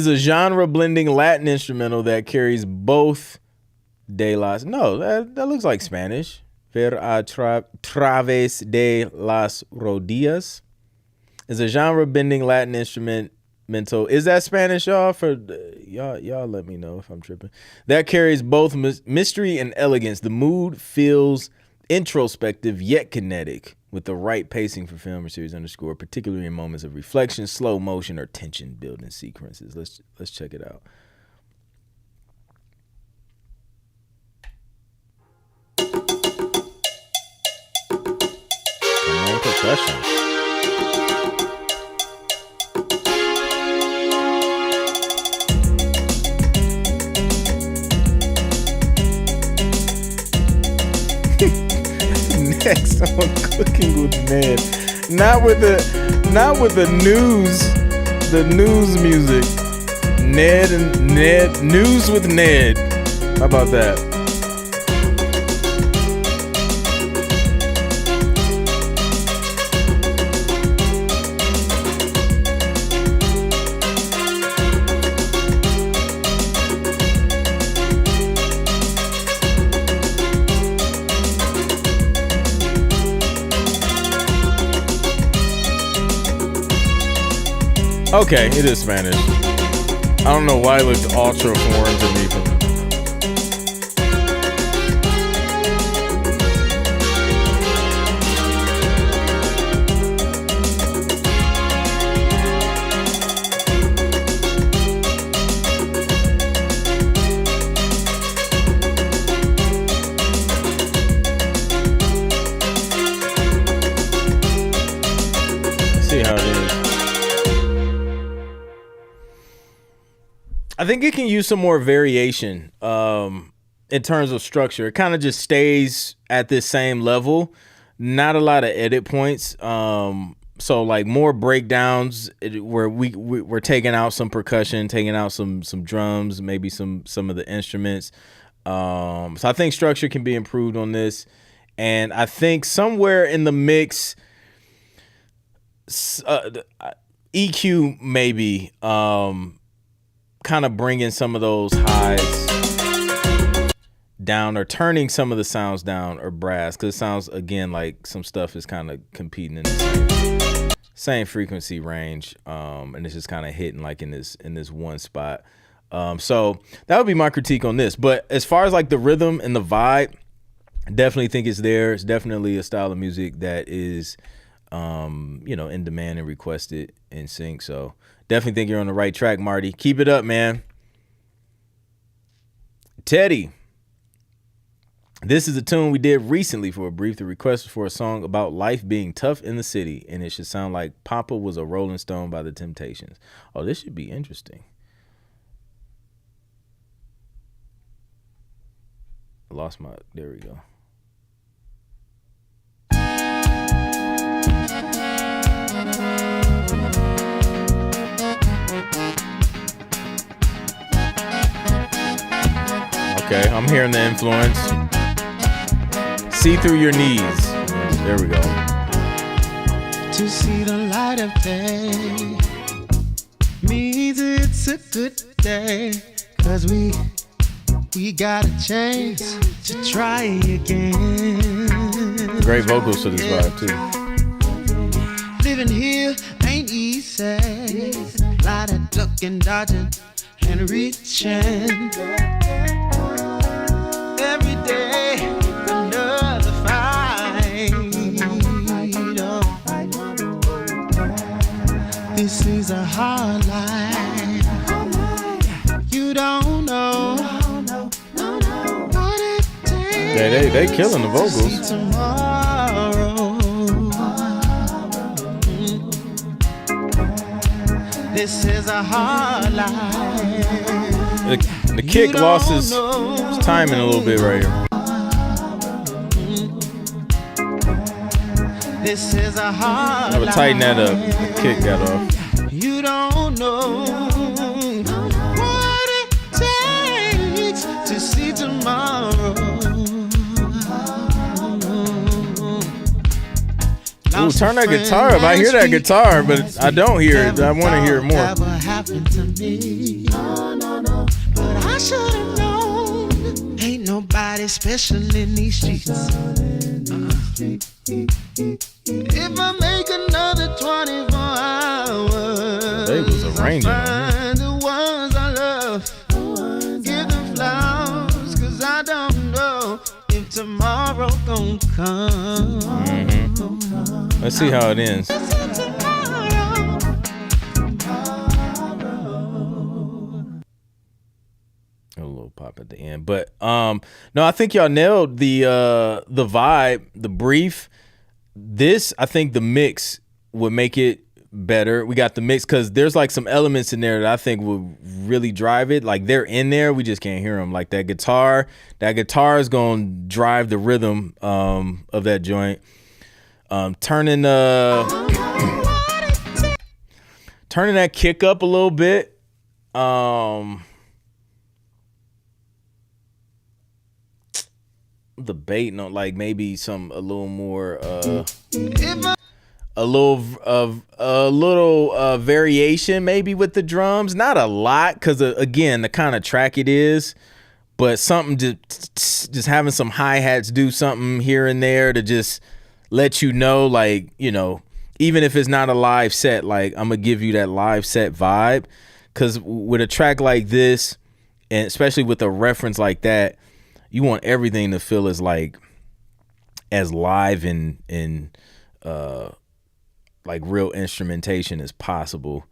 a genre blending Latin instrumental that carries both de las. No, that looks like Spanish. Ver a través de las rodillas is a genre bending Latin instrumental. Is that Spanish, y'all? Y'all let me know if I'm tripping. That carries both mystery and elegance. The mood feels introspective yet kinetic, with the right pacing for film or series underscore, particularly in moments of reflection, slow motion, or tension building sequences. Let's check it out. Come on, percussion. Next on Cooking with Ned, not with the news music. Ned news with Ned. How about that? Okay, it is Spanish. I don't know why it looked ultra foreign to me. See how it is. I think it can use some more variation in terms of structure. It kind of just stays at this same level. Not a lot of edit points. So like more breakdowns where we're taking out some percussion, taking out some drums, maybe some of the instruments. So I think structure can be improved on this. And I think somewhere in the mix, EQ maybe, kind of bringing some of those highs down or turning some of the sounds down or brass, because it sounds again like some stuff is kind of competing in the same frequency range, and it's just kind of hitting like in this one spot. So that would be my critique on this. But as far as like the rhythm and the vibe, I definitely think it's there. It's definitely a style of music that is in demand and requested in sync. So definitely think you're on the right track, Marty. Keep it up, man. Teddy. This is a tune we did recently for a brief. The request was for a song about life being tough in the city, and it should sound like Papa Was a Rolling Stone by the Temptations. Oh, this should be interesting. I lost my... There we go. Okay, I'm hearing the influence. See through your knees. There we go. To see the light of day means it's a good day, 'cause we got a chance to try again. Great vocals to this vibe too. Living here ain't easy. Lot of ducking, dodging, and reaching. Every day, another fight. Oh. This is a hard life. You don't know what it takes. They killing the vocals. Tomorrow. This is a hard life. The kick lost his timing a little bit right here. This is a hard I would tighten that up. The kick got off. You don't know what it takes. lost turn a that friend guitar up. I hear that last week. guitar, but I don't hear it. I want to hear it more. Never happened to me. But I should have known. Ain't nobody special in these streets. If I make another 24 hours, They was arranging I'll them. find the ones I love. Give them flowers, 'cause I don't know if tomorrow gon' come. Let's see how it ends. A little pop at the end, but no, I think y'all nailed the vibe, the brief. This, I think the mix would make it better. We got the mix because there's like some elements in there that I think would really drive it. Like they're in there, we just can't hear them. Like that guitar is gonna drive the rhythm of that joint. Turning that kick up a little bit. Debating on like maybe a little more a little variation maybe with the drums, not a lot because again the kind of track it is, but something just having some hi-hats do something here and there to just let you know, like, you know, even if it's not a live set, like I'm gonna give you that live set vibe, because with a track like this and especially with a reference like that, you want everything to feel as live and like real instrumentation as possible.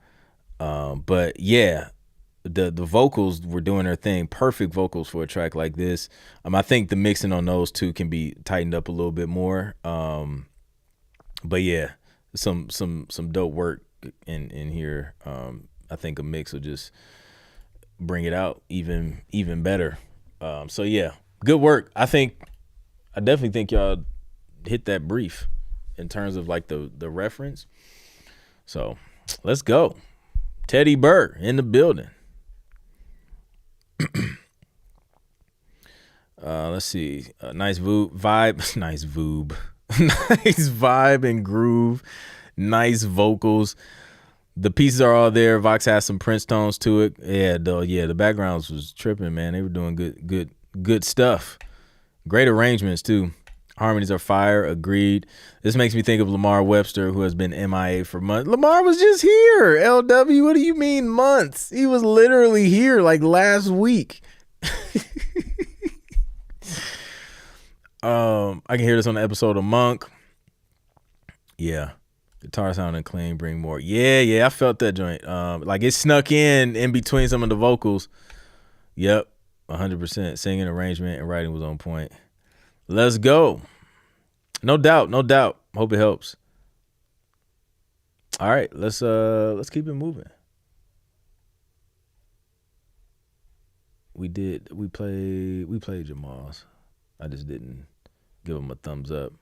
But yeah, the vocals were doing their thing. Perfect vocals for a track like this. I think the mixing on those two can be tightened up a little bit more. But yeah, some dope work in here. I think a mix will just bring it out even better. So yeah. Good work. I definitely think y'all hit that brief in terms of like the reference. So let's go. Teddy Burr in the building. Let's see. Nice vibe. Nice voob. Nice vibe and groove. Nice vocals. The pieces are all there. Vox has some Prince tones to it. Yeah, the backgrounds was tripping, man. They were doing good stuff. Great arrangements too. Harmonies are fire. Agreed. This makes me think of Lamar Webster, who has been MIA for months. Lamar was just here. LW, what do you mean months? He was literally here like last week. I can hear this on the episode of Monk. Yeah. Guitar sounding clean, bring more. Yeah, I felt that joint. Like it snuck in between some of the vocals. Yep. 100%. Singing, arrangement, and writing was on point. Let's go. No doubt. Hope it helps. All right, let's keep it moving. We played Jamal's. I just didn't give him a thumbs up.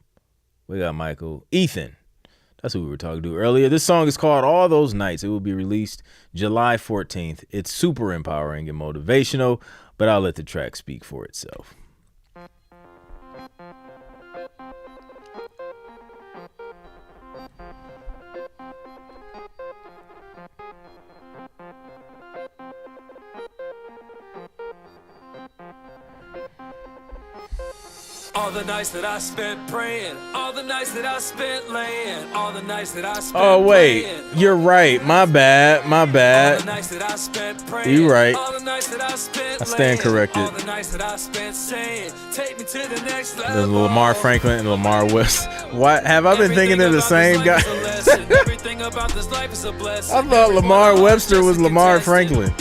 We got Michael. Ethan. That's who we were talking to earlier. This song is called All Those Nights. It will be released July 14th. It's super empowering and motivational, but I'll let the track speak for itself. All the nights that I spent praying, all the nights that I spent laying, all the nights that I spent Oh wait, playing. you're right. My bad. All the nights that I spent praying, You right. all the nights that I spent I stand laying, corrected. all the nights that I spent saying, take me to the next level. There's Lamar Franklin and Lamar West. What have I been thinking they're the same guy? Everything about this life is a blessing. I thought Lamar Webster was Lamar Franklin.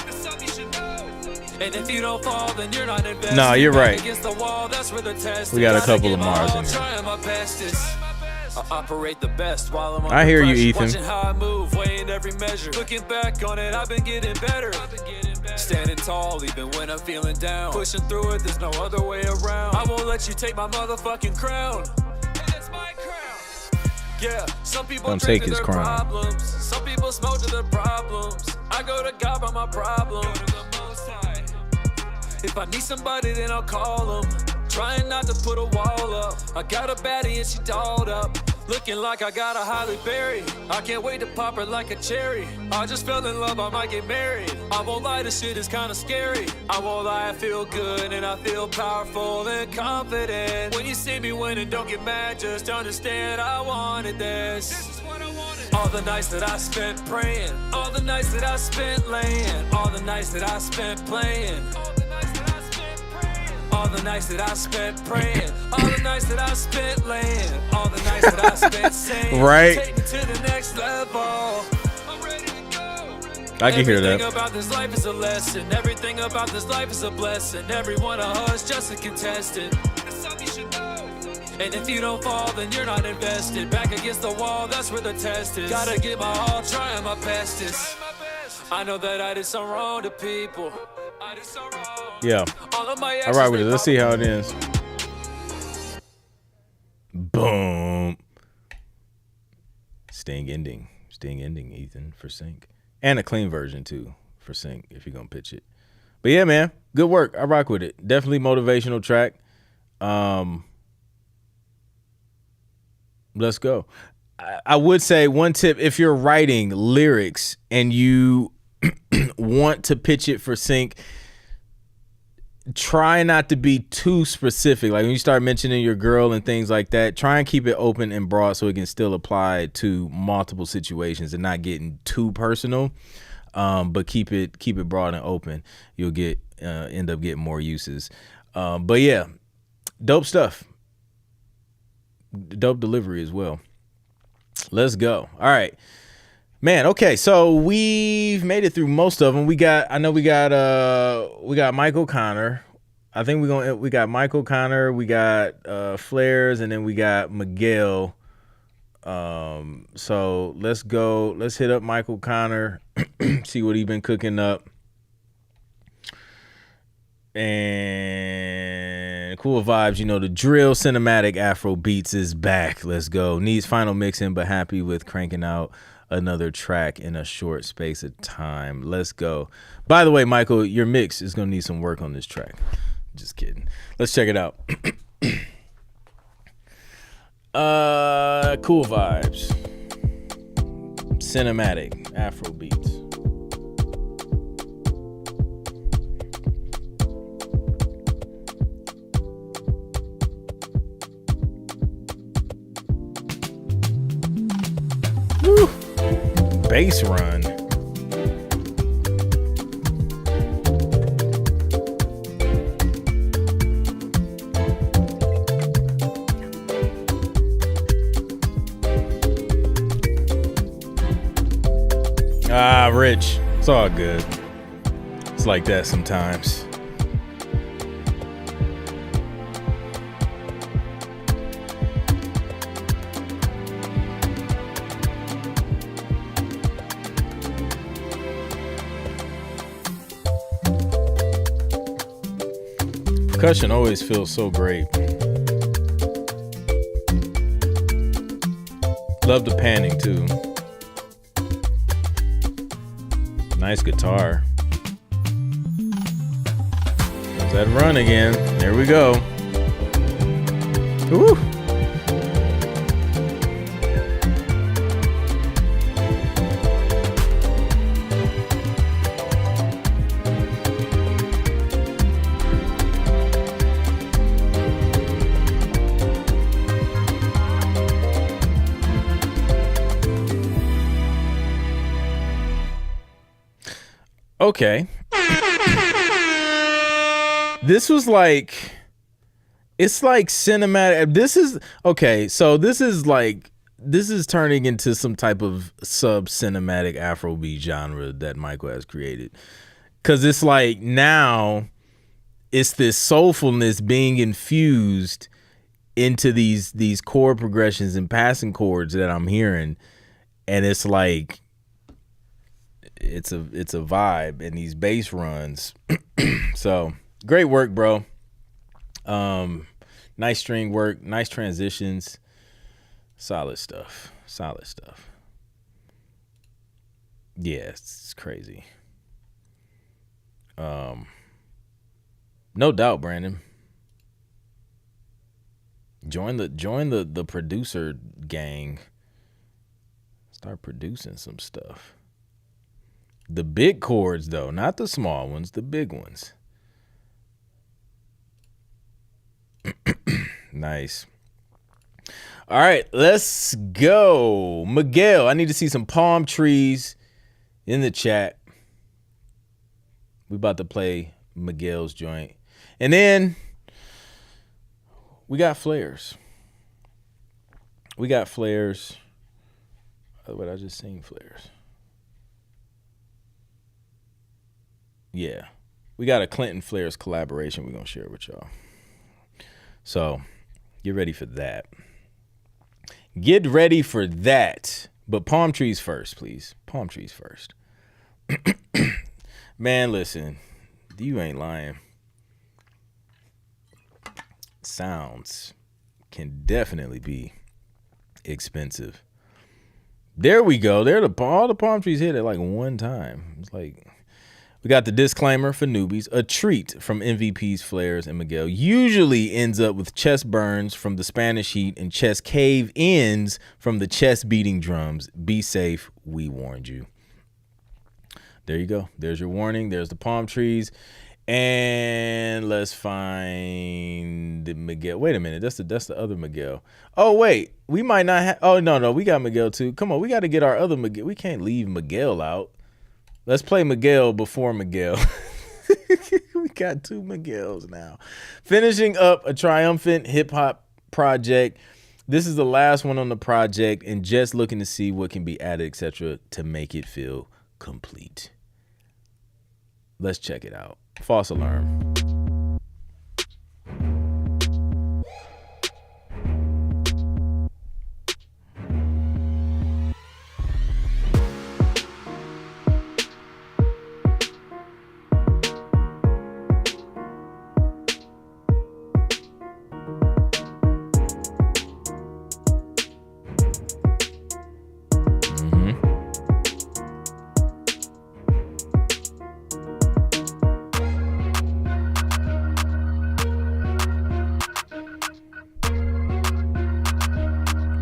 And if you don't fall, then you're not invested. Nah, you're right. Against the wall, that's where the test We got a is. couple I of give my Mars all, in there. trying my bestest. I operate the best while I'm I under hear you, pressure. Ethan. Watching how I move, weighing every measure. Looking back on it, I've been getting better. Standing tall, even when I'm feeling down. Pushing through it, there's no other way around. I won't let you take my motherfucking crown. It's my crown. Yeah, some people Don't drink take to his their crown. problems. Some people smoke to their problems. I go to God by my problems. If I need somebody, then I'll call them. Trying not to put a wall up. I got a baddie and she dolled up. Looking like I got a Halle Berry. I can't wait to pop her like a cherry. I just fell in love, I might get married. I won't lie, this shit is kinda scary. I won't lie, I feel good and I feel powerful and confident. When you see me winning, don't get mad, just understand I wanted this. This is what I wanted. All the nights that I spent praying, all the nights that I spent laying, all the nights that I spent playing. All the nights that I spent praying, all the nights that I spent laying, all the nights that I spent saying, Right. take me to the next level. I'm ready to go. I can hear that. Everything about this life is a lesson. Everything about this life is a blessing. Every one of us just a contestant. That's something you should know. And if you don't fall, then you're not invested. Back against the wall, that's where the test is. Gotta give my all, trying my bestest. I know that I did some wrong to people. I did some wrong. Yeah. All of my All right with it. Let's see how it ends. Boom. Sting ending, Ethan, for Sync. And a clean version, too, for Sync, if you're going to pitch it. But, yeah, man, good work. I rock with it. Definitely motivational track. Let's go. I would say one tip, if you're writing lyrics and you want to pitch it for Sync, try not to be too specific. Like when you start mentioning your girl and things like that, try and keep it open and broad so it can still apply to multiple situations and not getting too personal. But keep it broad and open. You'll get end up getting more uses. But yeah, dope stuff. Dope delivery as well. Let's go. All right. Man, okay, so we've made it through most of them. We got Michael Connor. I think we got Michael Connor, we got Flares, and then we got Miguel. So let's go. Let's hit up Michael Connor, see what he's been cooking up. And cool vibes, the drill cinematic Afro beats is back. Let's go. Needs final mixing, but happy with cranking out another track in a short space of time. Let's go. By the way, Michael, your mix is gonna need some work on this track. Just kidding. Let's check it out. Cool vibes. Cinematic Afro beats. Woo. Bass run. Rich. It's all good. It's like that sometimes. Percussion always feels so great. Love the panning too. Nice guitar. There's that run again. There we go. Woo. Okay. This was like, it's like cinematic. This is okay. So this is turning into some type of sub cinematic Afrobeat genre that Michael has created. Cause it's like now it's this soulfulness being infused into these chord progressions and passing chords that I'm hearing. And it's like, it's a vibe in these bass runs. So great work, bro. Nice string work, nice transitions, solid stuff. Yeah, it's crazy. No doubt, Brandon. Join the producer gang. Start producing some stuff. The big chords though, not the small ones, the big ones. Nice. All right, let's go. Miguel, I need to see some palm trees in the chat. We about to play Miguel's joint. And then we got flares. But I just seen flares. Yeah. We got a Clinton Flares collaboration we're going to share with y'all. So, get ready for that. But palm trees first, please. Palm trees first. Man, listen. You ain't lying. Sounds can definitely be expensive. There we go. All the palm trees hit at like one time. It's like, we got the disclaimer for newbies. A treat from MVP's Flares and Miguel usually ends up with chest burns from the Spanish heat and chest cave-ins from the chest beating drums. Be safe. We warned you. There you go. There's your warning. There's the palm trees. And let's find Miguel. Wait a minute. That's the other Miguel. Oh, wait. We might not have. Oh, no. We got Miguel too. Come on. We got to get our other Miguel. We can't leave Miguel out. Let's play Miguel before Miguel. We got two Miguels now. Finishing up a triumphant hip hop project. This is the last one on the project and just looking to see what can be added, etc., to make it feel complete. Let's check it out. False alarm.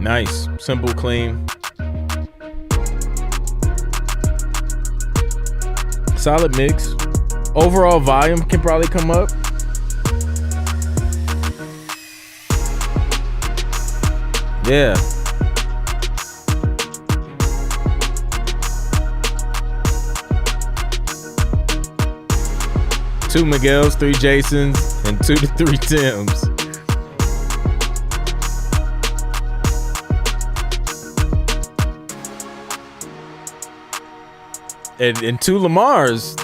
Nice, simple, clean. Solid mix. Overall volume can probably come up. Yeah. Two Miguels, three Jasons, and 2 to 3 Tims. And 2 Lamars.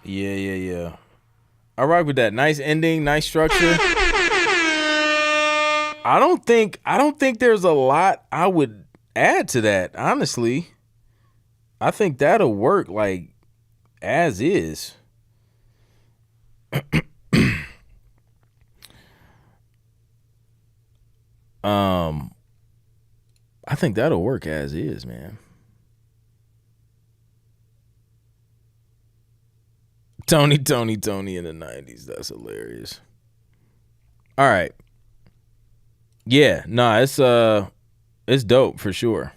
Yeah. I rock with that. Nice ending, nice structure. I don't think there's a lot I would add to that, honestly. I think that'll work like as is. I think that'll work as is, man. Tony in the 90s. That's hilarious. All right. Yeah, nah, it's dope for sure.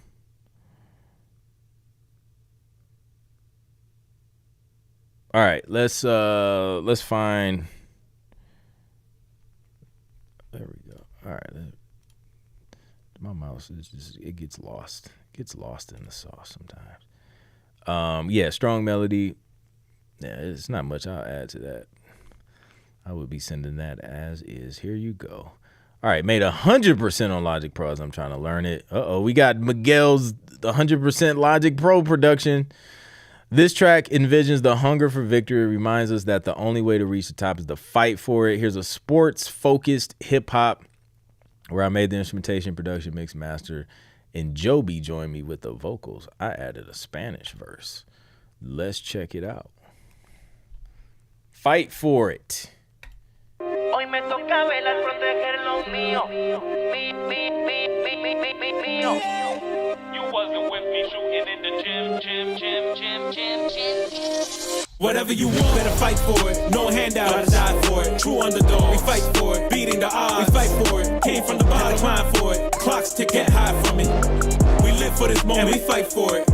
All right, let's find. There we go. All right. My mouse is just, it gets lost. It gets lost in the sauce sometimes. Yeah, strong melody. Yeah, it's not much I'll add to that. I would be sending that as is. Here you go. All right, made 100% on Logic Pro as I'm trying to learn it. We got Miguel's 100% Logic Pro production. This track envisions the hunger for victory. It reminds us that the only way to reach the top is to fight for it. Here's a sports-focused hip-hop where I made the instrumentation, production, mix, master, and Joby joined me with the vocals. I added a Spanish verse. Let's check it out. Fight for it. Hoy me toca velar, proteger lo mío. Mío. You wasn't with me shooting in the gym. Whatever you want, better fight for it. No handout, gotta die for it. True underdog, we fight for it. Beating the odds, we fight for it. Came from the bottom, climb for it. Clocks tick, get high from it. We live for this moment, and we fight for it.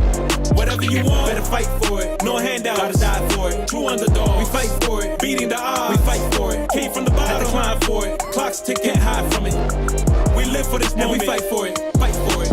Whatever you want, better fight for it. No handout, gotta die for it. True underdog, we fight for it. Beating the odds, we fight for it. Came from the bottom, climb for it. Clocks tick, get high from it. We live for this moment, and we fight for it. Fight for it.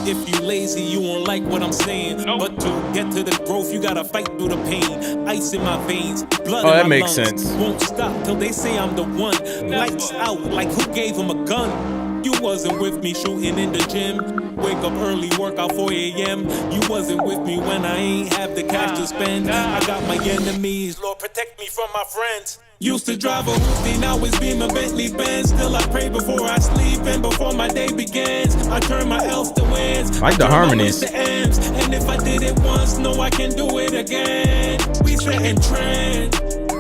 If you lazy, you won't like what I'm saying. Nope. But to get to the growth, you gotta fight through the pain. Ice in my veins, blood in that my makes lungs. sense. Won't stop till they say I'm the one. Lights out, like who gave him a gun? You wasn't with me shooting in the gym. Wake up early, work out 4 a.m. You wasn't with me when I ain't have the cash to spend. I got my enemies, Lord protect me from my friends. Used to drive a hoopty, now it's being a Bentley Benz. Still I pray before I sleep and before my day begins. I turn my L's to wins. Like the harmonies. To M's. And if I did it once, no, I can do it again. We setting trend.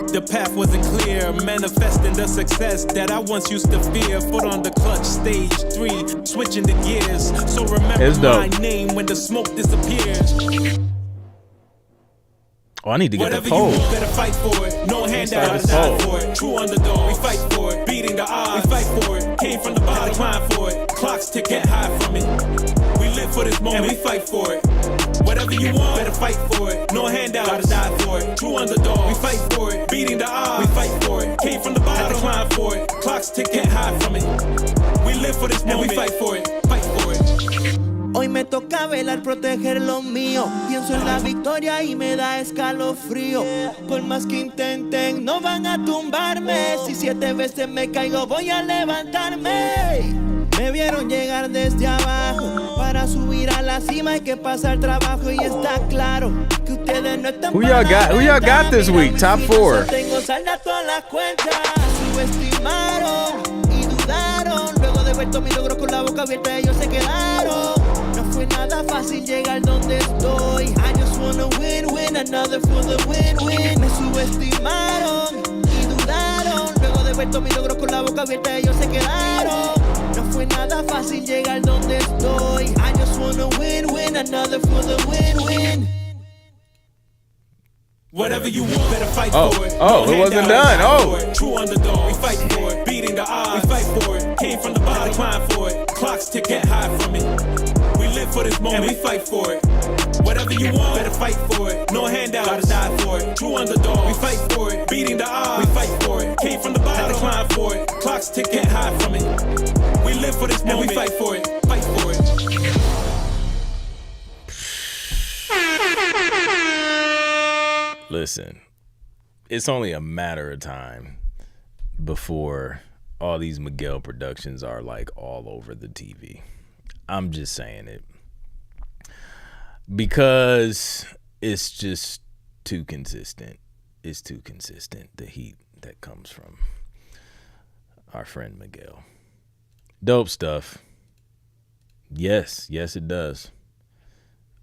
The path wasn't clear, manifesting the success that I once used to fear. Foot on the clutch, stage 3, switching the gears. So remember my name when the smoke disappears. Oh, I need to get Whatever the poll. you want, better fight for it. No handout, die for it. True underdog, we fight for it. Beating the odds, we fight for it. Came from the bottom, climb for it. Clocks tick, get high from it. We live for this moment, and we fight for it. Whatever you want, better fight for it. No handout, gotta die for it. True underdog, we fight for it. Beating the odds, we fight for it. Came from the bottom, climb for it. Clocks tick, get high from it. We live for this moment, and we fight for it. Fight for it. Hoy me toca velar, proteger lo mío. Pienso en la victoria y me da escalofrío. Por más que intenten, no van a tumbarme. Si 7 veces me caigo, voy a levantarme. Me vieron llegar desde abajo. Para subir a la cima hay que pasar trabajo. Y está claro que ustedes no están Who y'all got this week? Top 4. Tengo salda todas las cuentas. Subestimaron y dudaron. Luego de ver todo mi logro con la boca abierta, ellos se quedaron. No fue nada fácil llegar donde estoy. I just wanna win, another for the win. Me subestimaron y dudaron. Luego de ver todo mi logro con la boca abierta, ellos se quedaron. No fue nada fácil llegar donde estoy. I just wanna win, another for the win. Whatever you want, better fight for it. Oh, it wasn't done. Oh. True underdog, we fight for it. Beating the odds, we fight for it. Came from the bottom, climb for it. Clocks tick, get high from it. We live for this moment, and we fight for it. Whatever you want, better fight for it. No handout, gotta die for it. True underdog, we fight for it. Beating the odds, we fight for it. Came from the bottom, climb for it. Clocks tick, get high from it. We live for this moment, and we fight for it. Fight for it. Listen, it's only a matter of time before all these Miguel productions are like all over the TV. I'm just saying it because it's just too consistent. It's too consistent, the heat that comes from our friend Miguel. Dope stuff. Yes, it does.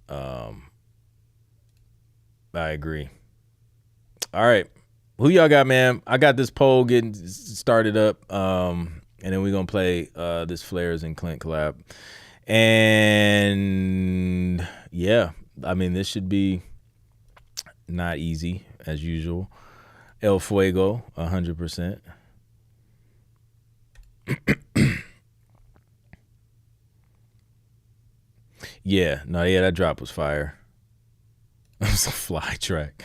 I agree. All right. Who y'all got, man? I got this poll getting started up. And then we're going to play this Flares and Clint collab. And yeah, I mean, this should be not easy as usual. El Fuego, 100%. Yeah, that drop was fire. It was a fly track.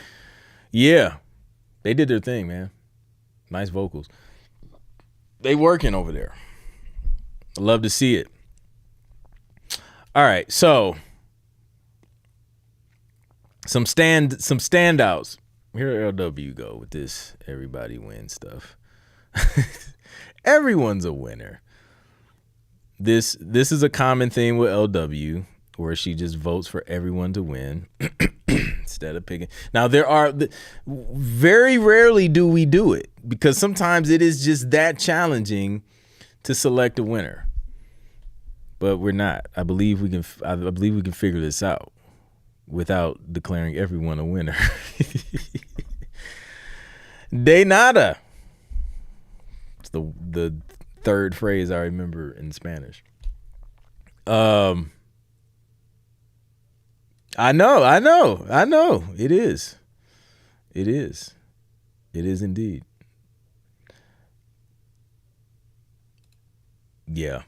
Yeah, they did their thing, man. Nice vocals. They working over there. I love to see it. All right, so some standouts. Here LW go with this everybody wins stuff. Everyone's a winner. This is a common theme with LW where she just votes for everyone to win. It's instead of picking. Now very rarely do we do it because sometimes it is just that challenging to select a winner. But we're not. I believe we can figure this out without declaring everyone a winner. De nada. It's the third phrase I remember in Spanish. I know. It is indeed. Yeah.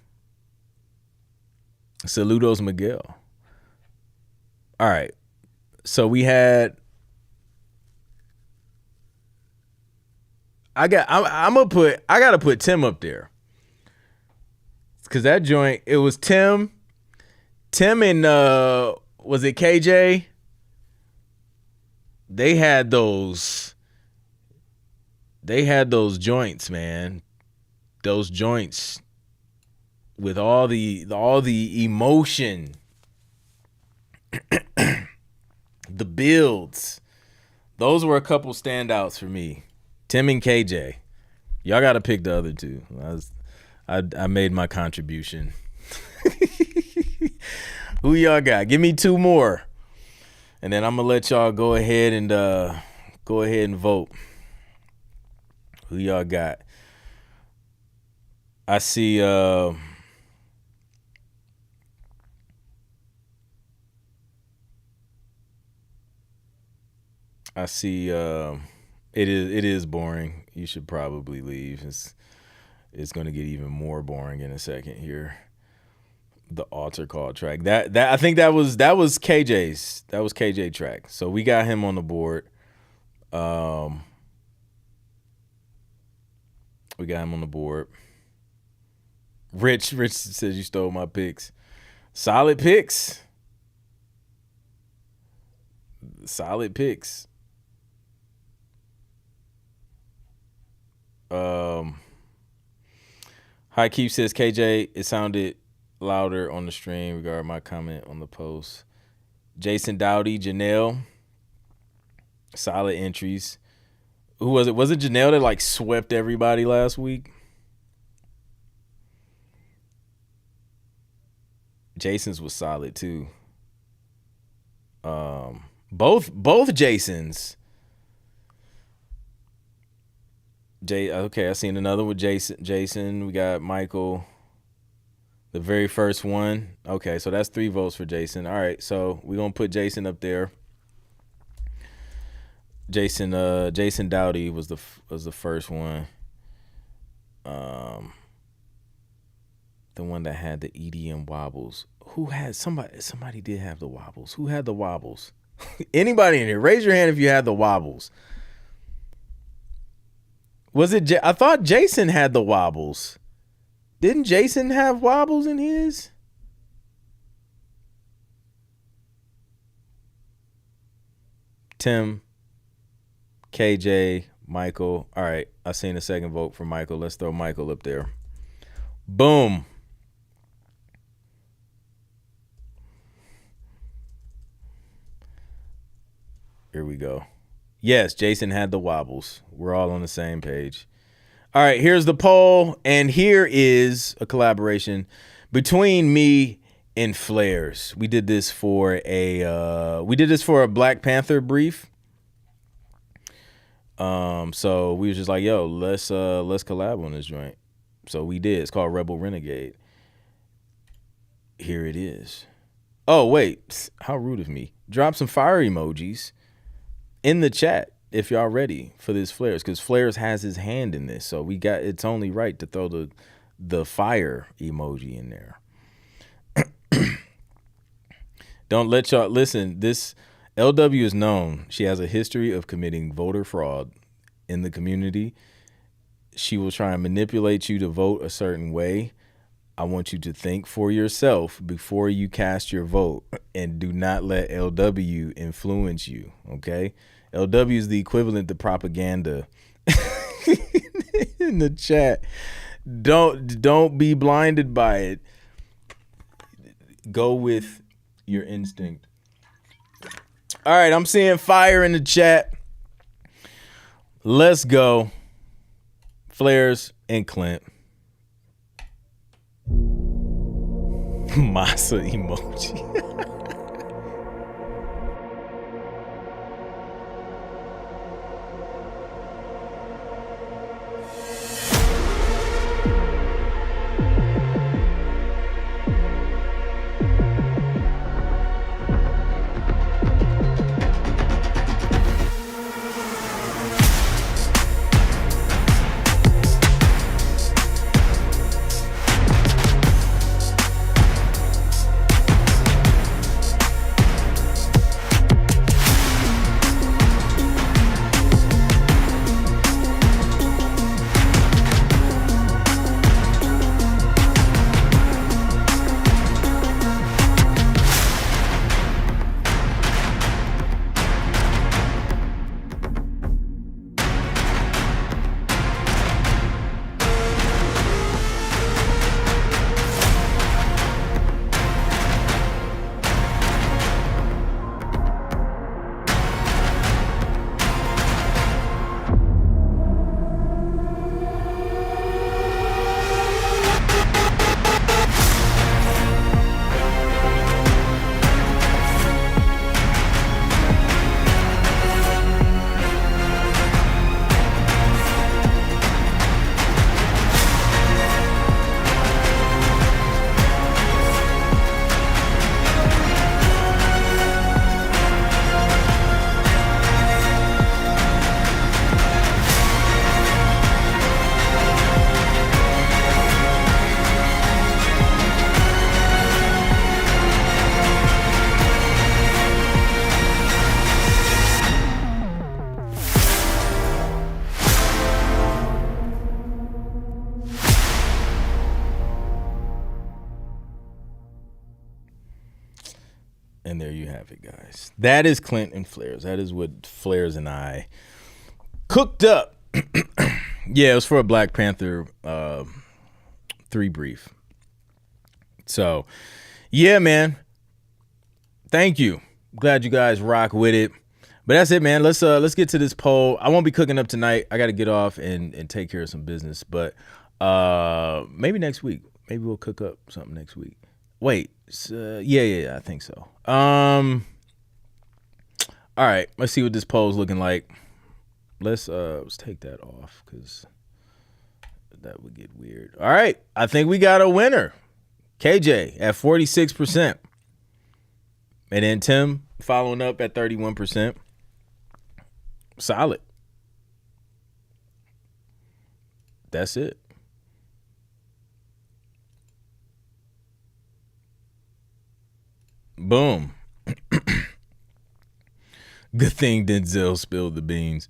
Saludos, Miguel. All right. So we had. I gotta put Tim up there. Cause that joint, it was Tim and was it KJ? They had those joints, man. Those joints with all the emotion, the builds. Those were a couple standouts for me. Tim and KJ. Y'all got to pick the other two. I made my contribution. Who y'all got? Give me two more. And then I'm going to let y'all go ahead and vote. Who y'all got? I see it is boring. You should probably leave. It's going to get even more boring in a second here. The altar call track. That I think that was KJ's. That was KJ track. So we got him on the board. We got him on the board. Rich says you stole my picks. Solid picks. High Keep says KJ, it sounded louder on the stream regarding my comment on the post. Jason Dowdy, Janelle, solid entries. Who was it? Was it Janelle that like swept everybody last week? Jason's was solid too. Both Jasons. Okay, I seen another with Jason. We got Michael. The very first one. Okay, so that's 3 votes for Jason. All right, so we're gonna put Jason up there. Jason Dowdy was the first one. The one that had the EDM wobbles. Who had somebody did have the wobbles. Who had the wobbles? Anybody in here? Raise your hand if you had the wobbles. Was it? I thought Jason had the wobbles. Didn't Jason have wobbles in his? Tim, KJ, Michael. All right, I seen a second vote for Michael. Let's throw Michael up there. Boom. Here we go. Yes, Jason had the wobbles. We're all on the same page. All right, here's the poll, and here is a collaboration between me and Flares. We did this for a Black Panther brief. So we was just like, yo, let's collab on this joint. So we did. It's called Rebel Renegade. Here it is. Oh, wait. How rude of me. Drop some fire emojis in the chat if y'all ready for this Flares, because Flares has his hand in this. So it's only right to throw the fire emoji in there. Don't let y'all listen. This LW is known. She has a history of committing voter fraud in the community. She will try and manipulate you to vote a certain way. I want you to think for yourself before you cast your vote, and do not let LW influence you, okay? LW is the equivalent to propaganda in the chat. Don't be blinded by it. Go with your instinct. All right, I'm seeing fire in the chat. Let's go. Flares and Clint. Masa emoji. And there you have it, guys. That is Clint and Flares. That is what Flares and I cooked up. Yeah, it was for a Black Panther 3 brief. So, yeah, man. Thank you. Glad you guys rock with it. But that's it, man. Let's get to this poll. I won't be cooking up tonight. I got to get off and take care of some business. But maybe next week. Maybe we'll cook up something next week. Wait. Yeah, I think so. All right. Let's see what this poll's looking like. Let's take that off because that would get weird. All right. I think we got a winner. KJ at 46%. And then Tim following up at 31%. Solid. That's it. Boom. Good thing Denzel spilled the beans.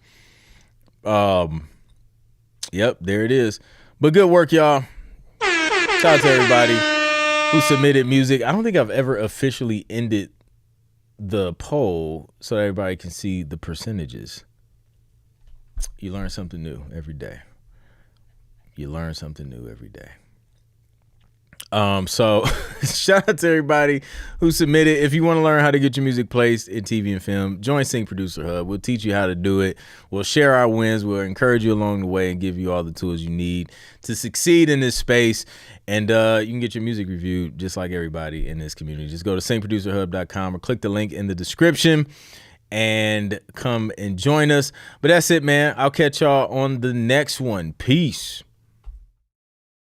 Yep, there it is. But good work, y'all. Shout out to everybody who submitted music. I don't think I've ever officially ended the poll so that everybody can see the percentages. You learn something new every day. You learn something new every day. So shout out to everybody who submitted. If you want to learn how to get your music placed in TV and film, join Sync Producer Hub. We'll teach you how to do it. We'll share our wins. We'll encourage you along the way and give you all the tools you need to succeed in this space. And you can get your music reviewed just like everybody in this community. Just go to syncproducerhub.com or click the link in the description and come and join us. But that's it, man. I'll catch y'all on the next one. Peace.